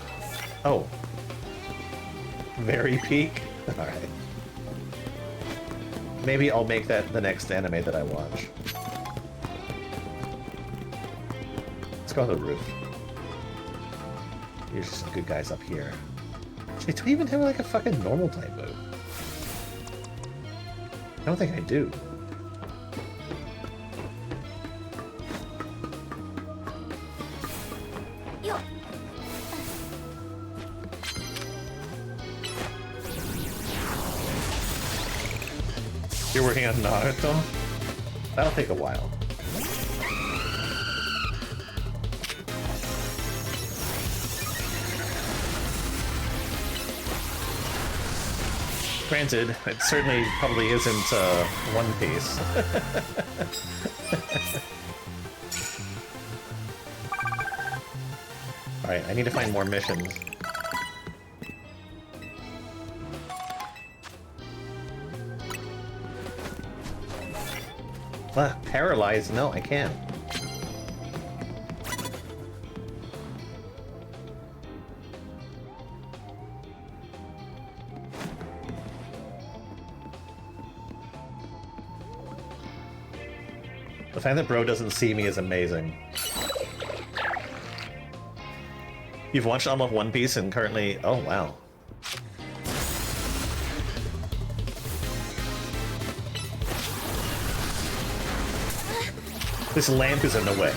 Oh. Very peak? Alright. Maybe I'll make that the next anime that I watch. Let's go on the roof. Here's some good guys up here. Actually, do I even have like a fucking normal type move? I don't think I do. You're working on Naruto? That'll take a while. Granted, it certainly probably isn't One Piece. Alright, I need to find more missions. Paralyzed? No, I can't. The fact that bro doesn't see me is amazing. You've watched all of One Piece and currently... Oh, wow. This lamp is in the way.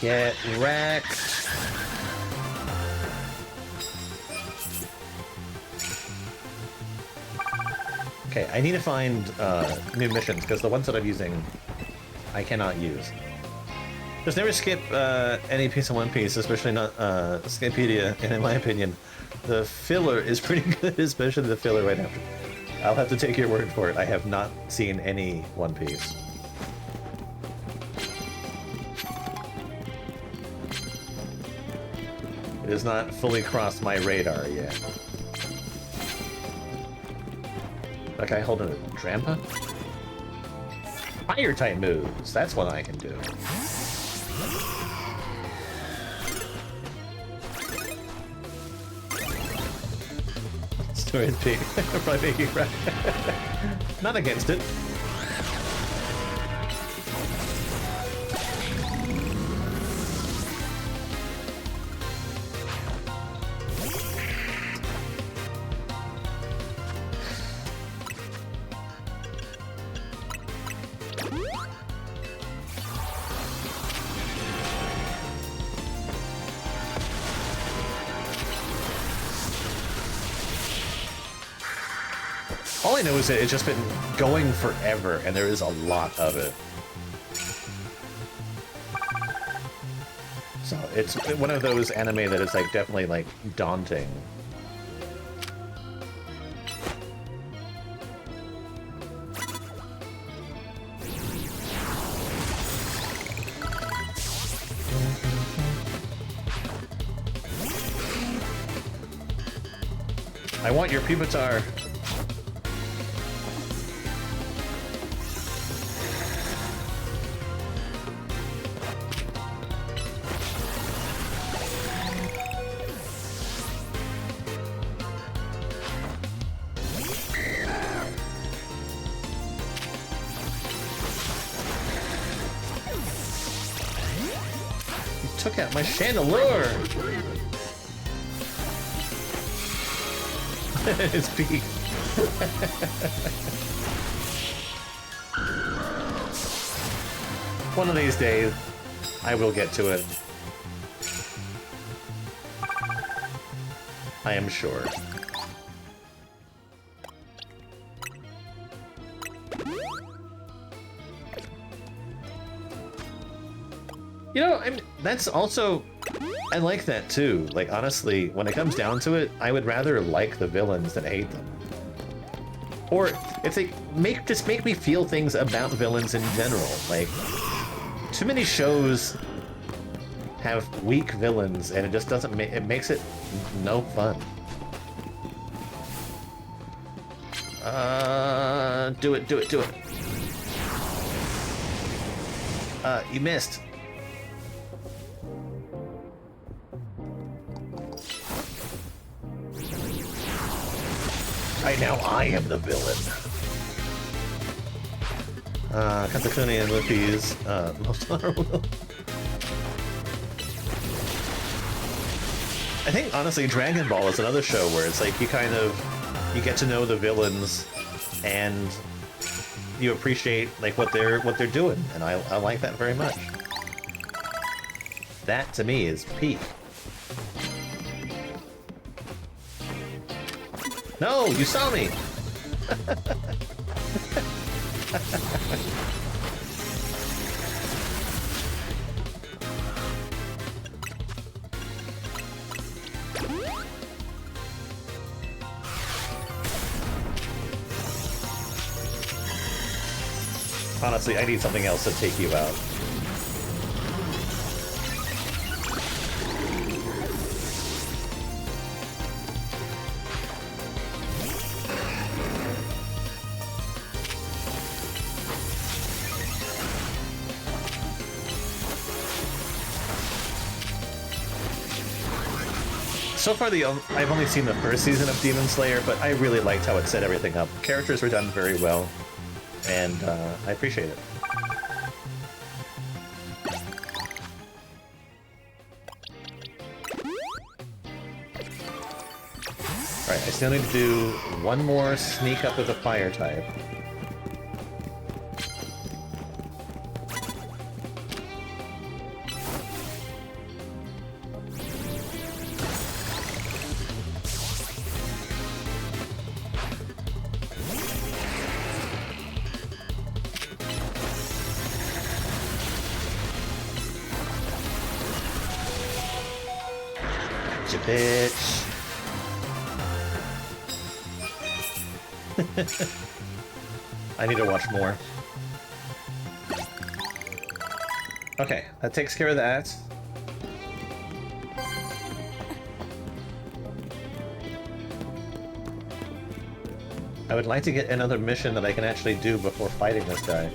Get wrecked. Okay, I need to find new missions, because the ones that I'm using, I cannot use. Just never skip any piece of One Piece, especially not Skypedia, and in my opinion, the filler is pretty good, especially the filler right after. I'll have to take your word for it, I have not seen any One Piece. It has not fully crossed my radar yet. That guy holding a Drampa? Fire type moves, that's what I can do. Story is big. Probably making right. Not against it. All I know is that it's just been going forever, and there is a lot of it. So it's one of those anime that is like definitely like daunting. I want your Pupitar. Took out my chandelier! It's peak. One of these days, I will get to it. I am sure. You know, I mean, that's also... I like that too. Like, honestly, when it comes down to it, I would rather like the villains than hate them. Or, it's like, just make me feel things about villains in general. Like, too many shows have weak villains, and it just doesn't make... It makes it no fun. Do it, do it, do it. You missed. Right now, I am the villain. Katakuni and Luffy's most honorable. I think honestly, Dragon Ball is another show where it's like you get to know the villains, and you appreciate like what they're doing, and I like that very much. That to me is peak. No, you saw me. Honestly, I need something else to take you out. So far, I've only seen the first season of Demon Slayer, but I really liked how it set everything up. Characters were done very well, and I appreciate it. Alright, I still need to do one more sneak up with a fire type. Bitch. I need to watch more. Okay, that takes care of that. I would like to get another mission that I can actually do before fighting this guy.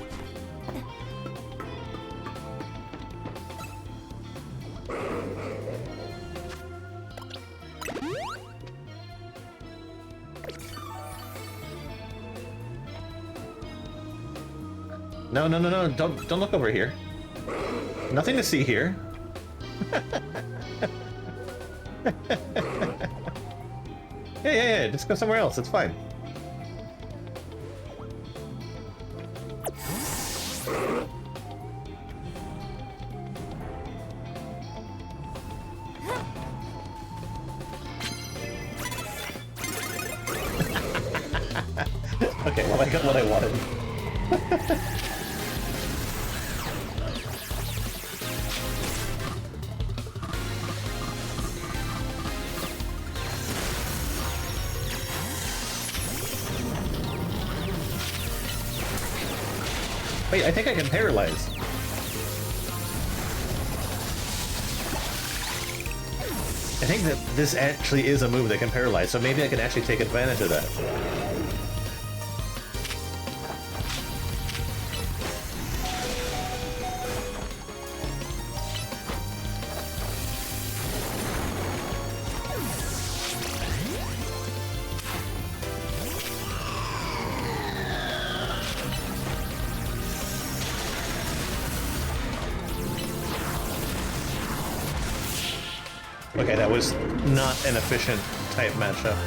No, no, no, no, don't look over here. Nothing to see here. Yeah, just go somewhere else, it's fine. Okay, well I got what I wanted. Wait, I think I can paralyze. I think that this actually is a move that can paralyze, so maybe I can actually take advantage of that. Okay, that was not an efficient type matchup.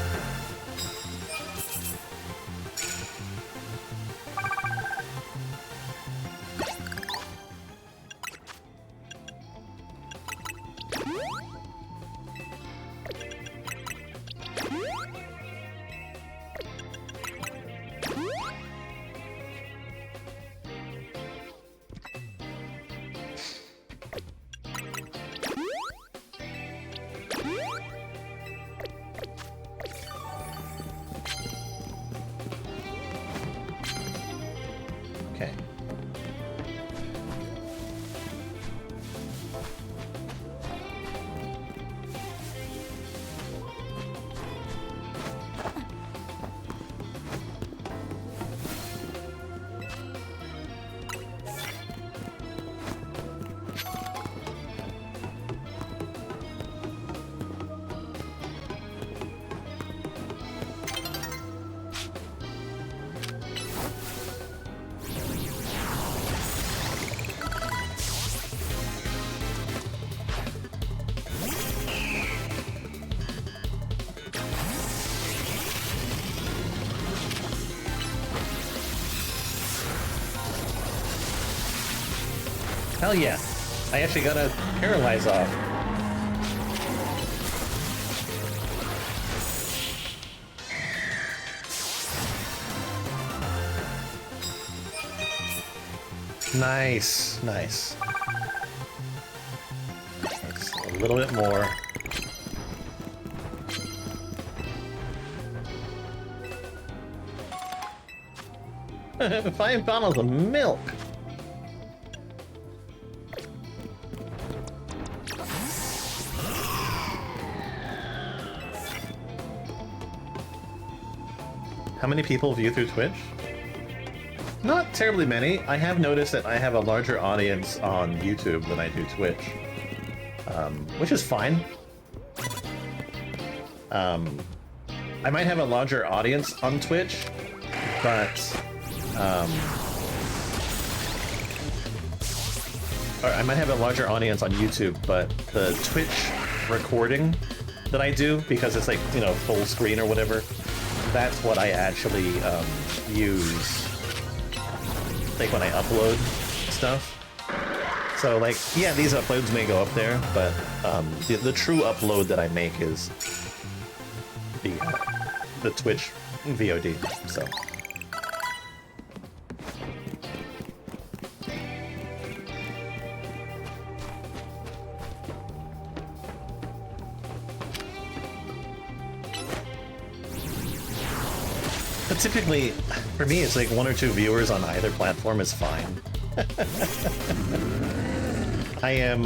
Hell yeah. I actually got a paralyze off. Nice, nice. That's a little bit more. 5 bottles of milk. How many people view through Twitch? Not terribly many. I have noticed that I have a larger audience on YouTube than I do Twitch, which is fine. I might have a larger audience on Twitch, but or I might have a larger audience on YouTube, but the Twitch recording that I do, because it's like, you know, full screen or whatever, that's what I actually use, like when I upload stuff. So like, yeah, these uploads may go up there, but the true upload that I make is the Twitch VOD, so. But typically, for me, it's like 1 or 2 viewers on either platform is fine. I'm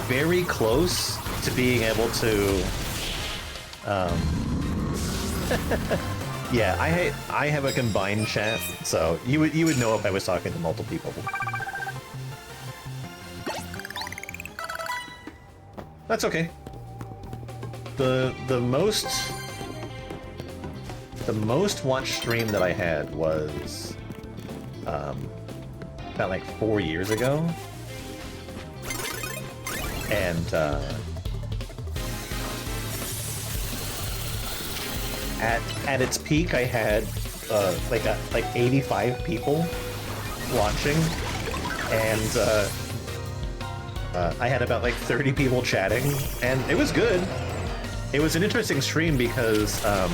very close to being able to, yeah, I have a combined chat, so you would know if I was talking to multiple people. That's okay. The most watched stream that I had was about like 4 years ago, and at its peak I had like 85 people watching, and I had about like 30 people chatting, and it was good. It was an interesting stream because I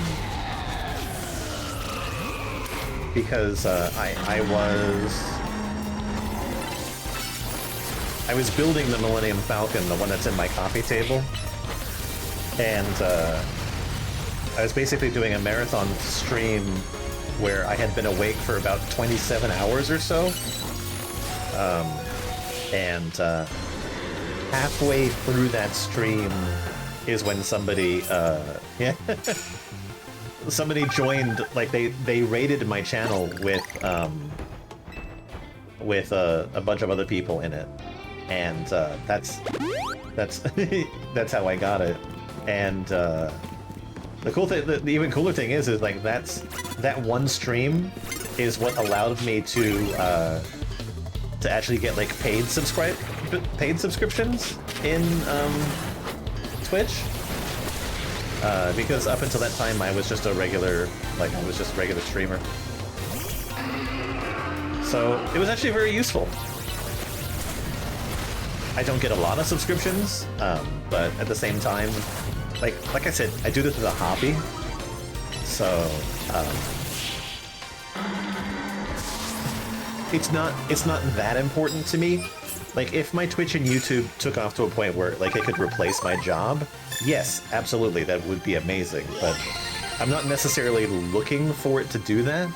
was building the Millennium Falcon, the one that's in my coffee table, and I was basically doing a marathon stream where I had been awake for about 27 hours or so, and halfway through that stream is when somebody yeah. Somebody joined, like they raided my channel with a bunch of other people in it, and that's that's how I got it. And the cool thing, the even cooler thing is like that one stream is what allowed me to actually get like paid subscriptions in Twitch. Because up until that time I was just a regular streamer. So it was actually very useful. I don't get a lot of subscriptions, but at the same time, like I said, I do this as a hobby. So it's not that important to me. Like, if my Twitch and YouTube took off to a point where, like, it could replace my job, yes, absolutely, that would be amazing, but I'm not necessarily looking for it to do that.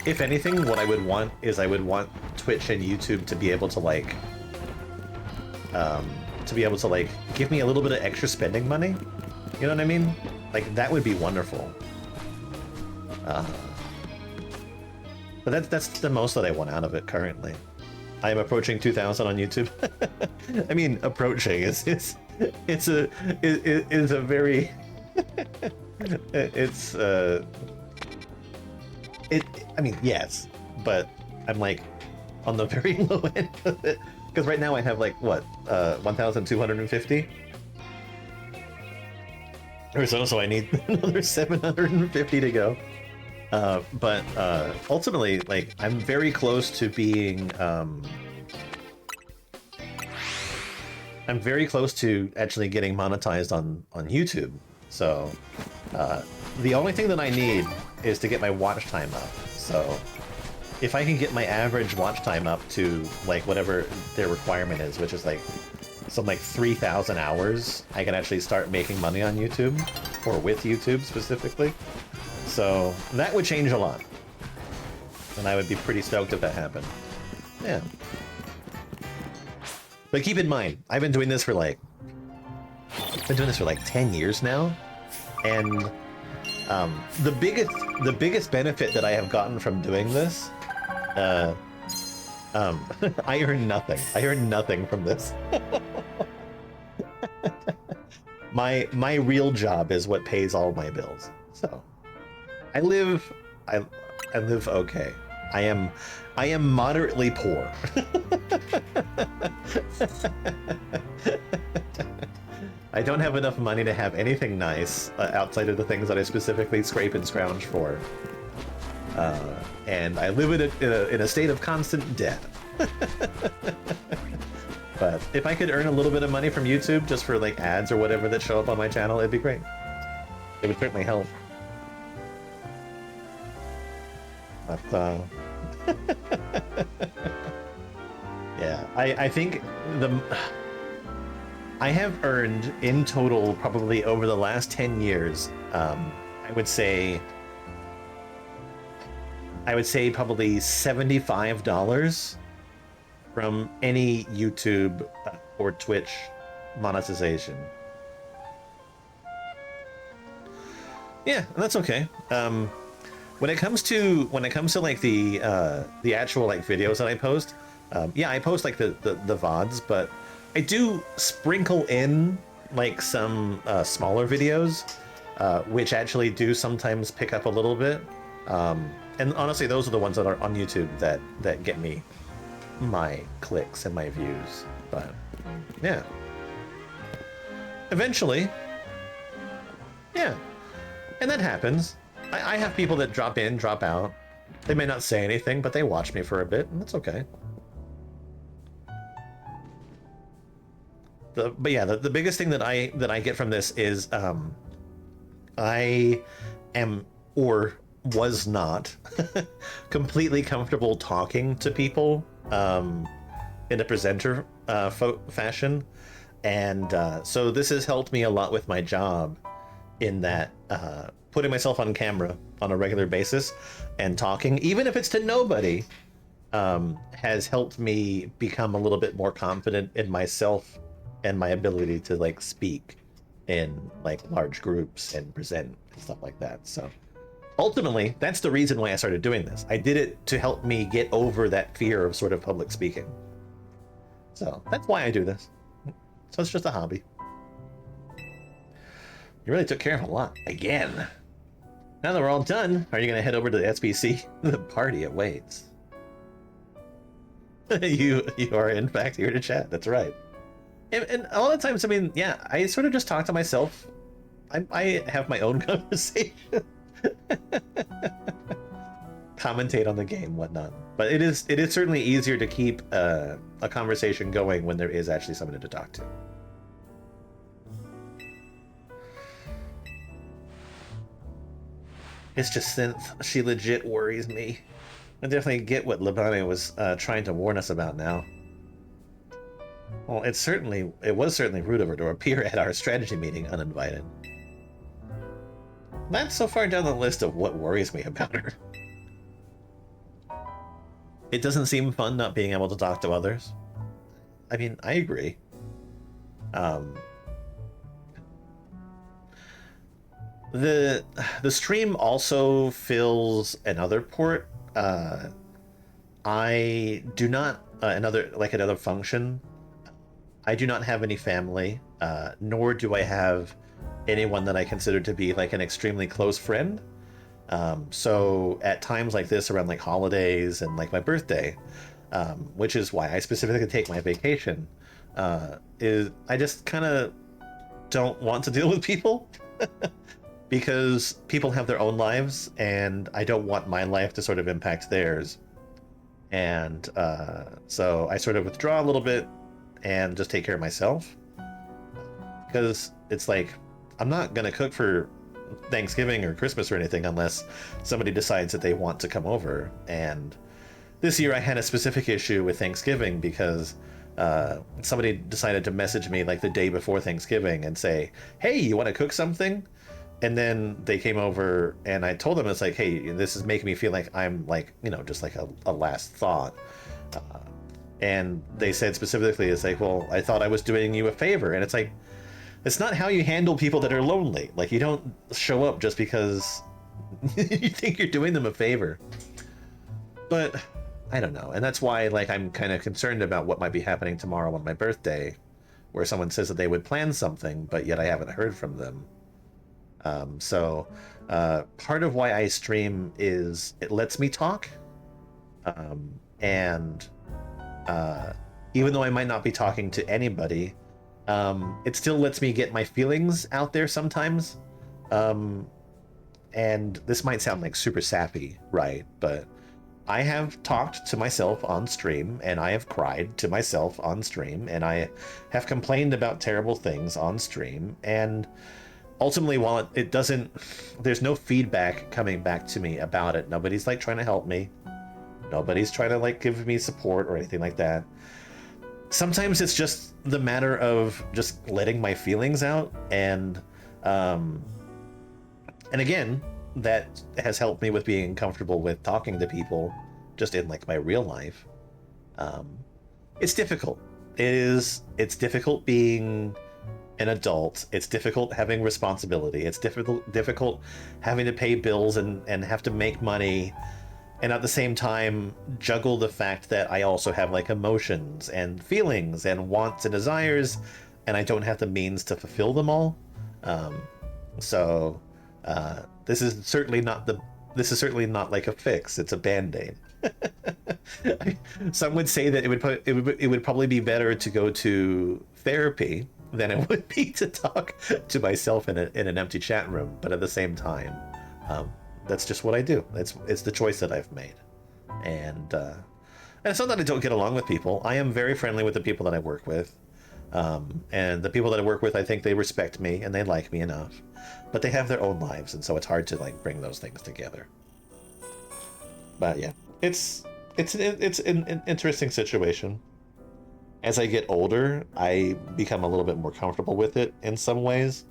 If anything, what I would want is I would want Twitch and YouTube to be able to, like, give me a little bit of extra spending money. You know what I mean? Like, that would be wonderful. But that's the most that I want out of it currently. I am approaching 2,000 on YouTube. I mean, approaching is a very I mean, yes, but I'm like on the very low end of it, because right now I have like what 1,250 or so, so I need another 750 to go. But ultimately, like, I'm very close to being I'm very close to actually getting monetized on YouTube. So the only thing that I need is to get my watch time up. So if I can get my average watch time up to like whatever their requirement is, which is like some like 3,000 hours, I can actually start making money on YouTube, or with YouTube specifically. So that would change a lot, and I would be pretty stoked if that happened. Yeah. But keep in mind, I've been doing this for like 10 years now, and the biggest benefit that I have gotten from doing this, I earn nothing. I earn nothing from this. My real job is what pays all my bills. So I live okay. I am moderately poor. I don't have enough money to have anything nice outside of the things that I specifically scrape and scrounge for. And I live in a state of constant debt. But if I could earn a little bit of money from YouTube just for like ads or whatever that show up on my channel, it'd be great. It would certainly help. But yeah, I think I have earned in total probably over the last 10 years, I would say probably $75 from any YouTube or Twitch monetization. Yeah, that's okay. When it comes to like the actual like videos that I post, yeah, I post like the VODs, but I do sprinkle in like some smaller videos, which actually do sometimes pick up a little bit. And honestly, those are the ones that are on YouTube that get me my clicks and my views. But yeah, eventually, yeah, and that happens. I have people that drop in, drop out. They may not say anything, but they watch me for a bit, and that's okay. But yeah, the biggest thing that I get from this is I am, or was not, completely comfortable talking to people in a presenter fashion, and so this has helped me a lot with my job, in that putting myself on camera on a regular basis and talking, even if it's to nobody, has helped me become a little bit more confident in myself and my ability to like speak in like large groups and present and stuff like that. So ultimately, that's the reason why I started doing this. I did it to help me get over that fear of sort of public speaking. So that's why I do this. So it's just a hobby. You really took care of a lot. Again. Now that we're all done, are you going to head over to the SBC? The party awaits. You are in fact here to chat. That's right. And a lot of times, I mean, yeah, I sort of just talk to myself. I have my own conversation. Commentate on the game, whatnot. But it is certainly easier to keep a conversation going when there is actually somebody to talk to. It's just Synth. She legit worries me. I definitely get what Labane was trying to warn us about now. Well, it was certainly rude of her to appear at our strategy meeting uninvited. That's so far down the list of what worries me about her. It doesn't seem fun not being able to talk to others. I mean, I agree. The stream also fills another port. I do not another function. I do not have any family, nor do I have anyone that I consider to be like an extremely close friend. So at times like this, around like holidays and like my birthday, which is why I specifically take my vacation, is I just kind of don't want to deal with people. because people have their own lives, and I don't want my life to sort of impact theirs. And so I sort of withdraw a little bit and just take care of myself, because it's like I'm not gonna cook for Thanksgiving or Christmas or anything unless somebody decides that they want to come over. And this year I had a specific issue with Thanksgiving because somebody decided to message me like the day before Thanksgiving and say, hey, you want to cook something? And then they came over and I told them, it's like, hey, this is making me feel like I'm like, you know, just like a last thought. And they said specifically, it's like, well, I thought I was doing you a favor. And it's like, it's not how you handle people that are lonely. Like, you don't show up just because you think you're doing them a favor. But I don't know. And that's why, like, I'm kind of concerned about what might be happening tomorrow on my birthday, where someone says that they would plan something, but yet I haven't heard from them. So part of why I stream is it lets me talk. And even though I might not be talking to anybody, it still lets me get my feelings out there sometimes. And this might sound like super sappy, right? But I have talked to myself on stream, and I have cried to myself on stream, and I have complained about terrible things on stream. And ultimately, while it doesn't, there's no feedback coming back to me about it. Nobody's like trying to help me. Nobody's trying to like give me support or anything like that. Sometimes it's just the matter of just letting my feelings out, and again, that has helped me with being comfortable with talking to people just in like my real life. It's difficult. It's difficult being an adult. It's difficult having responsibility. It's difficult having to pay bills and have to make money, and at the same time juggle the fact that I also have like emotions and feelings and wants and desires, and I don't have the means to fulfill them all. So this is certainly not like a fix. It's a band-aid. Some would say that it would probably be better to go to therapy than it would be to talk to myself in an empty chat room. But at the same time, that's just what I do. It's the choice that I've made. And it's not that I don't get along with people. I am very friendly with the people that I work with. And the people that I work with, I think they respect me and they like me enough. But they have their own lives, and so it's hard to like bring those things together. But yeah, it's an interesting situation. As I get older, I become a little bit more comfortable with it in some ways.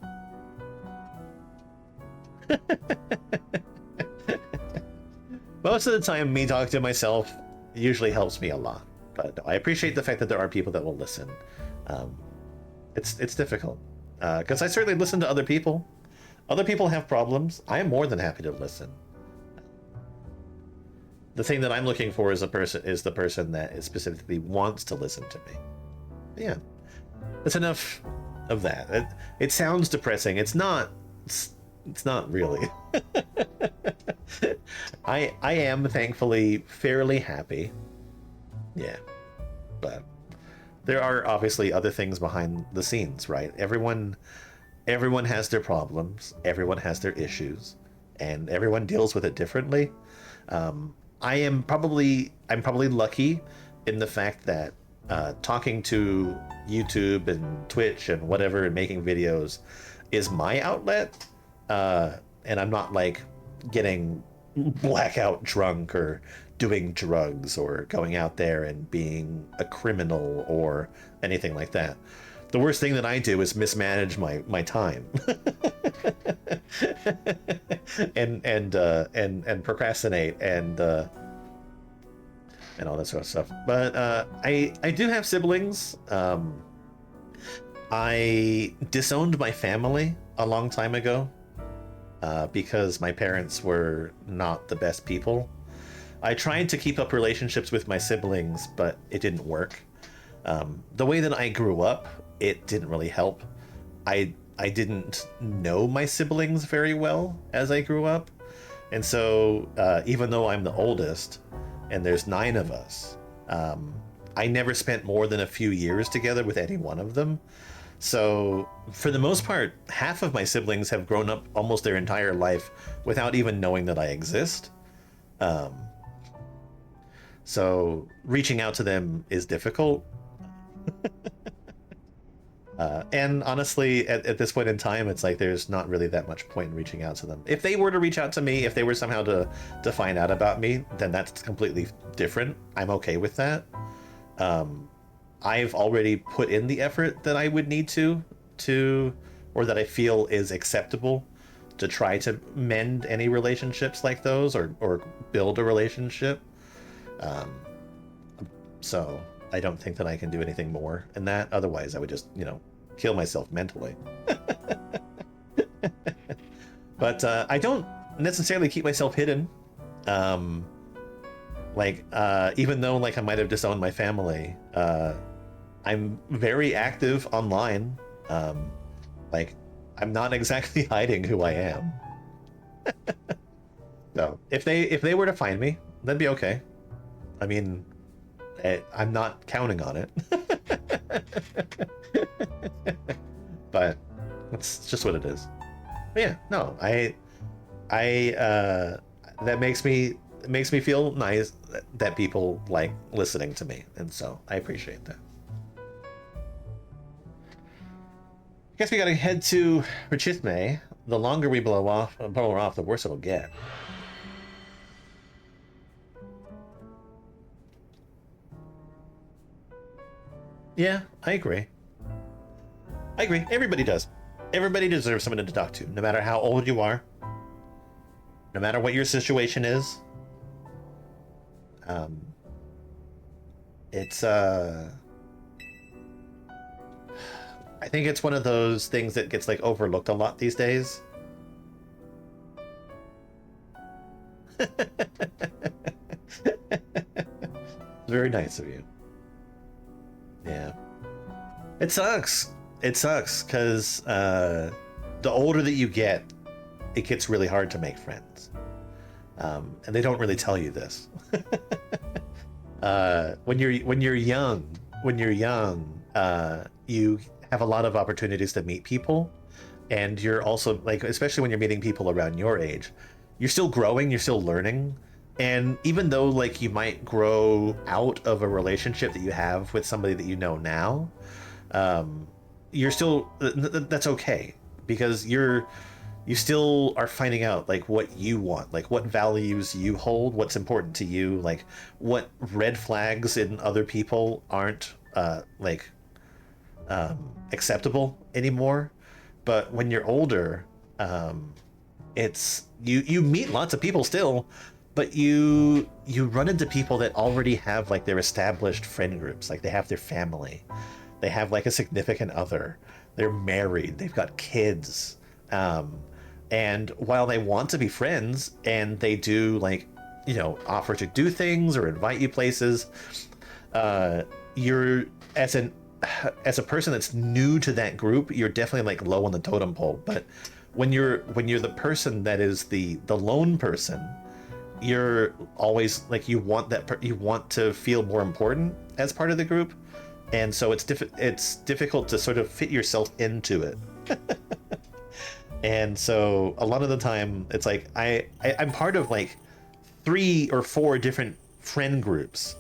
Most of the time, me talking to myself usually helps me a lot. But I appreciate the fact that there are people that will listen. It's difficult because I certainly listen to other people. Other people have problems. I am more than happy to listen. The thing that I'm looking for is the person that specifically wants to listen to me. Yeah, that's enough of that. It sounds depressing. It's not. It's not really. I am thankfully fairly happy. Yeah, but there are obviously other things behind the scenes, right? Everyone has their problems. Everyone has their issues, and everyone deals with it differently. I'm probably lucky in the fact that talking to YouTube and Twitch and whatever and making videos is my outlet, and I'm not like getting blackout drunk or doing drugs or going out there and being a criminal or anything like that. The worst thing that I do is mismanage my time and procrastinate and all that sort of stuff. But I do have siblings. I disowned my family a long time ago because my parents were not the best people. I tried to keep up relationships with my siblings, but it didn't work. The way that I grew up, it didn't really help. I didn't know my siblings very well as I grew up. And so even though I'm the oldest and there's 9 of us, I never spent more than a few years together with any one of them. So for the most part, half of my siblings have grown up almost their entire life without even knowing that I exist. Um, so reaching out to them is difficult. And honestly, at this point in time, it's like there's not really that much point in reaching out to them. If they were to reach out to me, if they were somehow to find out about me, then that's completely different. I'm okay with that. I've already put in the effort that I would need to, or that I feel is acceptable to try to mend any relationships like those, or build a relationship. So I don't think that I can do anything more in that. Otherwise, I would just, kill myself mentally. But I don't necessarily keep myself hidden. Even though I might have disowned my family, I'm very active online. I'm not exactly hiding who I am. So if they were to find me, that'd be okay. I mean, I'm not counting on it. But that's just what it is. But yeah, no, that makes me feel nice that people like listening to me, and so I appreciate that. I guess we gotta head to Richithme. The longer we blow her off, the worse it'll get. Yeah, I agree. Everybody does. Everybody deserves someone to talk to, no matter how old you are, no matter what your situation is. I think it's one of those things that gets overlooked a lot these days. Very nice of you. Yeah. It sucks. It sucks because the older that you get, it gets really hard to make friends. And they don't really tell you this. When you're young, you have a lot of opportunities to meet people, and you're also especially when you're meeting people around your age, you're still growing, you're still learning. And even though you might grow out of a relationship that you have with somebody that you know now, you're still that's okay, because you still are finding out what you want, what values you hold, what's important to you, what red flags in other people aren't acceptable anymore. But when you're older, it's you meet lots of people still, but you run into people that already have their established friend groups. They have their family, they have a significant other, they're married, they've got kids, and while they want to be friends and they do offer to do things or invite you places, you're as a person that's new to that group, you're definitely low on the totem pole. But when you're the person that is the lone person, you're always you want you want to feel more important as part of the group, and so it's difficult to sort of fit yourself into it. And so a lot of the time it's I'm part of 3 or 4 different friend groups,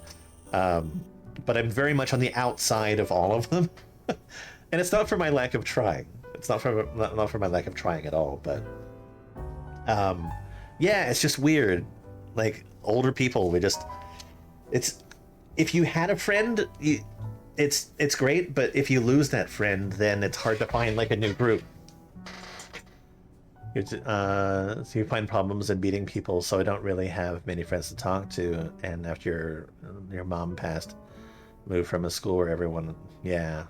but I'm very much on the outside of all of them. And it's not for my lack of trying. It's not for my lack of trying at all. But yeah, it's just weird. Older people, it's if you had a friend, it's great. But if you lose that friend, then it's hard to find a new group. So you find problems in meeting people. So I don't really have many friends to talk to. And after your mom passed, moved from a school where everyone, yeah,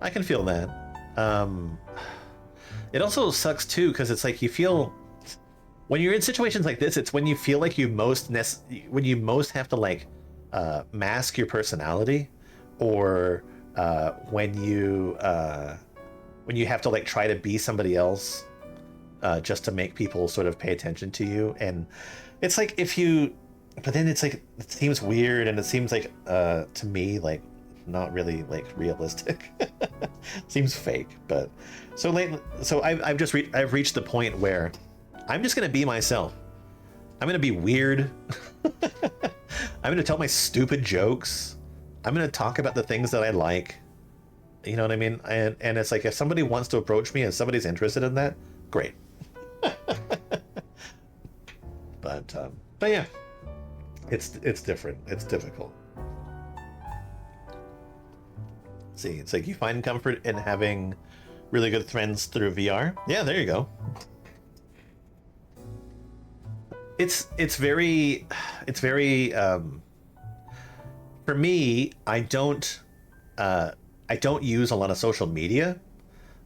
I can feel that. It also sucks too, because it's you feel, when you're in situations like this, it's when you feel when you most have to mask your personality, or when you have to try to be somebody else, just to make people sort of pay attention to you. And it's but then it's it seems weird, and it seems to me not really like realistic. Seems fake, but so I've reached the point where I'm just gonna be myself. I'm gonna be weird. I'm gonna tell my stupid jokes. I'm gonna talk about the things that I like. You know what I mean? And it's like, if somebody wants to approach me and somebody's interested in that, great. But yeah, it's different. It's difficult. See, it's like you find comfort in having really good friends through VR. Yeah, there you go. It's very for me, I don't use a lot of social media.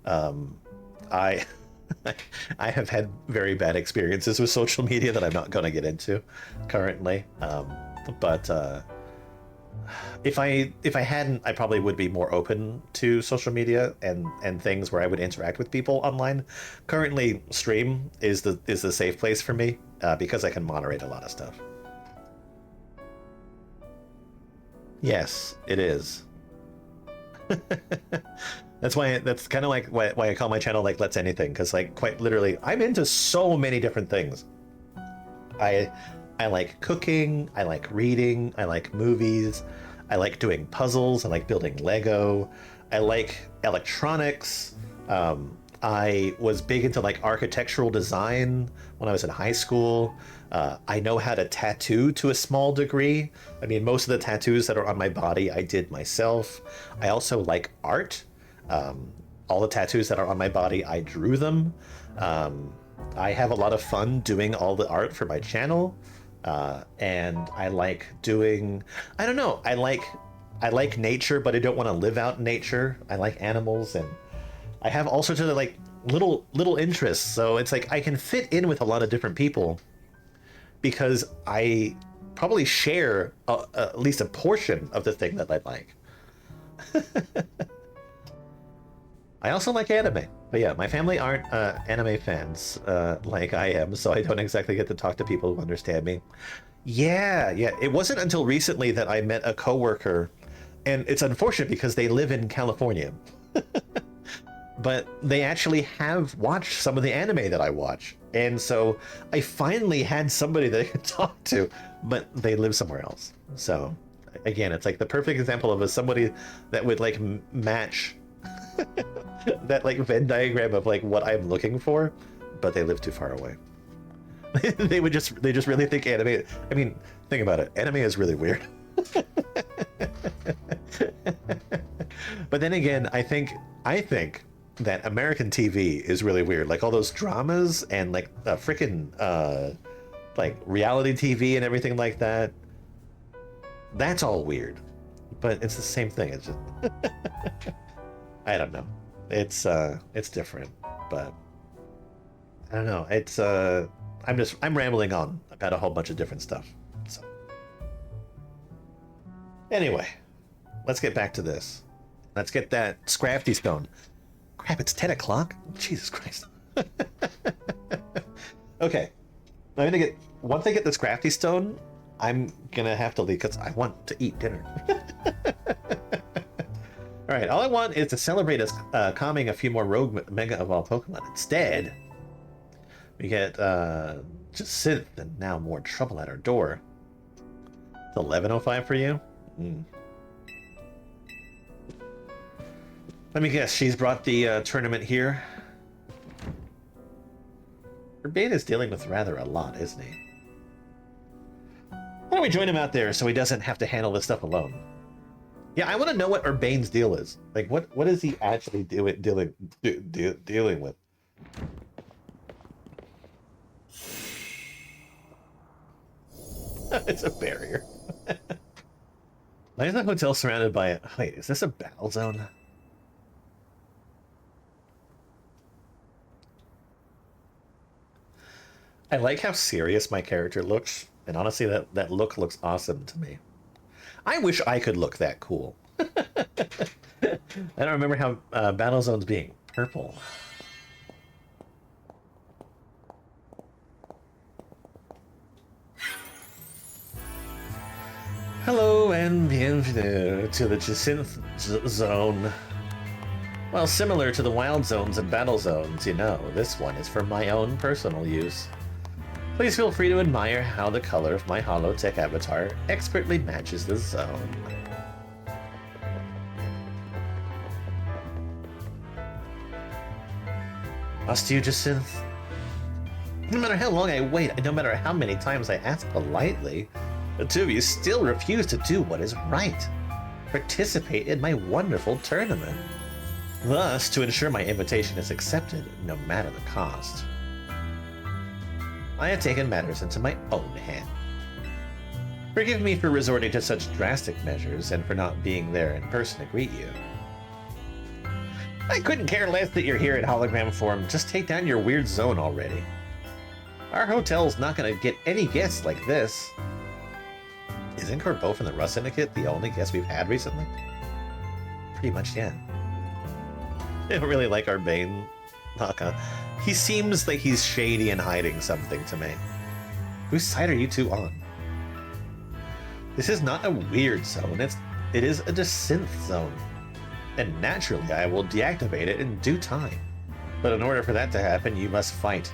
I I have had very bad experiences with social media that I'm not going to get into currently. But if I hadn't, I probably would be more open to social media and things where I would interact with people online. Currently, stream is the safe place for me because I can moderate a lot of stuff. Yes, it is. That's kind of like why I call my channel like Let's Anything, because like quite literally I'm into so many different things. I like cooking, I like reading, I like movies, I like doing puzzles, I like building Lego, I like electronics. I was big into like architectural design when I was in high school. I know how to tattoo to a small degree. I mean, most of the tattoos that are on my body I did myself. I also like art. All the tattoos that are on my body, I drew them. I have a lot of fun doing all the art for my channel. And I like doing, I don't know, I like nature, but I don't want to live out in nature. I like animals, and I have all sorts of like little interests. So it's like I can fit in with a lot of different people because I probably share at least a portion of the thing that I like. I also like anime, but yeah, my family aren't anime fans like I am, so I don't exactly get to talk to people who understand me. Yeah, it wasn't until recently that I met a coworker, and it's unfortunate because they live in California. But they actually have watched some of the anime that I watch. And so I finally had somebody that I could talk to, but they live somewhere else. So again, it's like the perfect example of somebody that would like match that like Venn diagram of like what I'm looking for, but they live too far away. they just really think anime. I mean, think about it. Anime is really weird. But then again, I think that American TV is really weird. Like all those dramas and like freaking like reality TV and everything like that. That's all weird. But it's the same thing. It's just I don't know. It's different, but I don't know. It's I'm rambling on about a whole bunch of different stuff. So anyway, let's get back to this. Let's get that Scrafty stone. Crap, it's 10 o'clock? Jesus Christ. Okay. Once I get this crafty stone, I'm gonna have to leave because I want to eat dinner. Alright, all I want is to celebrate us calming a few more rogue Mega Evolved Pokemon. Instead, we get just Synth and now more trouble at our door. It's 11:05 for you? Let me guess, she's brought the tournament here. Urbane is dealing with rather a lot, isn't he? Why don't we join him out there so he doesn't have to handle this stuff alone? Yeah, I want to know what Urbane's deal is. Like, what is he actually dealing with? It's a barrier. Why is the hotel surrounded by it? Wait, is this a battle zone? I like how serious my character looks, and honestly, that look looks awesome to me. I wish I could look that cool. I don't remember how battle zones being purple. Hello and bienvenue to the Jacinth Zone. Well, similar to the wild zones and battle zones, you know, this one is for my own personal use. Please feel free to admire how the color of my holotech avatar expertly matches the zone. Must you, Jacinth? No matter how long I wait, no matter how many times I ask politely, the two of you still refuse to do what is right. Participate in my wonderful tournament. Thus, to ensure my invitation is accepted, no matter the cost, I have taken matters into my own hand. Forgive me for resorting to such drastic measures and for not being there in person to greet you. I couldn't care less that you're here in hologram form. Just take down your weird zone already. Our hotel's not going to get any guests like this. Isn't Corbeau from the Rust Syndicate the only guest we've had recently? Pretty much, yeah. I don't really like our Bane, Naka. He seems like he's shady and hiding something to me. Whose side are you two on? This is not a weird zone, it is a Jacinth zone. And naturally, I will deactivate it in due time. But in order for that to happen, you must fight.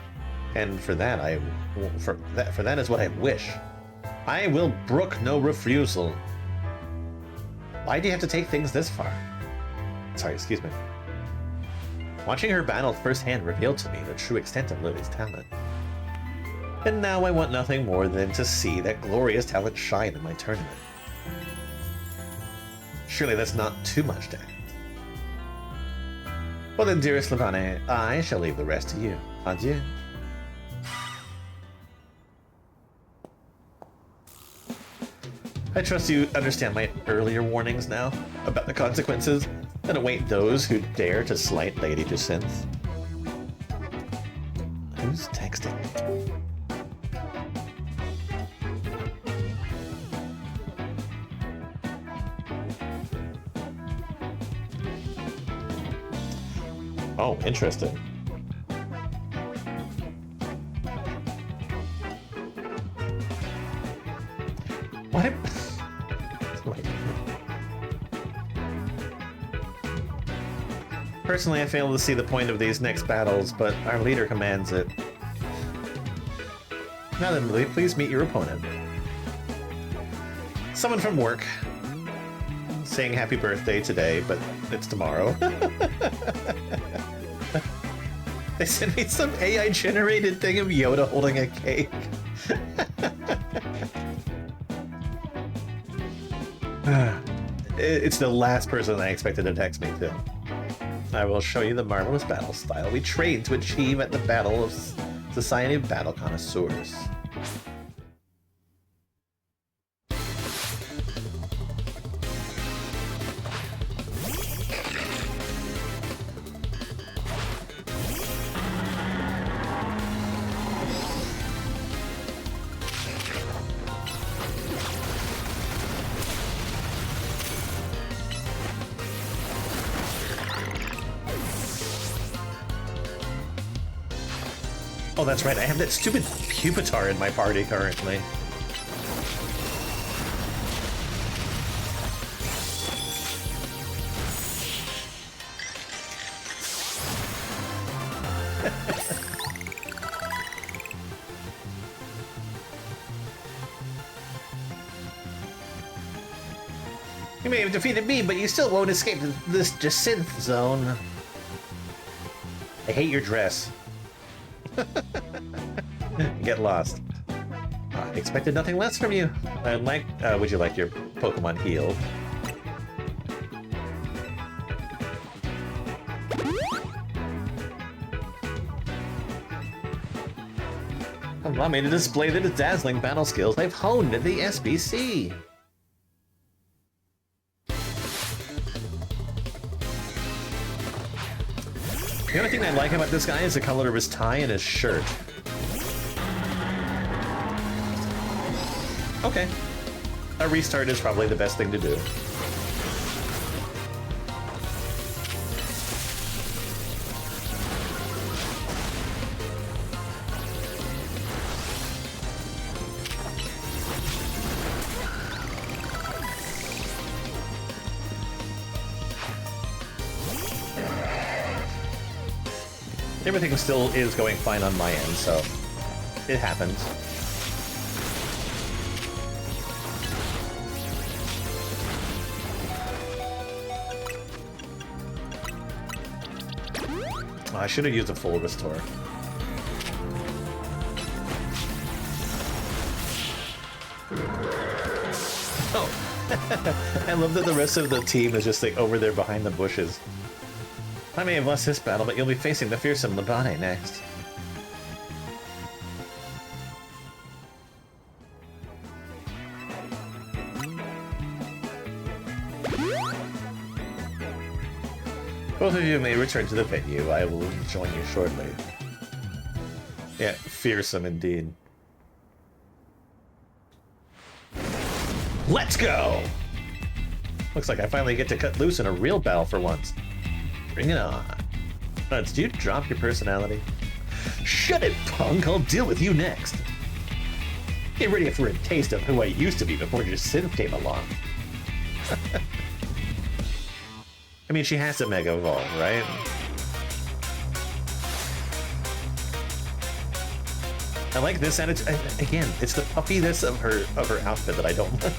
And for that, for that is what I wish. I will brook no refusal. Why do you have to take things this far? Sorry, excuse me. Watching her battle firsthand revealed to me the true extent of Lily's talent. And now I want nothing more than to see that glorious talent shine in my tournament. Surely that's not too much to ask. Well then, dearest Levane, I shall leave the rest to you. Adieu. I trust you understand my earlier warnings now about the consequences that await those who dare to slight Lady Jacinth. Who's texting? Oh, interesting. What? Wait. Personally, I fail to see the point of these next battles, but our leader commands it. Now then, Lily, please meet your opponent. Someone from work. Saying happy birthday today, but it's tomorrow. They sent me some AI-generated thing of Yoda holding a cake. It's the last person I expected to text me, too. I will show you the marvelous battle style we trained to achieve at the Battle of Society of Battle Connoisseurs. Oh, that's right, I have that stupid Pupitar in my party currently. You may have defeated me, but you still won't escape this Jacinth zone. I hate your dress. Get lost. I expected nothing less from you. Would you like your Pokemon healed? Allow me to display the dazzling battle skills I've honed at the SBC. The only thing I like about this guy is the color of his tie and his shirt. Okay. A restart is probably the best thing to do. Everything still is going fine on my end, so it happens. Oh, I should have used a full restore. Oh, I love that the rest of the team is just like over there behind the bushes. I may have lost this battle, but you'll be facing the fearsome Labane next. Both of you may return to the venue. I will join you shortly. Yeah, fearsome indeed. Let's go! Looks like I finally get to cut loose in a real battle for once. Bring it on. Did you drop your personality? Shut it, punk! I'll deal with you next! Get ready for a taste of who I used to be before your synth came along. I mean, she has to Mega Evolve, right? I like this attitude. Again, it's the puffiness of her outfit that I don't like.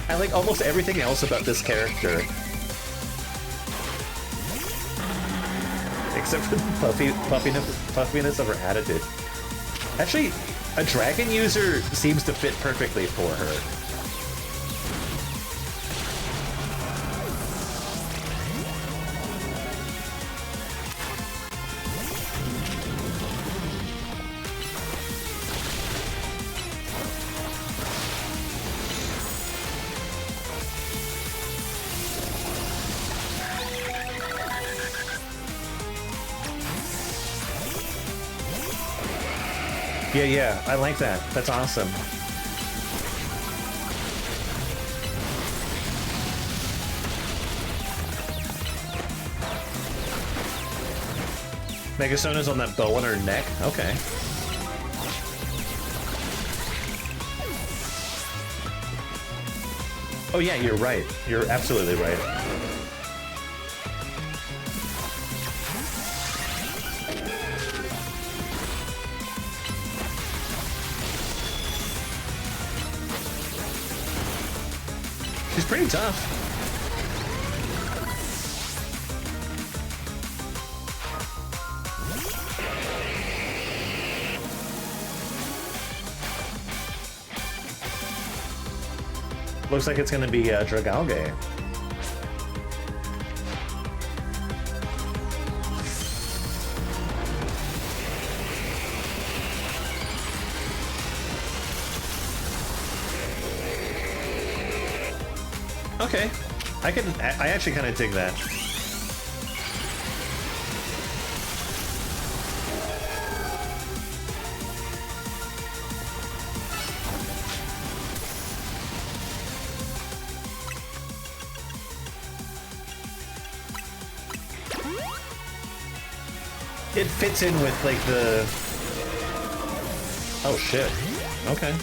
I like almost everything else about this character. Except for the puffiness of her attitude. Actually, a dragon user seems to fit perfectly for her. Yeah, I like that. That's awesome. Megasona's on that bow on her neck? Okay. Oh yeah, you're right. You're absolutely right. She's pretty tough. Looks like it's going to be Dragalge. Okay, I actually kind of dig that. It fits in with like the... Oh shit, okay.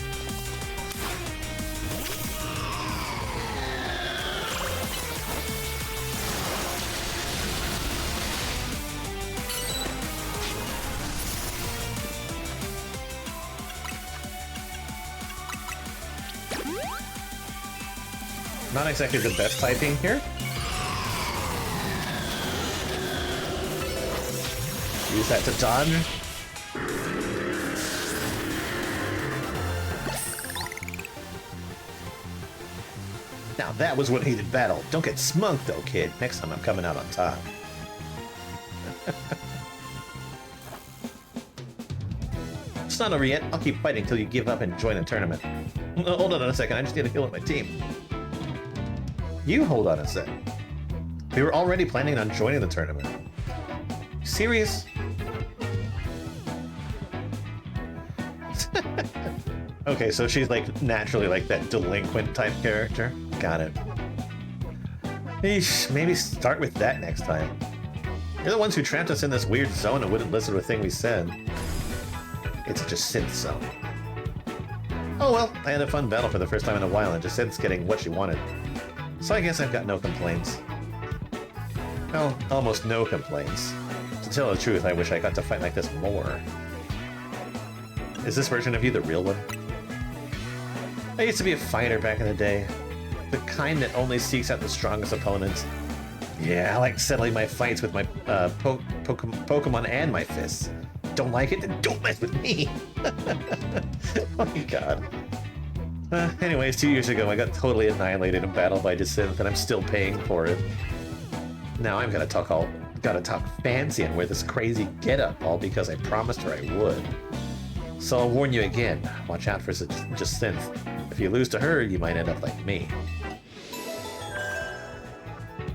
Not exactly the best typing here. Use that to dodge. Now that was one heated battle. Don't get smunked though, kid. Next time I'm coming out on top. It's not over yet. I'll keep fighting till you give up and join the tournament. Hold on a second. I just need to heal up my team. You hold on a sec. We were already planning on joining the tournament. Serious? Okay, so she's like naturally like that delinquent type character. Got it. Eesh, maybe start with that next time. You're the ones who trapped us in this weird zone and wouldn't listen to a thing we said. It's just synth zone. Oh well, I had a fun battle for the first time in a while and just synth's getting what she wanted. So I guess I've got no complaints. Well, almost no complaints. To tell the truth, I wish I got to fight like this more. Is this version of you the real one? I used to be a fighter back in the day. The kind that only seeks out the strongest opponents. Yeah, I like settling my fights with my Pokemon and my fists. Don't like it? Then don't mess with me! Oh my god. Anyways, 2 years ago I got totally annihilated in battle by Desynth, and I'm still paying for it. Now I'm gotta talk fancy and wear this crazy getup, all because I promised her I would. So I'll warn you again, watch out for Desynth. If you lose to her, you might end up like me.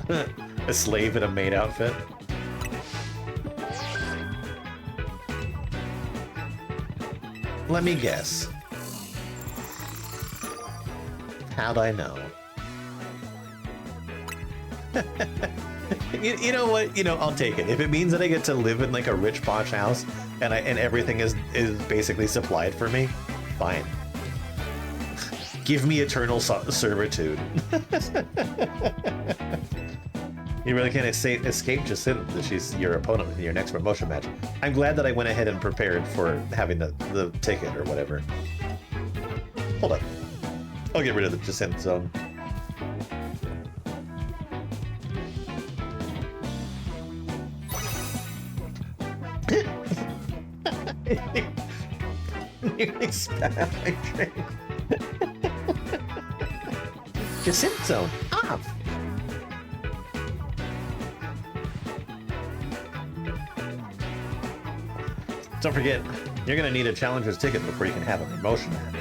A slave in a maid outfit? Let me guess. How'd I know? You know what? You know, I'll take it. If it means that I get to live in like a rich posh house and everything is basically supplied for me, fine. Give me eternal servitude. You really can't escape Jacinth. She's your opponent in your next promotion match. I'm glad that I went ahead and prepared for having the ticket or whatever. Hold up. I'll get rid of the Jacinth zone. Nearly spat out my drink. Jacinth zone off. Don't forget, you're gonna need a challenger's ticket before you can have a promotion match.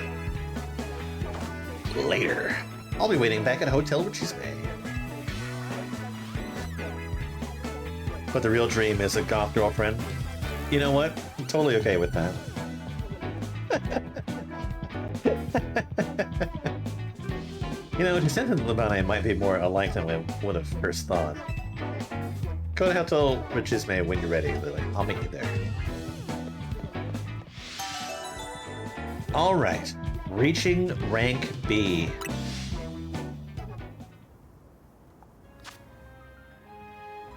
Later. I'll be waiting back at Hotel Richie's Bay. But the real dream is a goth girlfriend. You know what? I'm totally okay with that. You know, Jacinth and Labane might be more alike than we would have first thought. Go to Hotel Richie's Bay when you're ready, Lily. I'll meet you there. Alright, reaching rank B.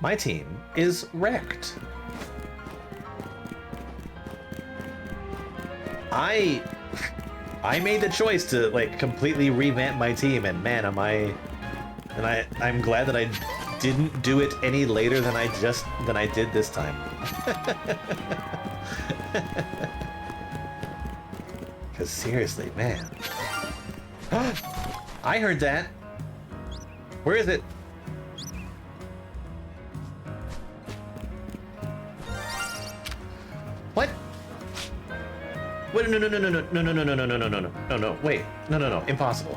My team is wrecked. I made the choice to like completely revamp my team, and man, I'm glad that I didn't do it any later than I did this time. Because seriously, man. I heard that. Where is it? What? Wait, no, wait. No, impossible.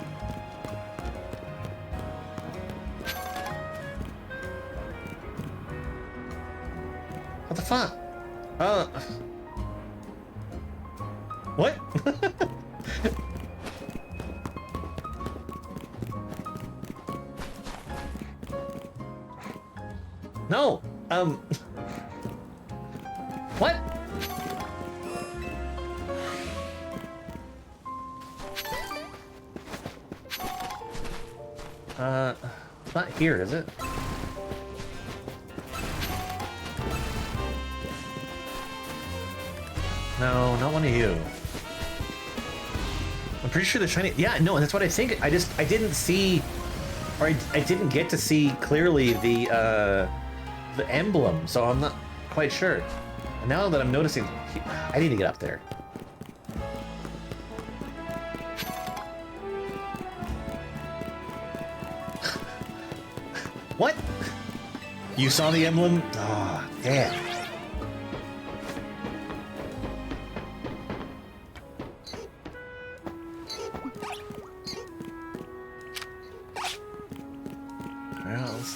What the fuck? What? No, what? It's not here, is it? No, not one of you. I'm pretty sure the shiny. Yeah, no, that's what I think. I didn't see, or I didn't get to see clearly the emblem, so I'm not quite sure. And now that I'm noticing, I need to get up there. What? You saw the emblem? Ah, oh, damn.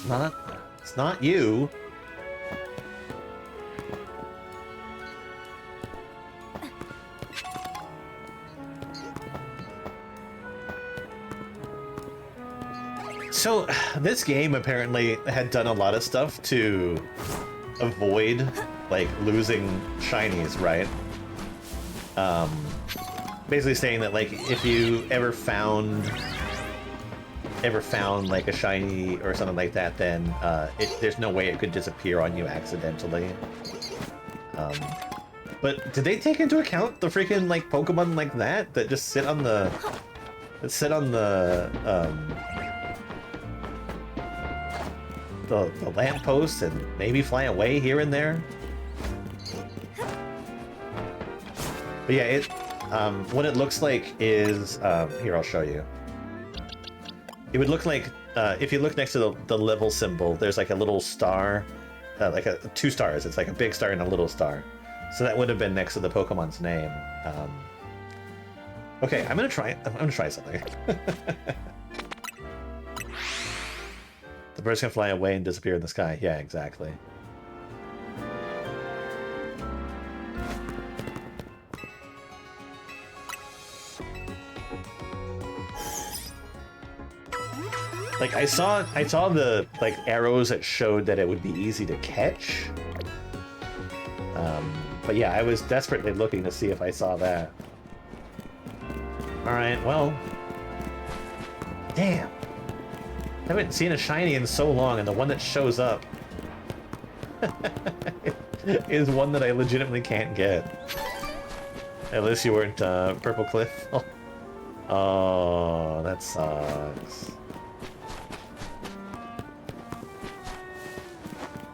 Well, it's not you. So, this game apparently had done a lot of stuff to avoid, like, losing shinies, right? Basically saying that, like, if you ever found ever found like a shiny or something like that, then there's no way it could disappear on you accidentally. But did they take into account the freaking like Pokemon like that just sit on the the lampposts and maybe fly away here and there? But yeah, what it looks like is here, I'll show you. It would look like if you look next to the level symbol, there's like a little star, like two stars. It's like a big star and a little star. So that would have been next to the Pokemon's name. Okay, I'm gonna try something. The birds can fly away and disappear in the sky. Yeah, exactly. Like I saw the like arrows that showed that it would be easy to catch. But yeah, I was desperately looking to see if I saw that. All right, well, damn. I haven't seen a shiny in so long, and the one that shows up is one that I legitimately can't get. Unless you weren't Purple Cliff. Oh, that sucks.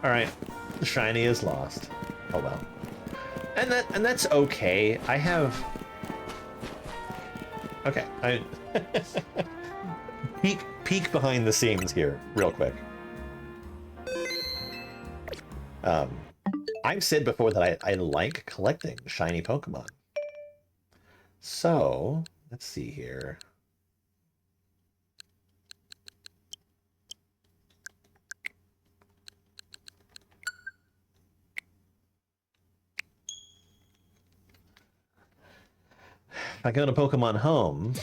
Alright, the shiny is lost. Oh well. And that's okay. I have... Okay, peek behind the scenes here, real quick. I've said before that I like collecting shiny Pokemon. So, let's see here. If I go to Pokemon Home,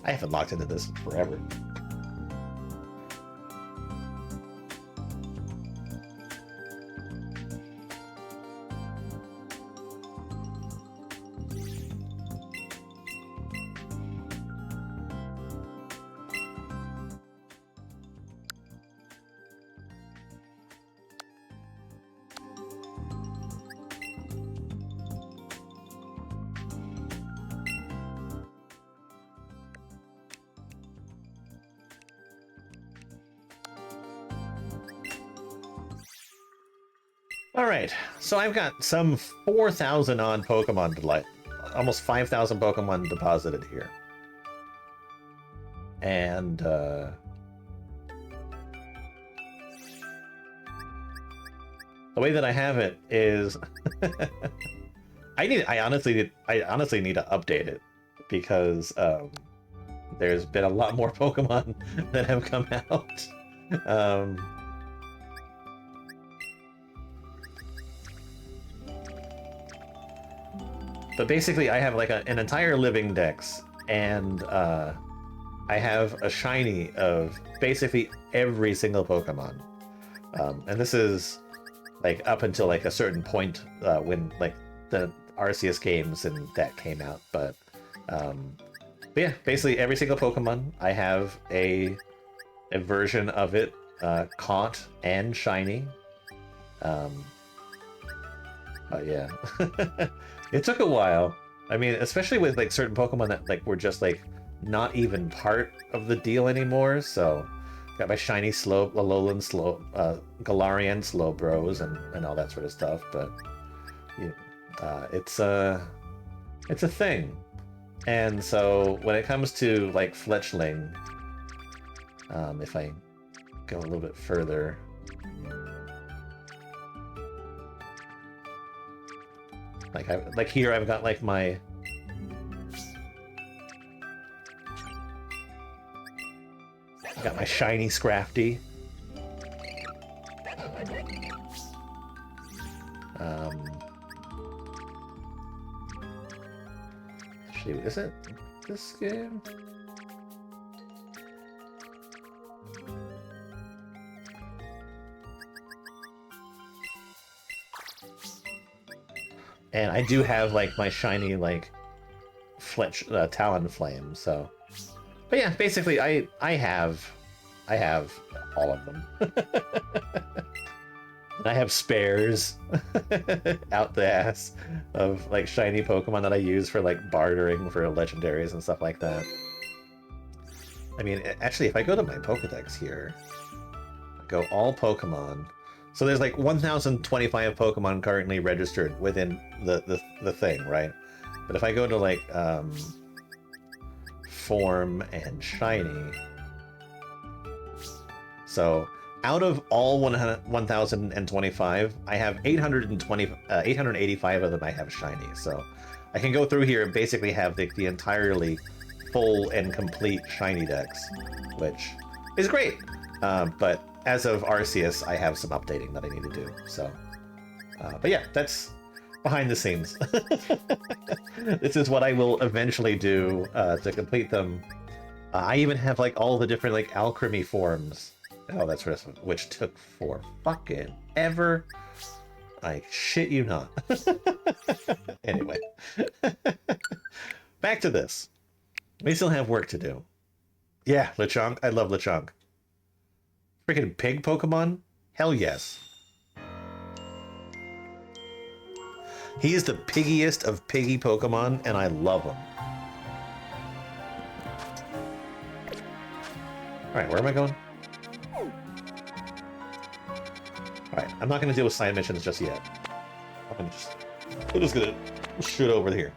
I haven't logged into this in forever. Alright, so I've got some 4,000 odd Pokemon, almost 5,000 Pokemon deposited here. And, the way that I have it is... I honestly need to update it, because, there's been a lot more Pokemon that have come out. But basically, I have like an entire living dex, and I have a shiny of basically every single Pokemon. And this is like up until like a certain point when like the Arceus games and that came out. But yeah, basically every single Pokemon, I have a version of it caught and shiny. But yeah. It took a while. I mean, especially with like certain Pokemon that like were just like not even part of the deal anymore. So got my shiny Alolan Galarian Slowbros and all that sort of stuff. But yeah, it's a thing. And so when it comes to like Fletchling, if I go a little bit further. Like here I've got like my shiny Scrafty. Shoot, is it this game? And I do have like my shiny like Talon Flame, so. But yeah, basically I have all of them. And I have spares out the ass of like shiny Pokemon that I use for like bartering for legendaries and stuff like that. I mean, actually, if I go to my Pokedex here, go all Pokemon. So there's like 1,025 Pokemon currently registered within the thing, right? But if I go to like Form and Shiny, so out of all 1,025, I have 885 of them I have shiny. So I can go through here and basically have the entirely full and complete shiny dex, which is great. But as of Arceus, I have some updating that I need to do. So, but yeah, that's behind the scenes. This is what I will eventually do to complete them. I even have like all the different like alchemy forms. Oh, that's which took for fucking ever. I shit you not. Anyway, back to this. We still have work to do. Yeah, Lechonk. I love Lechonk. Freaking pig Pokemon? Hell yes. He is the piggiest of piggy Pokemon, and I love him. Alright, where am I going? Alright, I'm not going to deal with side missions just yet. We're just going to shoot over here.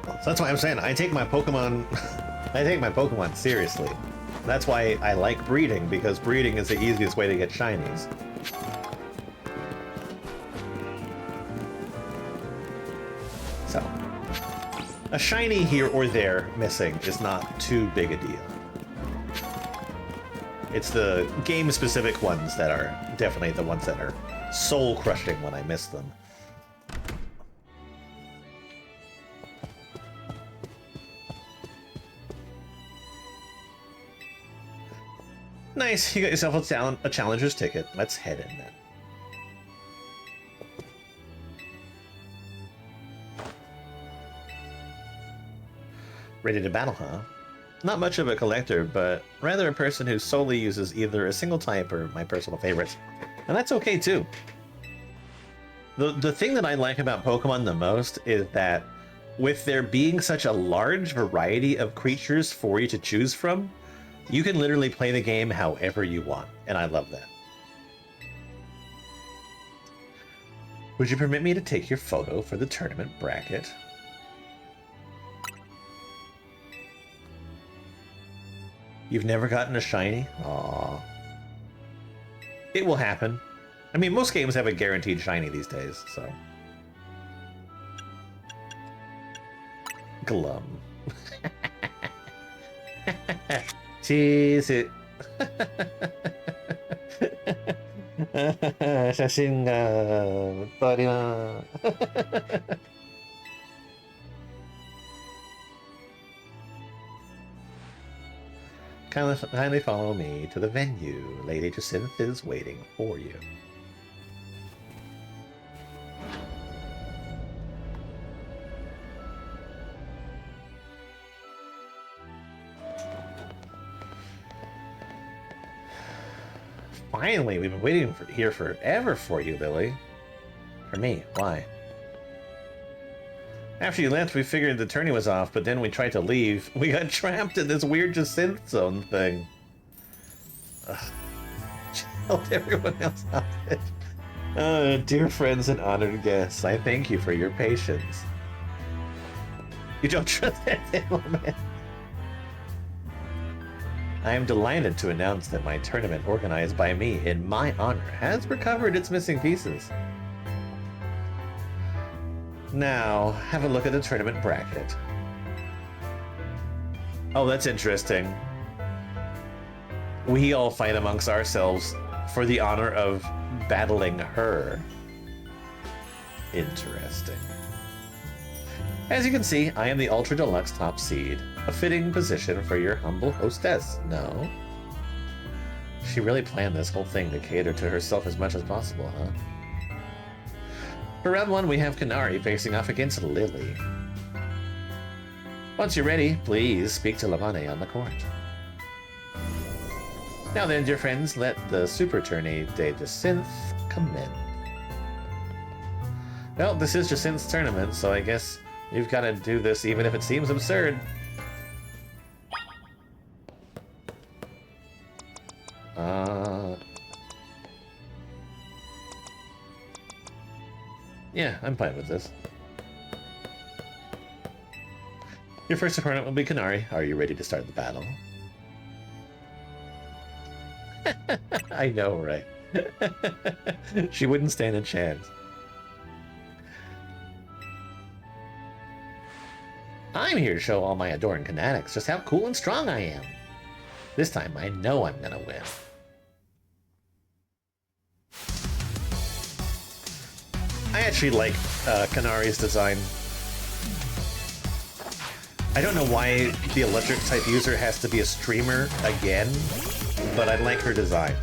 So that's why I'm saying I take my Pokemon I take my Pokemon seriously. That's why I like breeding, because breeding is the easiest way to get shinies. So, a shiny here or there missing is not too big a deal. It's the game-specific ones that are definitely the ones that are soul-crushing when I miss them. Nice, you got yourself a challenger's ticket. Let's head in then. Ready to battle, huh? Not much of a collector, but rather a person who solely uses either a single type or my personal favorites. And that's okay too. The thing that I like about Pokemon the most is that with there being such a large variety of creatures for you to choose from, you can literally play the game however you want, and I love that. Would you permit me to take your photo for the tournament bracket? You've never gotten a shiny? Aww. It will happen. I mean, most games have a guaranteed shiny these days, so. Glum. Cheese. 写真が撮ります。Kindly follow me to the venue. Lady Jacinth is waiting for you. Finally, we've been waiting here forever for you, Billy. For me, why? After you left, we figured the tourney was off, but then we tried to leave. We got trapped in this weird Jacinth zone thing. Ugh. Helped everyone else out. Dear friends and honored guests, I thank you for your patience. You don't trust that man. I am delighted to announce that my tournament organized by me in my honor has recovered its missing pieces. Now, have a look at the tournament bracket. Oh, that's interesting. We all fight amongst ourselves for the honor of battling her. Interesting. As you can see, I am the Ultra Deluxe Top Seed, a fitting position for your humble hostess, no? She really planned this whole thing to cater to herself as much as possible, huh? For round 1, we have Kanari facing off against Lily. Once you're ready, please speak to Lavane on the court. Now then, dear friends, let the Super Tourney de Jacinth commence. Well, this is Jacinth's tournament, so I guess you've got to do this even if it seems absurd. Yeah, I'm fine with this. Your first opponent will be Kanari. Are you ready to start the battle? I know, right? She wouldn't stand a chance. I'm here to show all my adoring fanatics just how cool and strong I am. This time I know I'm gonna win. I actually like Kanari's design. I don't know why the electric type user has to be a streamer again, but I like her design.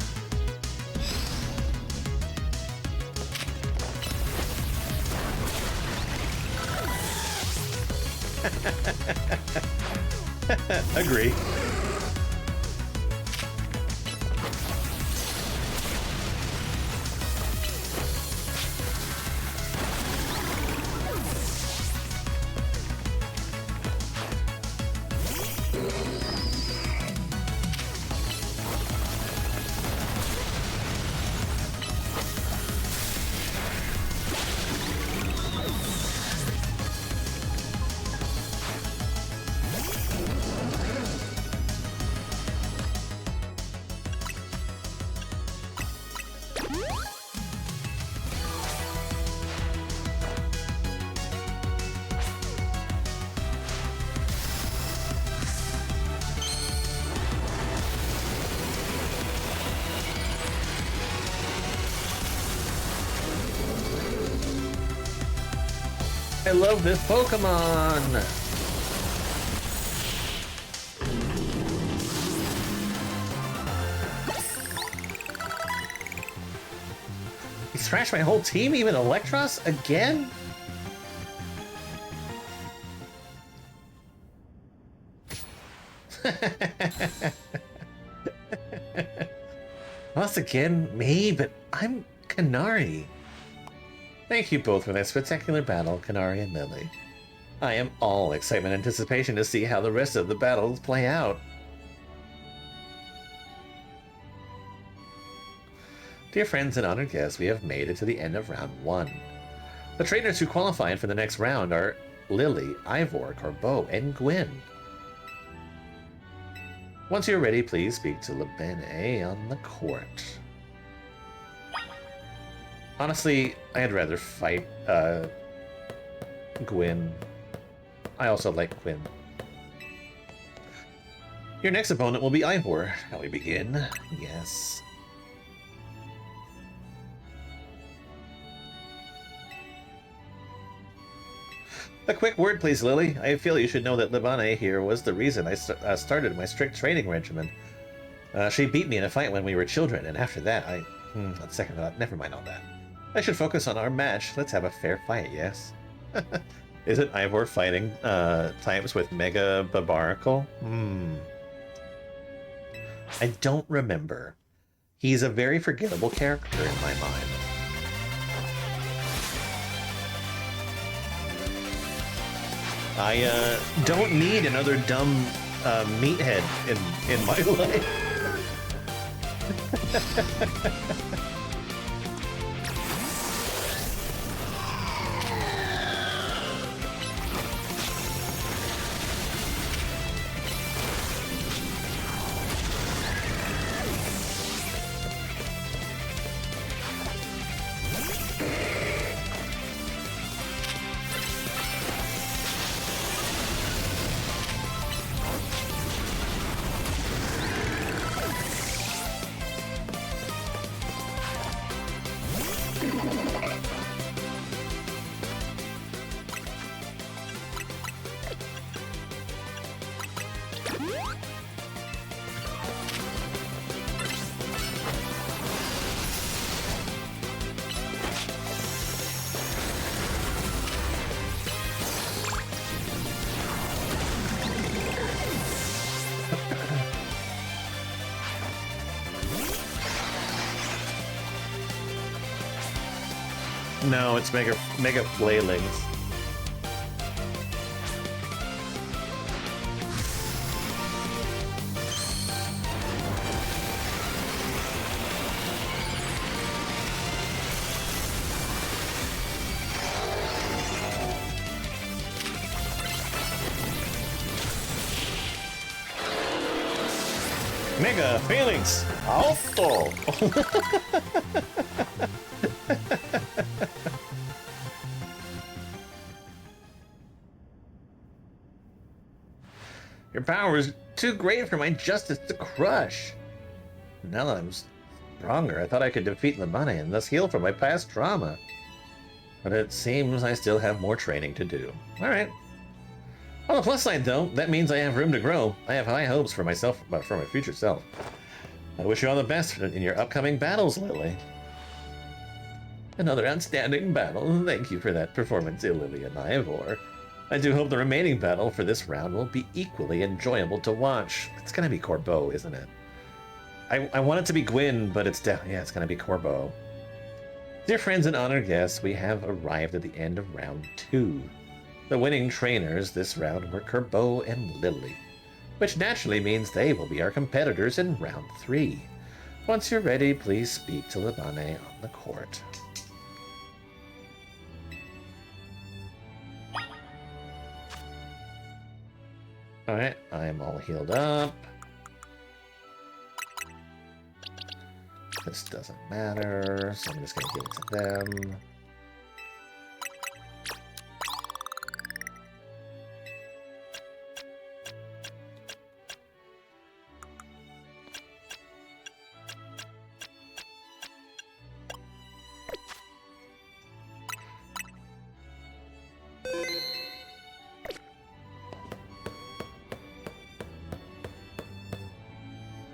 Agree. I love this Pokemon! He thrashed my whole team, even Electros? Again? Once again, me, but I'm Kanari. Thank you both for that spectacular battle, Kanari and Lily. I am all excitement and anticipation to see how the rest of the battles play out. Dear friends and honored guests, we have made it to the end of round 1. The trainers who qualified for the next round are Lily, Ivor, Corbeau, and Gwyn. Once you're ready, please speak to Labene on the court. Honestly, I'd rather fight Gwyn. I also like Gwyn. Your next opponent will be Ivor. Shall we begin? Yes. A quick word, please, Lily. I feel you should know that Labane here was the reason I started my strict training regimen. She beat me in a fight when we were children, and after that, on second thought, never mind all that. I should focus on our match. Let's have a fair fight, yes? Isn't Ivor fighting times with Mega Barbaracle? I don't remember. He's a very forgettable character in my mind. I don't need another dumb meathead in my life. No, it's Mega Flailings. Mega Phalanx Alpha! Your power is too great for my justice to crush. Now that I'm stronger, I thought I could defeat Labane and thus heal from my past trauma. But it seems I still have more training to do. Alright. On the plus side, though, that means I have room to grow. I have high hopes for myself, for my future self. I wish you all the best in your upcoming battles, Lily. Another outstanding battle. Thank you for that performance, Lily and Ivor. I do hope the remaining battle for this round will be equally enjoyable to watch. It's gonna be Corbeau, isn't it? I want it to be Gwyn, but it's it's gonna be Corbeau. Dear friends and honored guests, we have arrived at the end of round 2. The winning trainers this round were Corbeau and Lily, which naturally means they will be our competitors in round 3. Once you're ready, please speak to Labane on the court. Alright, I am all healed up. This doesn't matter, so I'm just going to give it to them.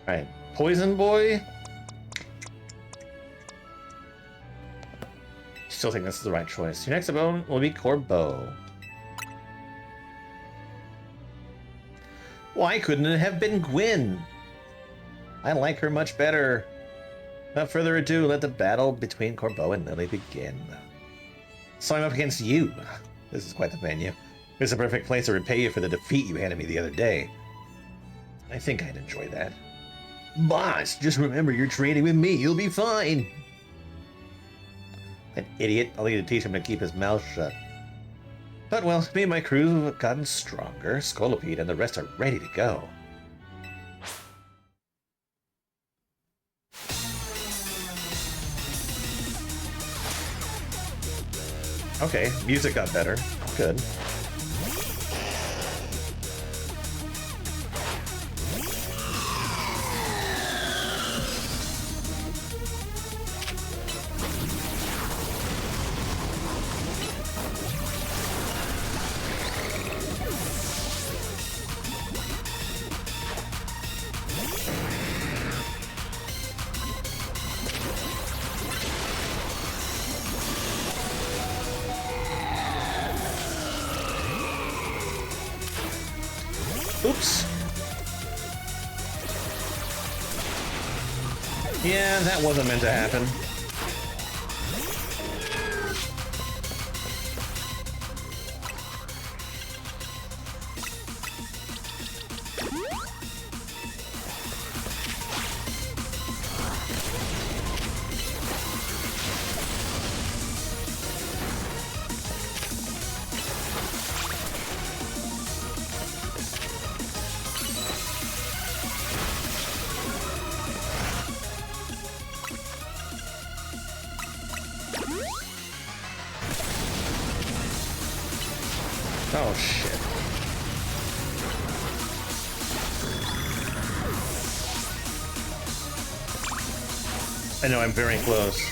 Alright, Poison Boy. Still think this is the right choice. Your next opponent will be Corbeau. Why couldn't it have been Gwyn? I like her much better. Without further ado, let the battle between Corbeau and Lily begin. So I'm up against you. This is quite the venue. It's a perfect place to repay you for the defeat you handed me the other day. I think I'd enjoy that. Boss, just remember you're training with me. You'll be fine. An idiot. I'll need to teach him to keep his mouth shut. But, well, me and my crew have gotten stronger. Scolipede and the rest are ready to go. Okay, music got better. Good. Oops. Yeah, that wasn't meant to happen. Oh, shit. I know, I'm very close.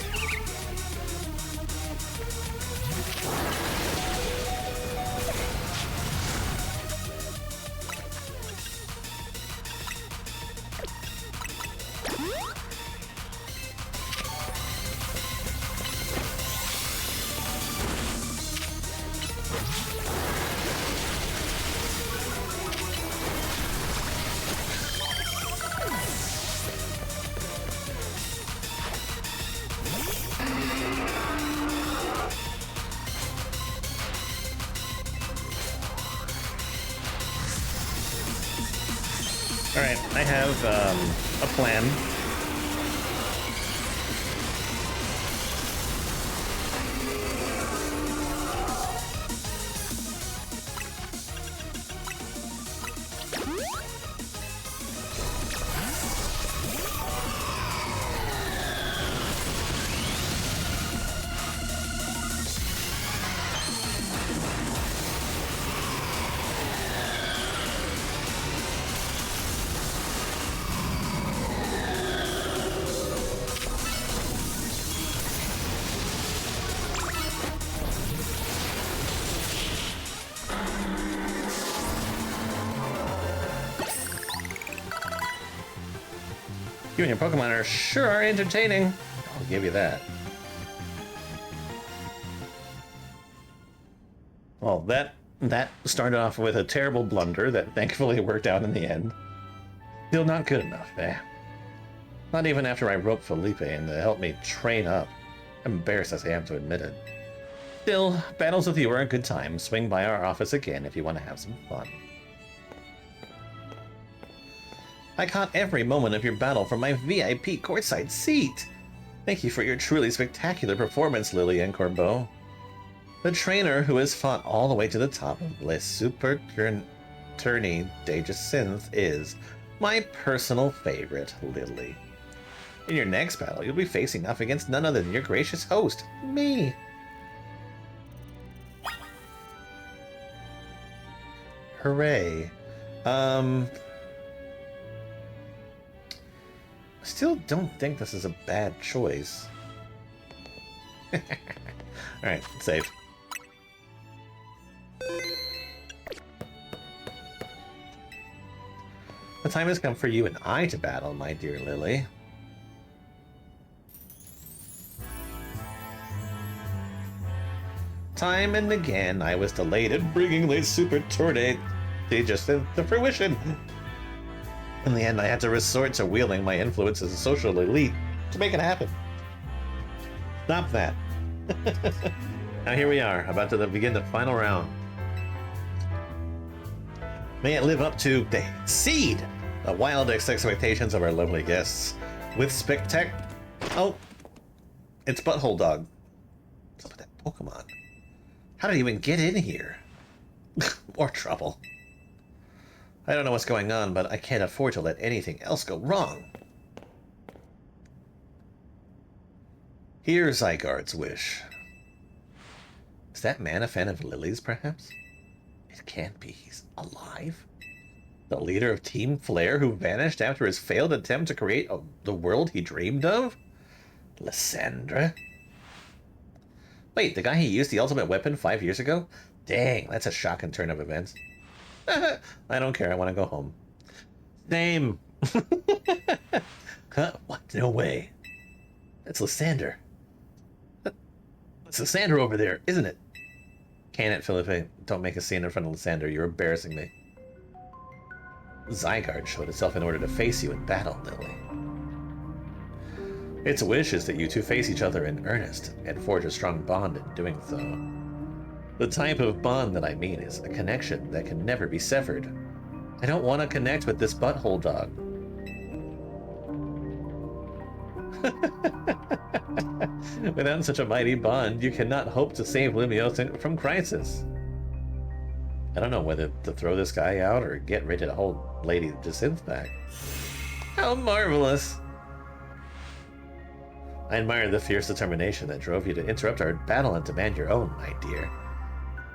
Alright, I have a plan. You and your Pokemon sure are entertaining. I'll give you that. Well, that started off with a terrible blunder that thankfully worked out in the end. Still not good enough, eh? Not even after I roped Felipe in to help me train up. Embarrassed as I am to admit it. Still, battles with you are a good time. Swing by our office again if you want to have some fun. I caught every moment of your battle from my VIP courtside seat. Thank you for your truly spectacular performance, Lily and Corbeau. The trainer who has fought all the way to the top of Les Super Tourney de Jacinth is my personal favorite, Lily. In your next battle, you'll be facing off against none other than your gracious host, me. Hooray. Still don't think this is a bad choice. Alright, save. The time has come for you and I to battle, my dear Lily. Time and again, I was delayed in bringing the Super Tourney to fruition. In the end, I had to resort to wielding my influence as a social elite to make it happen. Stop that. Now here we are, about to begin the final round. May it live up to the seed, the wild expectations of our lovely guests. With Oh, it's Butthole Dog. What's up with that Pokemon? How did he even get in here? More trouble. I don't know what's going on, but I can't afford to let anything else go wrong. Here's Zygarde's wish. Is that man a fan of Lily's, perhaps? It can't be. He's alive? The leader of Team Flare who vanished after his failed attempt to create the world he dreamed of? Lysandra? Wait, the guy who used the ultimate weapon 5 years ago? Dang, that's a shocking turn of events. I don't care, I want to go home. Same. Huh? What? No way. That's Lysander. It's Lysander over there, isn't it? Can it, Felipe? Don't make a scene in front of Lysander. You're embarrassing me. Zygarde showed itself in order to face you in battle, Lily. Its wish is that you two face each other in earnest and forge a strong bond in doing so. The type of bond that I mean is a connection that can never be severed. I don't want to connect with this Butthole Dog. Without such a mighty bond, you cannot hope to save Lumiose from crisis. I don't know whether to throw this guy out or get ready to hold Lady Jacinth back. How marvelous! I admire the fierce determination that drove you to interrupt our battle and demand your own, my dear.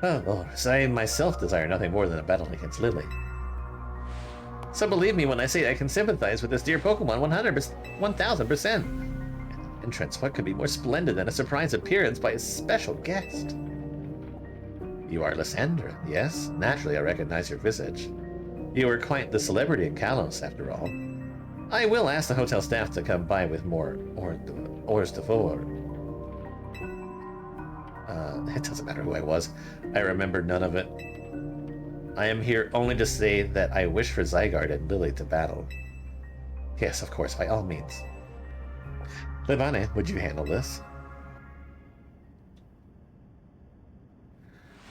Oh, Lord, I myself desire nothing more than a battle against Lily. So believe me when I say I can sympathize with this dear Pokemon 1000%. Entrance, what could be more splendid than a surprise appearance by a special guest? You are Lysandra, yes? Naturally, I recognize your visage. You are quite the celebrity in Kalos, after all. I will ask the hotel staff to come by with more hors d'oeuvre. It doesn't matter who I was. I remember none of it. I am here only to say that I wish for Zygarde and Lily to battle. Yes, of course, by all means. Levane, would you handle this?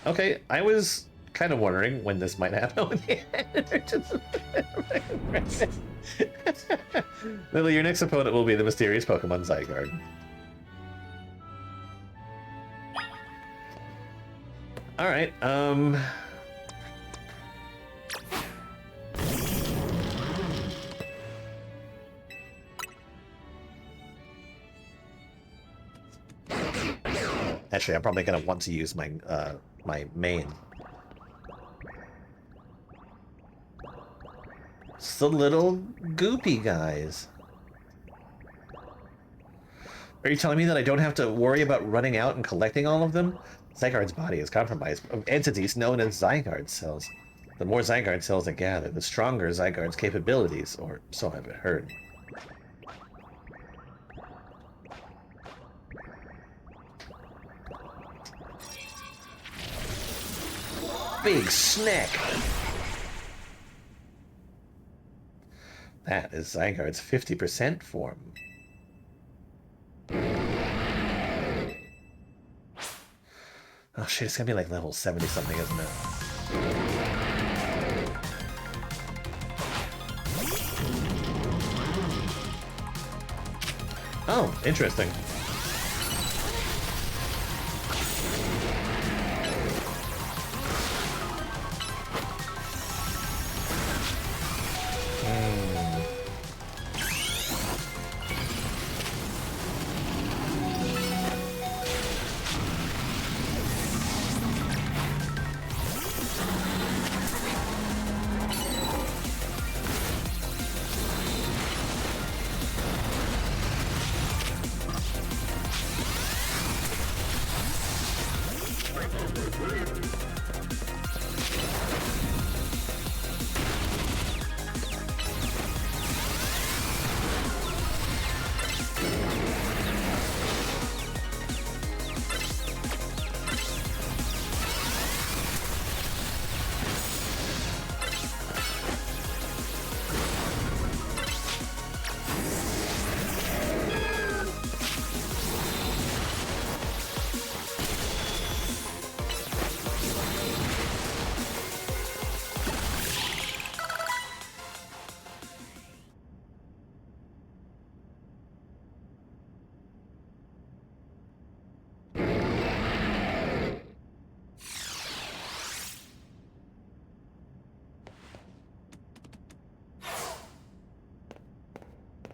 Okay, I was kind of wondering when this might happen. Lily, your next opponent will be the mysterious Pokemon Zygarde. Alright, actually, I'm probably gonna want to use my my main. It's the little goopy guys. Are you telling me that I don't have to worry about running out and collecting all of them? Zygarde's body is comprised of entities known as Zygarde cells. The more Zygarde cells it gather, the stronger Zygarde's capabilities, or so I've heard. Big snack! That is Zygarde's 50% form. Oh shit, it's gonna be like level 70 something, isn't it? Oh, interesting.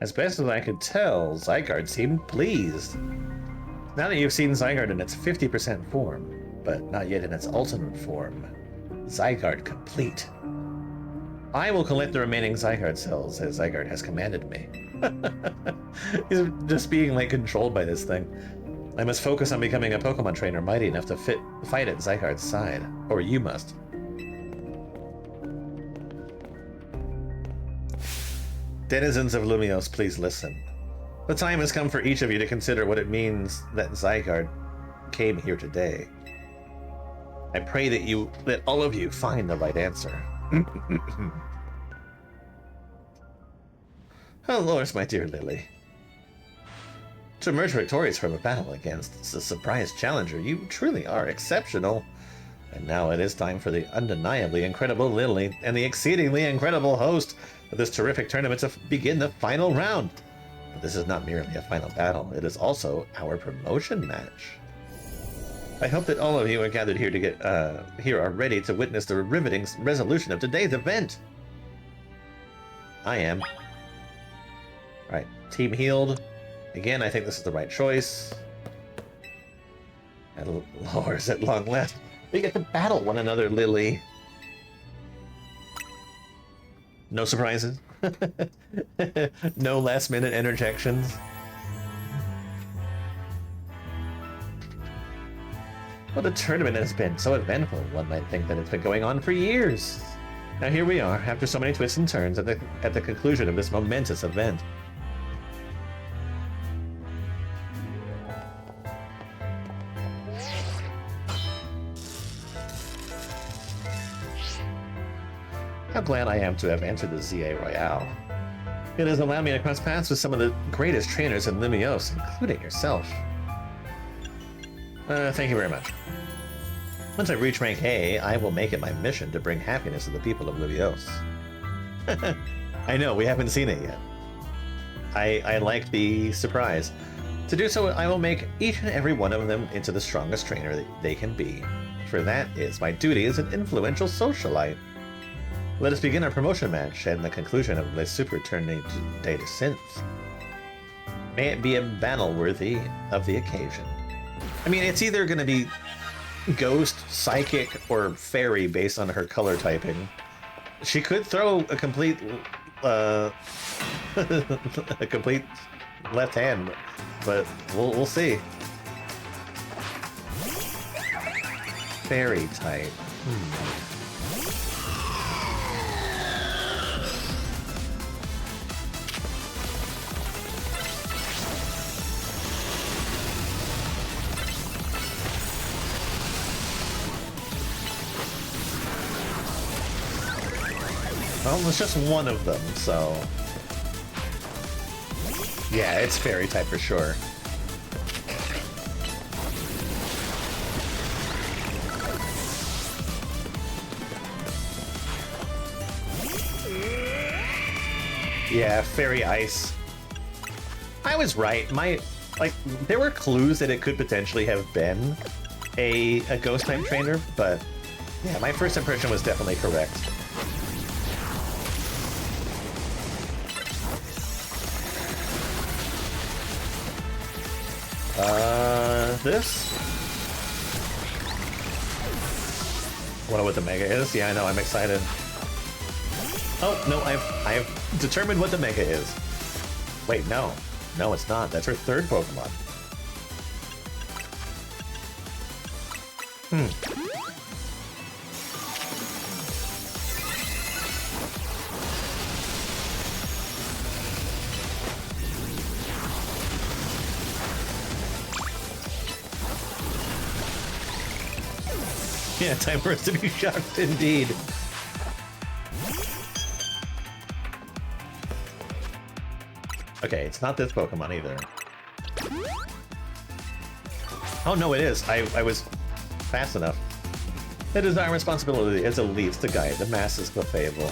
As best as I could tell, Zygarde seemed pleased. Now that you've seen Zygarde in its 50% form, but not yet in its ultimate form, Zygarde complete, I will collect the remaining Zygarde cells as Zygarde has commanded me. He's just being like controlled by this thing. I must focus on becoming a Pokemon trainer mighty enough to fight at Zygarde's side, or you must. Denizens of Lumiose, please listen. The time has come for each of you to consider what it means that Zygarde came here today. I pray that all of you find the right answer. Oh, Lord, my dear Lily. To emerge victorious from a battle against a surprise challenger, you truly are exceptional. And now it is time for the undeniably incredible Lily and the exceedingly incredible host of this terrific tournament to begin the final round. But this is not merely a final battle, it is also our promotion match. I hope that all of you are gathered here are ready to witness the riveting resolution of today's event. I am. Alright, team healed. Again, I think this is the right choice. And Lors, at long last, we get to battle one another, Lily. No surprises. No last-minute interjections. What a tournament it has been, so eventful. One might think that it's been going on for years. Now here we are, after so many twists and turns, at the conclusion of this momentous event. How glad I am to have entered the Z-A Royale. It has allowed me to cross paths with some of the greatest trainers in Lumiose, including yourself. Thank you very much. Once I reach rank A, I will make it my mission to bring happiness to the people of Luvios. I know, we haven't seen it yet. I like the surprise. To do so, I will make each and every one of them into the strongest trainer that they can be. For that is my duty as an influential socialite. Let us begin our promotion match and the conclusion of the Super Tournament de Synth. May it be a battle worthy of the occasion. I mean, it's either going to be Ghost, Psychic, or Fairy based on her color typing. She could throw a complete, a complete left hand, but we'll see. Fairy type. Well, it's just one of them, so... Yeah, it's Fairy type for sure. Yeah, Fairy Ice. I was right. There were clues that it could potentially have been a Ghost type trainer, but yeah, my first impression was definitely correct. This? I wonder what the Mega is. Yeah, I know, I'm excited. Oh, no, I've determined what the Mega is. Wait, no. No, it's not. That's her third Pokemon. Yeah, time for us to be shocked indeed. Okay, it's not this Pokemon either. Oh no, it is. I was fast enough. It is our responsibility as elites to guide the masses to fable.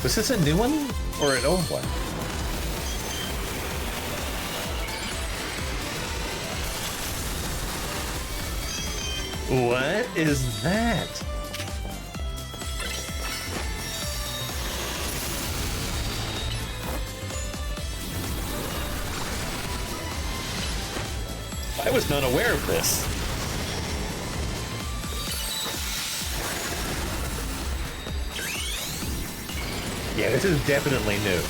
Was this a new one or an old one? What is that? I was not aware of this. Yeah, this is definitely new.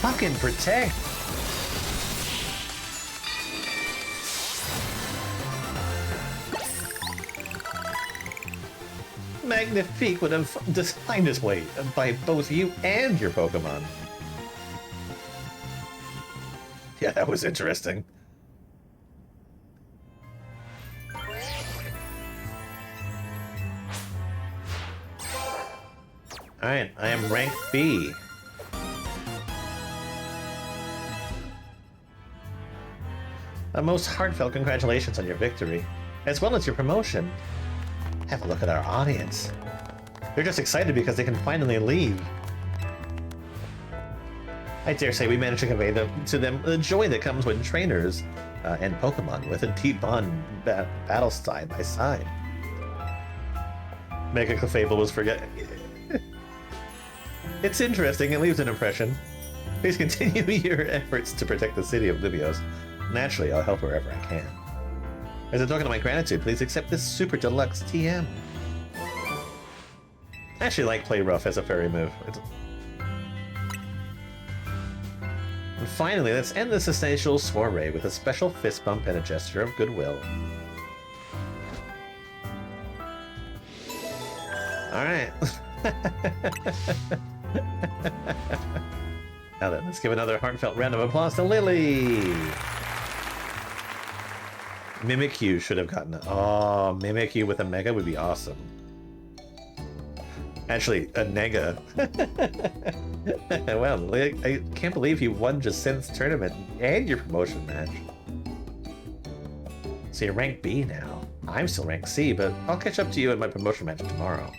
Fucking protect. Magnifique would have designed his way by both you and your Pokemon. Yeah, that was interesting. Alright, I am rank B. A most heartfelt congratulations on your victory, as well as your promotion. Have a look at our audience. They're just excited because they can finally leave. I dare say we managed to convey to them the joy that comes when trainers and Pokemon with a deep bond battle side by side. Mega Clefable was forget. It's interesting, it leaves an impression. Please continue your efforts to protect the city of Luvios. Naturally, I'll help wherever I can. As a token of my gratitude, please accept this Super Deluxe TM. I actually like Play Rough as a fairy move. And finally, let's end this essential soiree with a special fist bump and a gesture of goodwill. Alright. Now then, let's give another heartfelt round of applause to Lily! Mimikyu should have gotten it. Oh, Mimikyu with a Mega would be awesome. Actually, a Nega. Well, I can't believe you won just since tournament and your promotion match. So you're rank B now. I'm still rank C, but I'll catch up to you in my promotion match tomorrow.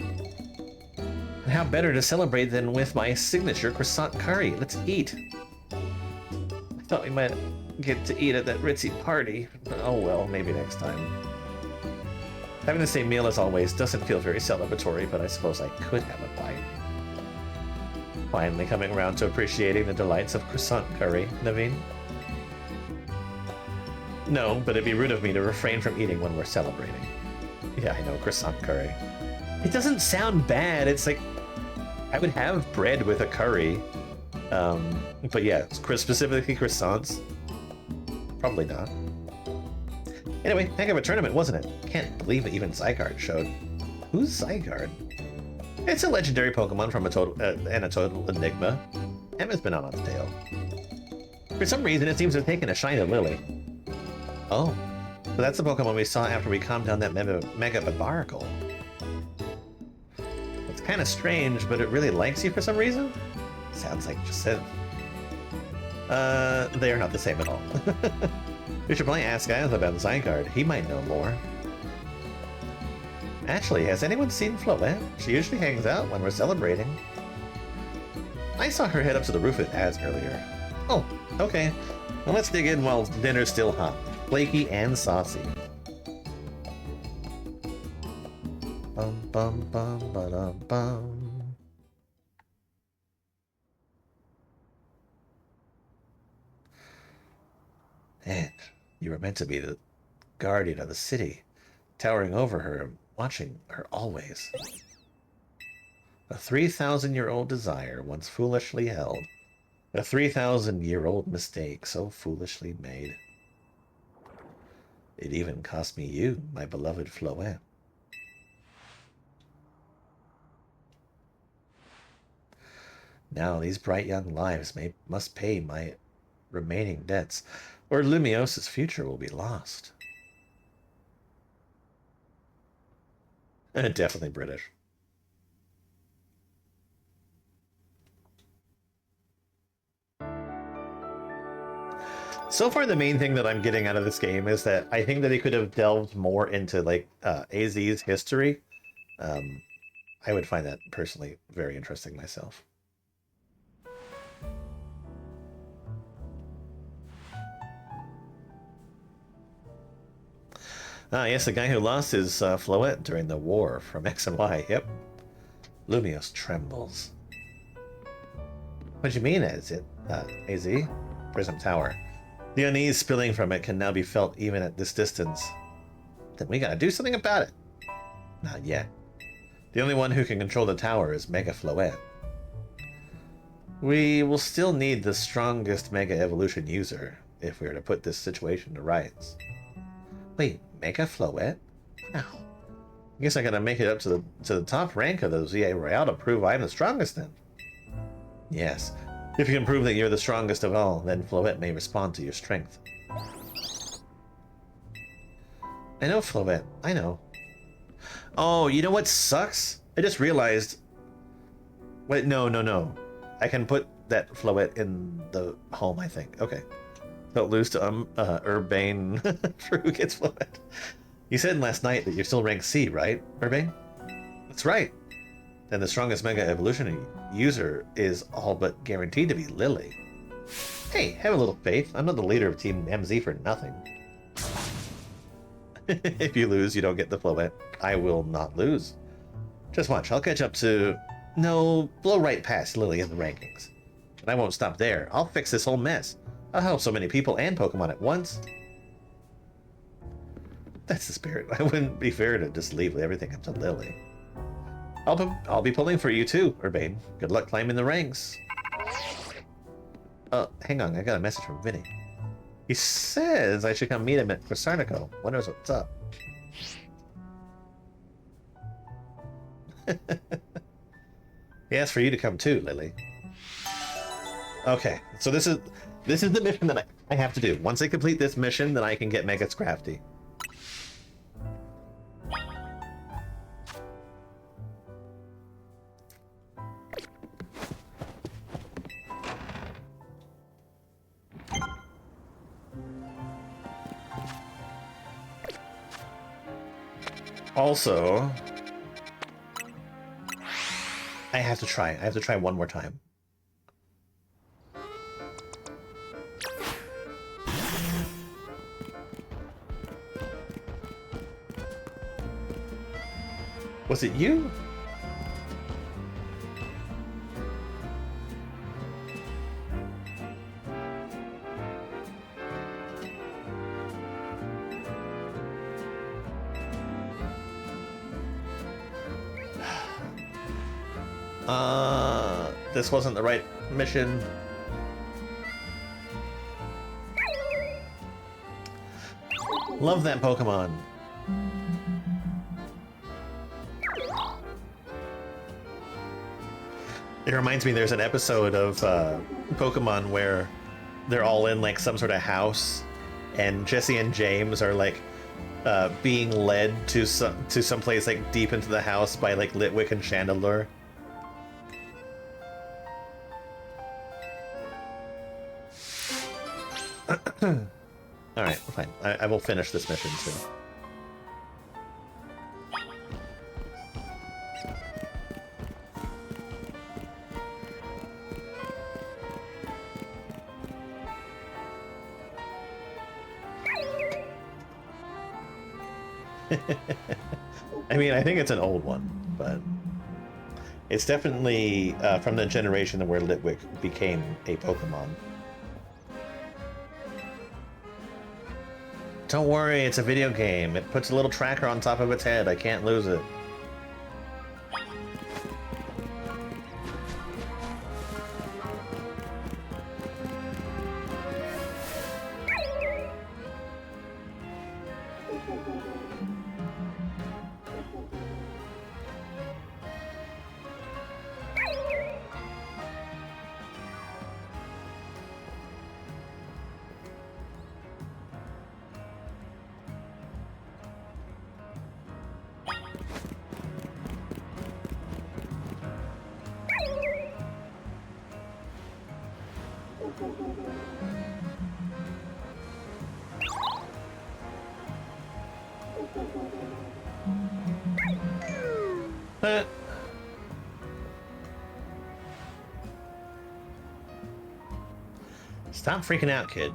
And how better to celebrate than with my signature croissant curry? Let's eat. I thought we might get to eat at that ritzy party, but oh well, maybe next time. Having the same meal as always doesn't feel very celebratory, but I suppose I could have a bite. Finally coming around to appreciating the delights of croissant curry, Naveen. No, but it'd be rude of me to refrain from eating when we're celebrating. Yeah, I know, croissant curry. It doesn't sound bad. It's like, I would have bread with a curry. But yeah, specifically croissants. Probably not. Anyway, heck of a tournament, wasn't it? Can't believe it even Zygarde showed. Who's Zygarde? It's a legendary Pokemon from a total enigma. Emma's been on its tail. For some reason, it seems to have taken a shine to Lily. Oh, so that's the Pokemon we saw after we calmed down that Mega Barbaracle. It's kind of strange, but it really likes you for some reason? Sounds like Jacinth. They are not the same at all. We should probably ask Giles about Zygarde. He might know more. Actually, has anyone seen Floette? She usually hangs out when we're celebrating. I saw her head up to the roof with Az earlier. Oh, okay. Well, let's dig in while dinner's still hot. Flaky and saucy. Bum bum bum ba-dum bum. And you were meant to be the guardian of the city, towering over her and watching her always. A 3,000-year-old desire once foolishly held. A 3,000-year-old mistake so foolishly made. It even cost me you, my beloved Floette. Now these bright young lives must pay my remaining debts, or Lumios's future will be lost. Definitely British. So far, the main thing that I'm getting out of this game is that I think that he could have delved more into like AZ's history. I would find that personally very interesting myself. Ah, yes, the guy who lost his Floette during the war from X and Y. Yep. Lumios trembles. What do you mean, is it, AZ? Prism Tower. The unease spilling from it can now be felt even at this distance. Then we gotta do something about it. Not yet. The only one who can control the tower is Mega Floette. We will still need the strongest Mega Evolution user if we are to put this situation to rights. Wait, Mega Floette? Wow. I guess I gotta make it up to the top rank of the Z-A Royale to prove I'm the strongest then. Yes. If you can prove that you're the strongest of all, then Floette may respond to your strength. I know, Floette. I know. Oh, you know what sucks? I just realized... Wait, no. I can put that Floette in the home, I think. Okay. Felt loose to Urbane for who gets Floette. You said last night that you're still rank C, right, Urbane? That's right. Then the strongest Mega Evolution user is all but guaranteed to be Lily. Hey, have a little faith. I'm not the leader of Team MZ for nothing. If you lose, you don't get the Floette. I will not lose. Just watch, I'll catch up to... No, blow right past Lily in the rankings. And I won't stop there. I'll fix this whole mess. I'll help so many people and Pokemon at once. That's the spirit. I wouldn't be fair to just leave everything up to Lily. I'll be pulling for you too, Urbane. Good luck climbing the ranks. Hang on, I got a message from Vinny. He says I should come meet him at Crasarnico. Wonders what's up. He asked for you to come too, Lily. Okay, so this is the mission that I have to do. Once I complete this mission, then I can get Mega Scrafty. Also, I have to try. I have to try one more time. Was it you? This wasn't the right mission. Love that Pokemon. It reminds me there's an episode of Pokemon where they're all in like some sort of house and Jesse and James are like being led to some place like deep into the house by like Litwick and Chandelure. Alright, fine. I will finish this mission soon. I mean, I think it's an old one, but it's definitely from the generation where Litwick became a Pokemon. Don't worry, it's a video game. It puts a little tracker on top of its head. I can't lose it. Stop freaking out, kid.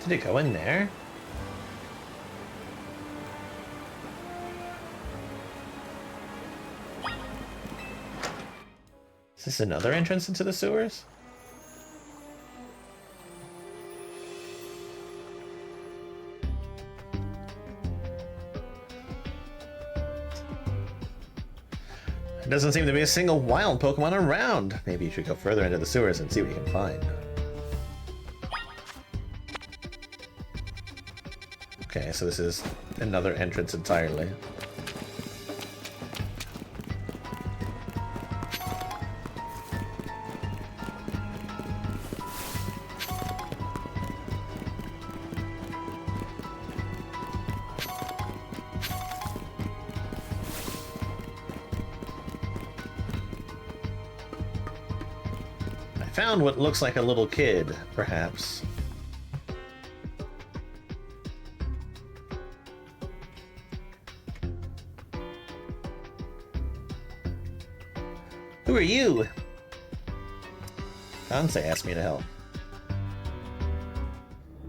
Did it go in there? Is this another entrance into the sewers? There doesn't seem to be a single wild Pokemon around. Maybe you should go further into the sewers and see what you can find. Okay, so this is another entrance entirely. I found what looks like a little kid, perhaps. Who are you? Kansei asked me to help.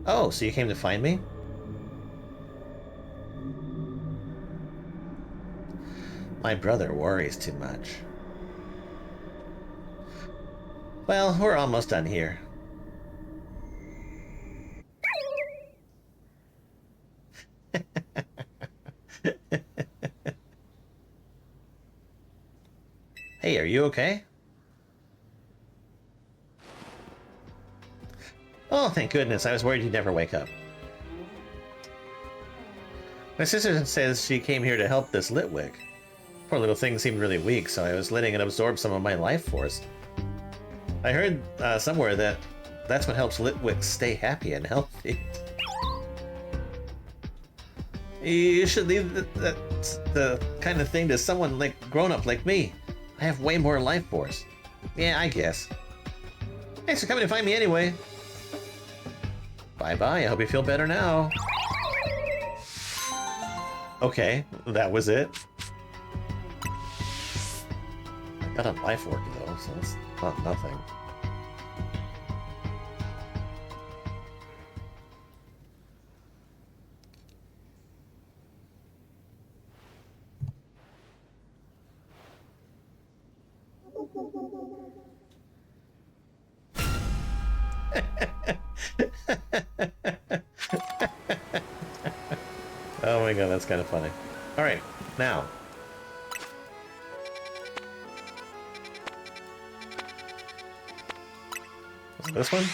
Oh, so you came to find me? My brother worries too much. Well, we're almost done here. Hey, are you okay? Oh, thank goodness. I was worried you'd never wake up. My sister says she came here to help this Litwick. Poor little thing seemed really weak, so I was letting it absorb some of my life force. I heard somewhere that that's what helps Litwicks stay happy and healthy. You should leave the kind of thing to someone like grown-up like me. I have way more life force. Yeah, I guess. Thanks for coming to find me anyway. Bye-bye, I hope you feel better now. Okay, that was it. I got a life orc though, so that's not nothing. Oh my god, that's kind of funny. Alright, now. Is it this one?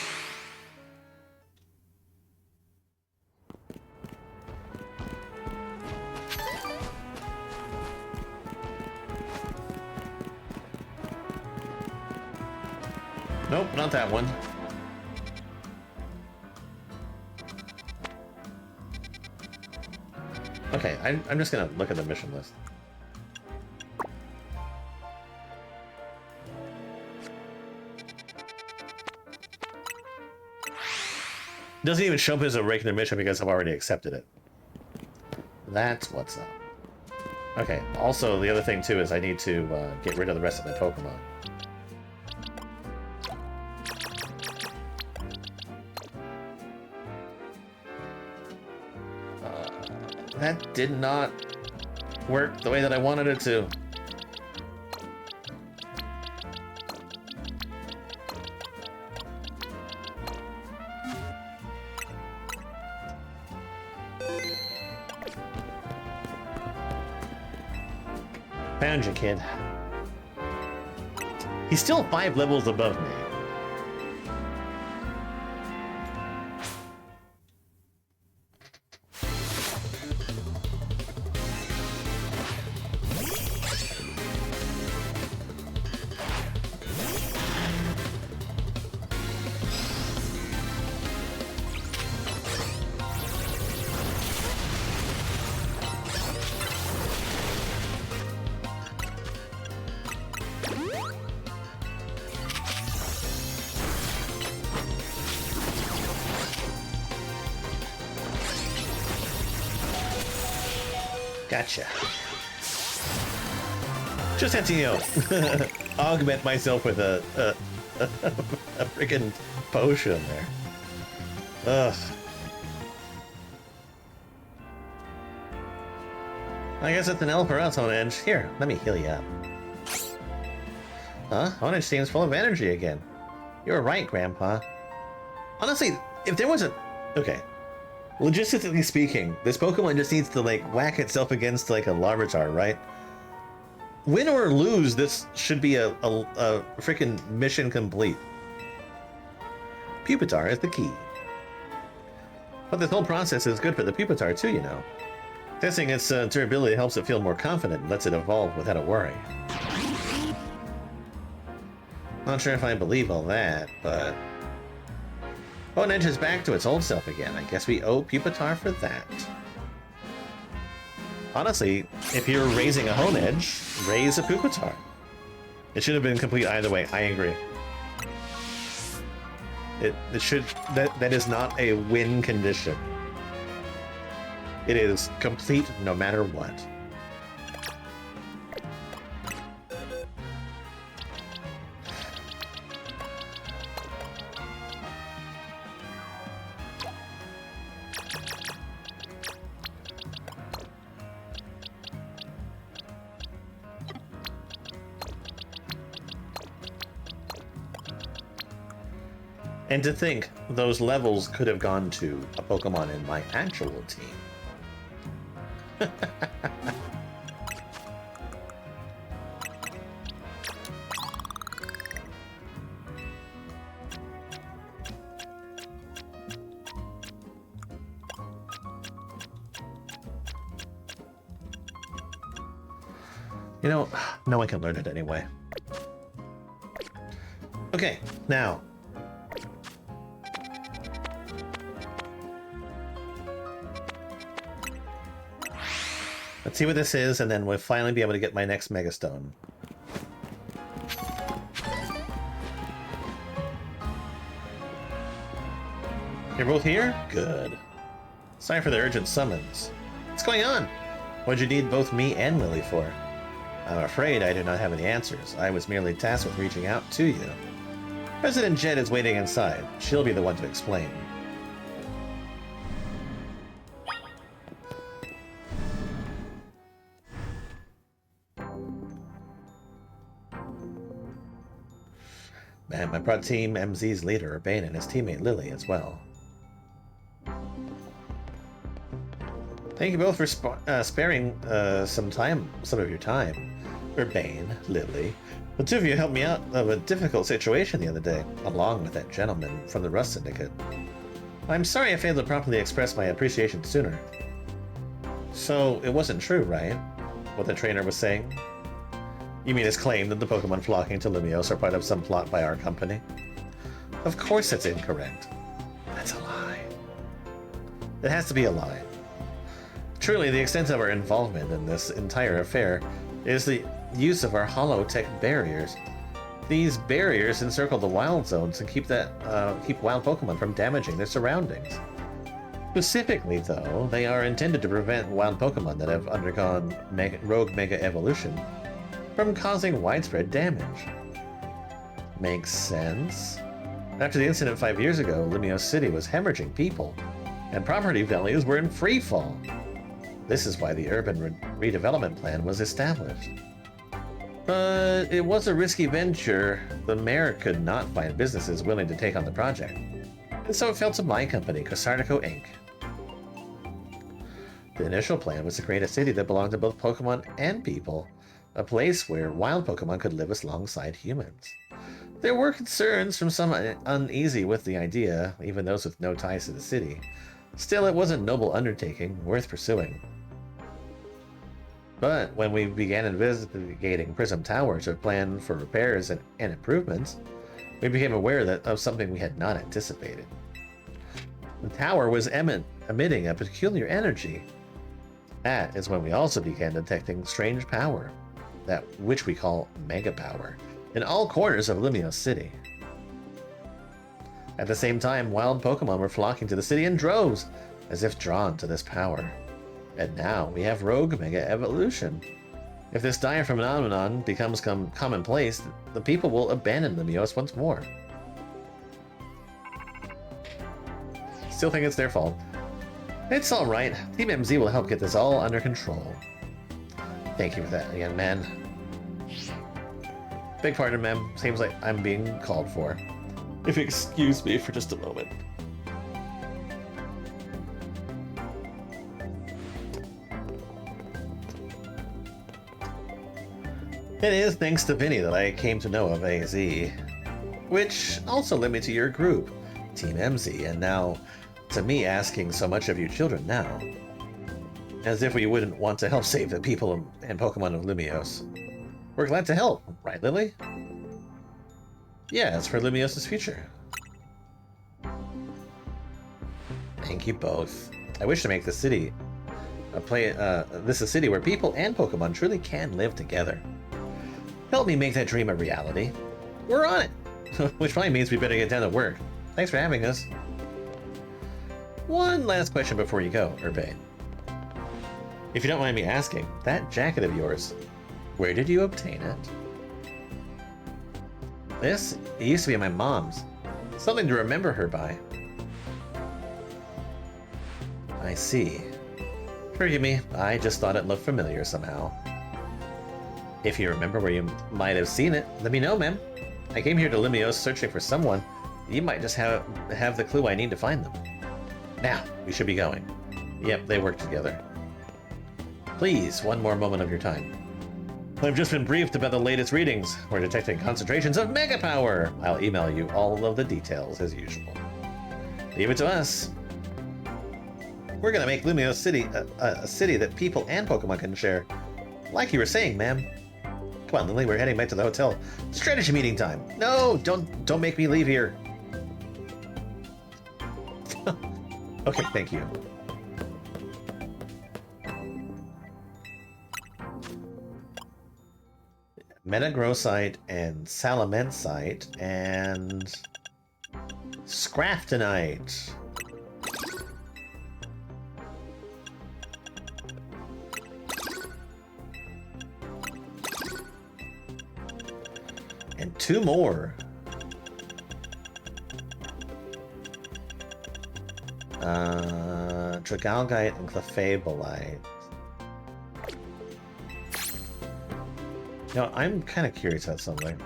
Nope, not that one. Okay, I'm just gonna look at the mission list. Doesn't even show up as a regular mission because I've already accepted it. That's what's up. Okay, also the other thing too is I need to get rid of the rest of my Pokemon. That did not work the way that I wanted it to. Found you, kid. He's still 5 levels above me. Gotcha. Just had to, you know, augment myself with a freaking potion there. Ugh. I guess it's an L for us, Honedge. Here, let me heal you up. Huh? Honedge seems full of energy again. You're right, Grandpa. Honestly, if there was a... Okay. Logistically speaking, this Pokemon just needs to, like, whack itself against, like, a Larvitar, right? Win or lose, this should be a freaking mission complete. Pupitar is the key. But this whole process is good for the Pupitar, too, you know. Testing its durability helps it feel more confident and lets it evolve without a worry. Not sure if I believe all that, but... Honedge is back to its old self again. I guess we owe Pupitar for that. Honestly, if you're raising a Honedge, raise a Pupitar. It should have been complete either way. I agree. It should... That is not a win condition. It is complete no matter what. And to think, those levels could have gone to a Pokemon in my actual team. You know, no one can learn it anyway. Okay, now. Let's see what this is, and then we'll finally be able to get my next Megastone. You're both here? Good. Sorry for the urgent summons. What's going on? What'd you need both me and Lily for? I'm afraid I do not have any answers. I was merely tasked with reaching out to you. President Jed is waiting inside. She'll be the one to explain. Man, I brought Team MZ's leader, Urbane, and his teammate Lily as well. Thank you both for sparing some of your time. Urbane, Lily. The two of you helped me out of a difficult situation the other day, along with that gentleman from the Rust Syndicate. I'm sorry I failed to properly express my appreciation sooner. So, it wasn't true, right? What the trainer was saying? You mean his claim that the Pokemon flocking to Lumiose are part of some plot by our company? Of course it's incorrect. That's a lie. It has to be a lie. Truly, the extent of our involvement in this entire affair is the use of our holotech barriers. These barriers encircle the wild zones and keep wild Pokemon from damaging their surroundings. Specifically, though, they are intended to prevent wild Pokemon that have undergone rogue Mega Evolution from causing widespread damage. Makes sense. After the incident 5 years ago, Lumiose City was hemorrhaging people, and property values were in free fall. This is why the urban redevelopment plan was established. But it was a risky venture. The mayor could not find businesses willing to take on the project, and so it fell to my company, Cosartico Inc. The initial plan was to create a city that belonged to both Pokemon and people, a place where wild Pokemon could live alongside humans. There were concerns from some uneasy with the idea, even those with no ties to the city. Still, it was a noble undertaking, worth pursuing. But when we began investigating Prism Tower to plan for repairs and improvements, we became aware of something we had not anticipated. The tower was emitting a peculiar energy. That is when we also began detecting strange power, that which we call Mega Power, in all corners of Lumiose City. At the same time, wild Pokemon were flocking to the city in droves, as if drawn to this power. And now we have rogue Mega Evolution. If this dire phenomenon becomes commonplace, the people will abandon Lumiose once more. Still think it's their fault. It's alright. Team MZ will help get this all under control. Thank you for that, young man. Big pardon, ma'am. Seems like I'm being called for. If you excuse me for just a moment. It is thanks to Vinny that I came to know of AZ, which also led me to your group, Team MZ, and now to me asking so much of you children now. As if we wouldn't want to help save the people and Pokemon of Lumiose. We're glad to help, right, Lily? Yeah, it's for Lumiose's future. Thank you both. I wish to make this city a city where people and Pokemon truly can live together. Help me make that dream a reality. We're on it! Which probably means we better get down to work. Thanks for having us. One last question before you go, Urbane. If you don't mind me asking, that jacket of yours, where did you obtain it? It used to be my mom's. Something to remember her by. I see. Forgive me, I just thought it looked familiar somehow. If you remember where you might have seen it, let me know, ma'am. I came here to Lumiose searching for someone. You might just have the clue I need to find them. Now, we should be going. Yep, they work together. Please, one more moment of your time. I've just been briefed about the latest readings. We're detecting concentrations of Mega Power. I'll email you all of the details as usual. Leave it to us. We're gonna make Lumiose City a city that people and Pokemon can share. Like you were saying, ma'am. Come on, Lily, we're heading back to the hotel. Strategy meeting time. No, don't make me leave here. Okay, thank you. Metagrossite and Salamensite and Scraftonite. And 2 more. Dragalgite and Clefableite. Now, I'm kind of curious about something.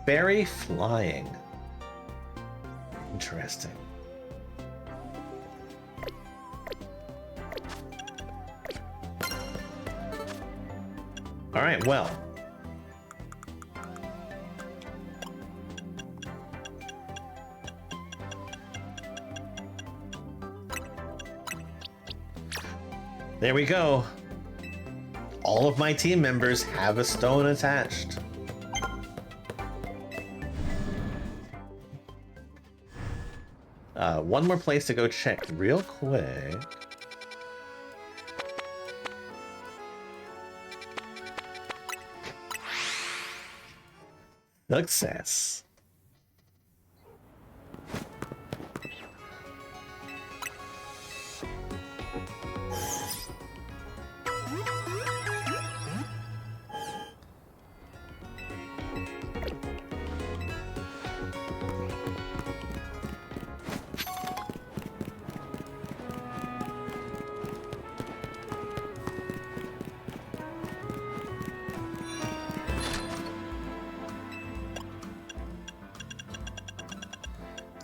Fairy flying. Interesting. All right, well. There we go. All of my team members have a stone attached. One more place to go check real quick. Success.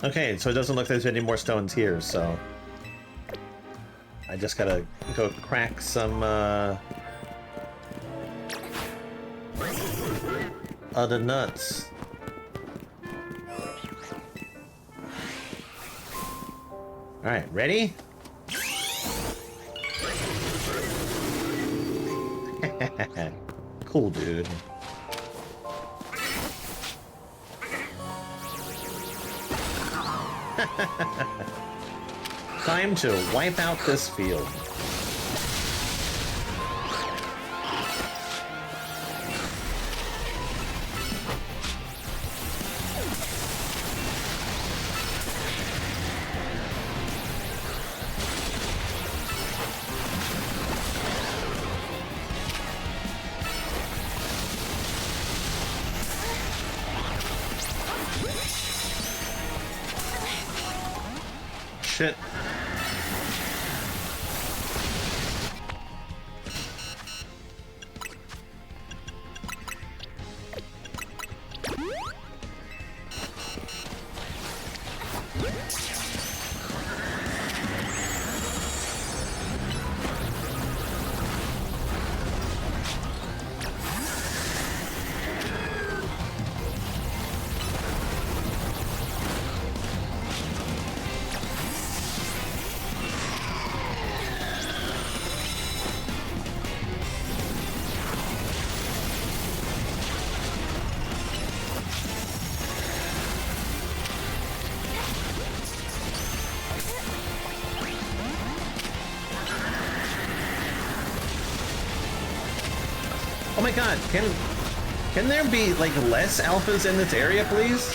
Okay, so it doesn't look like there's any more stones here, so I just gotta go crack some other nuts. Alright, ready? Cool, dude. Time to wipe out this field. Shit. Oh my god, can there be like less alphas in this area, please?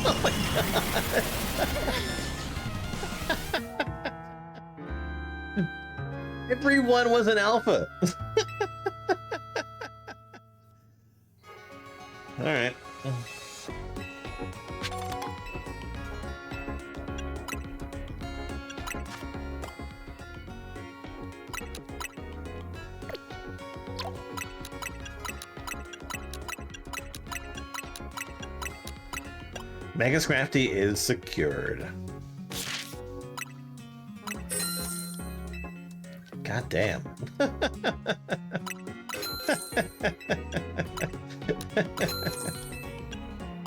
Oh my god. Everyone was an alpha. All right. Mega Scrafty is secured. God damn.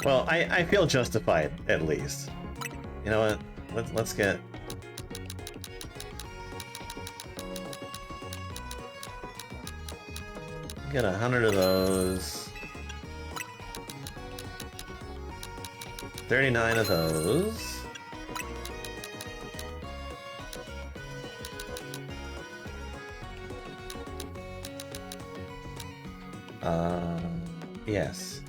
Well, I feel justified, at least. You know what? Let's get... Get 100 of those. 39 of those. Yes.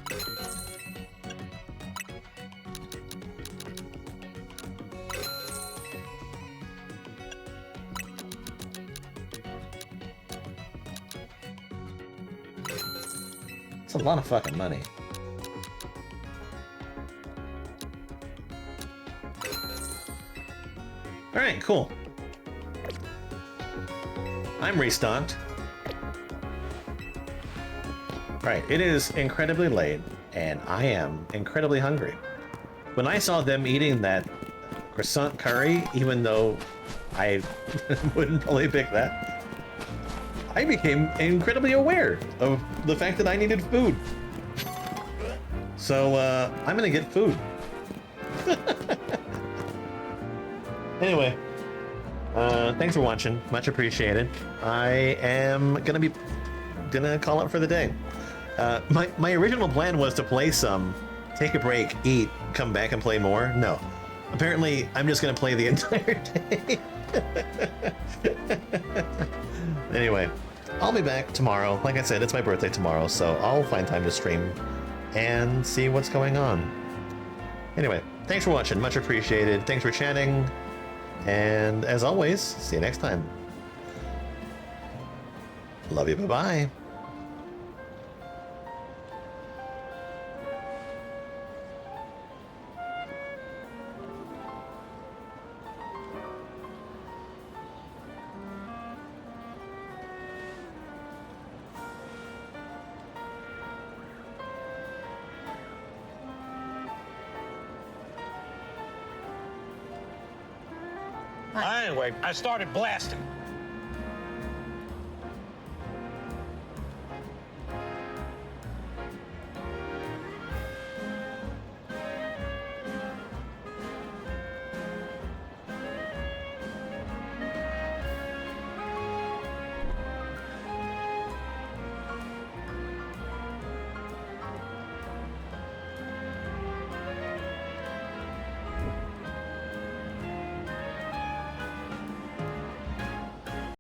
It's a lot of fucking money. Alright, cool. I'm restocked. Right, it is incredibly late, and I am incredibly hungry. When I saw them eating that croissant curry, even though I wouldn't probably pick that, I became incredibly aware of the fact that I needed food. So, I'm gonna get food. Anyway, thanks for watching. Much appreciated. I am gonna call it for the day. My original plan was to play some, take a break, eat, come back and play more. No. Apparently, I'm just gonna play the entire day. Anyway, I'll be back tomorrow. Like I said, it's my birthday tomorrow, so I'll find time to stream and see what's going on. Anyway, thanks for watching. Much appreciated. Thanks for chatting. And as always, see you next time. Love you. Bye-bye. Anyway, I started blasting.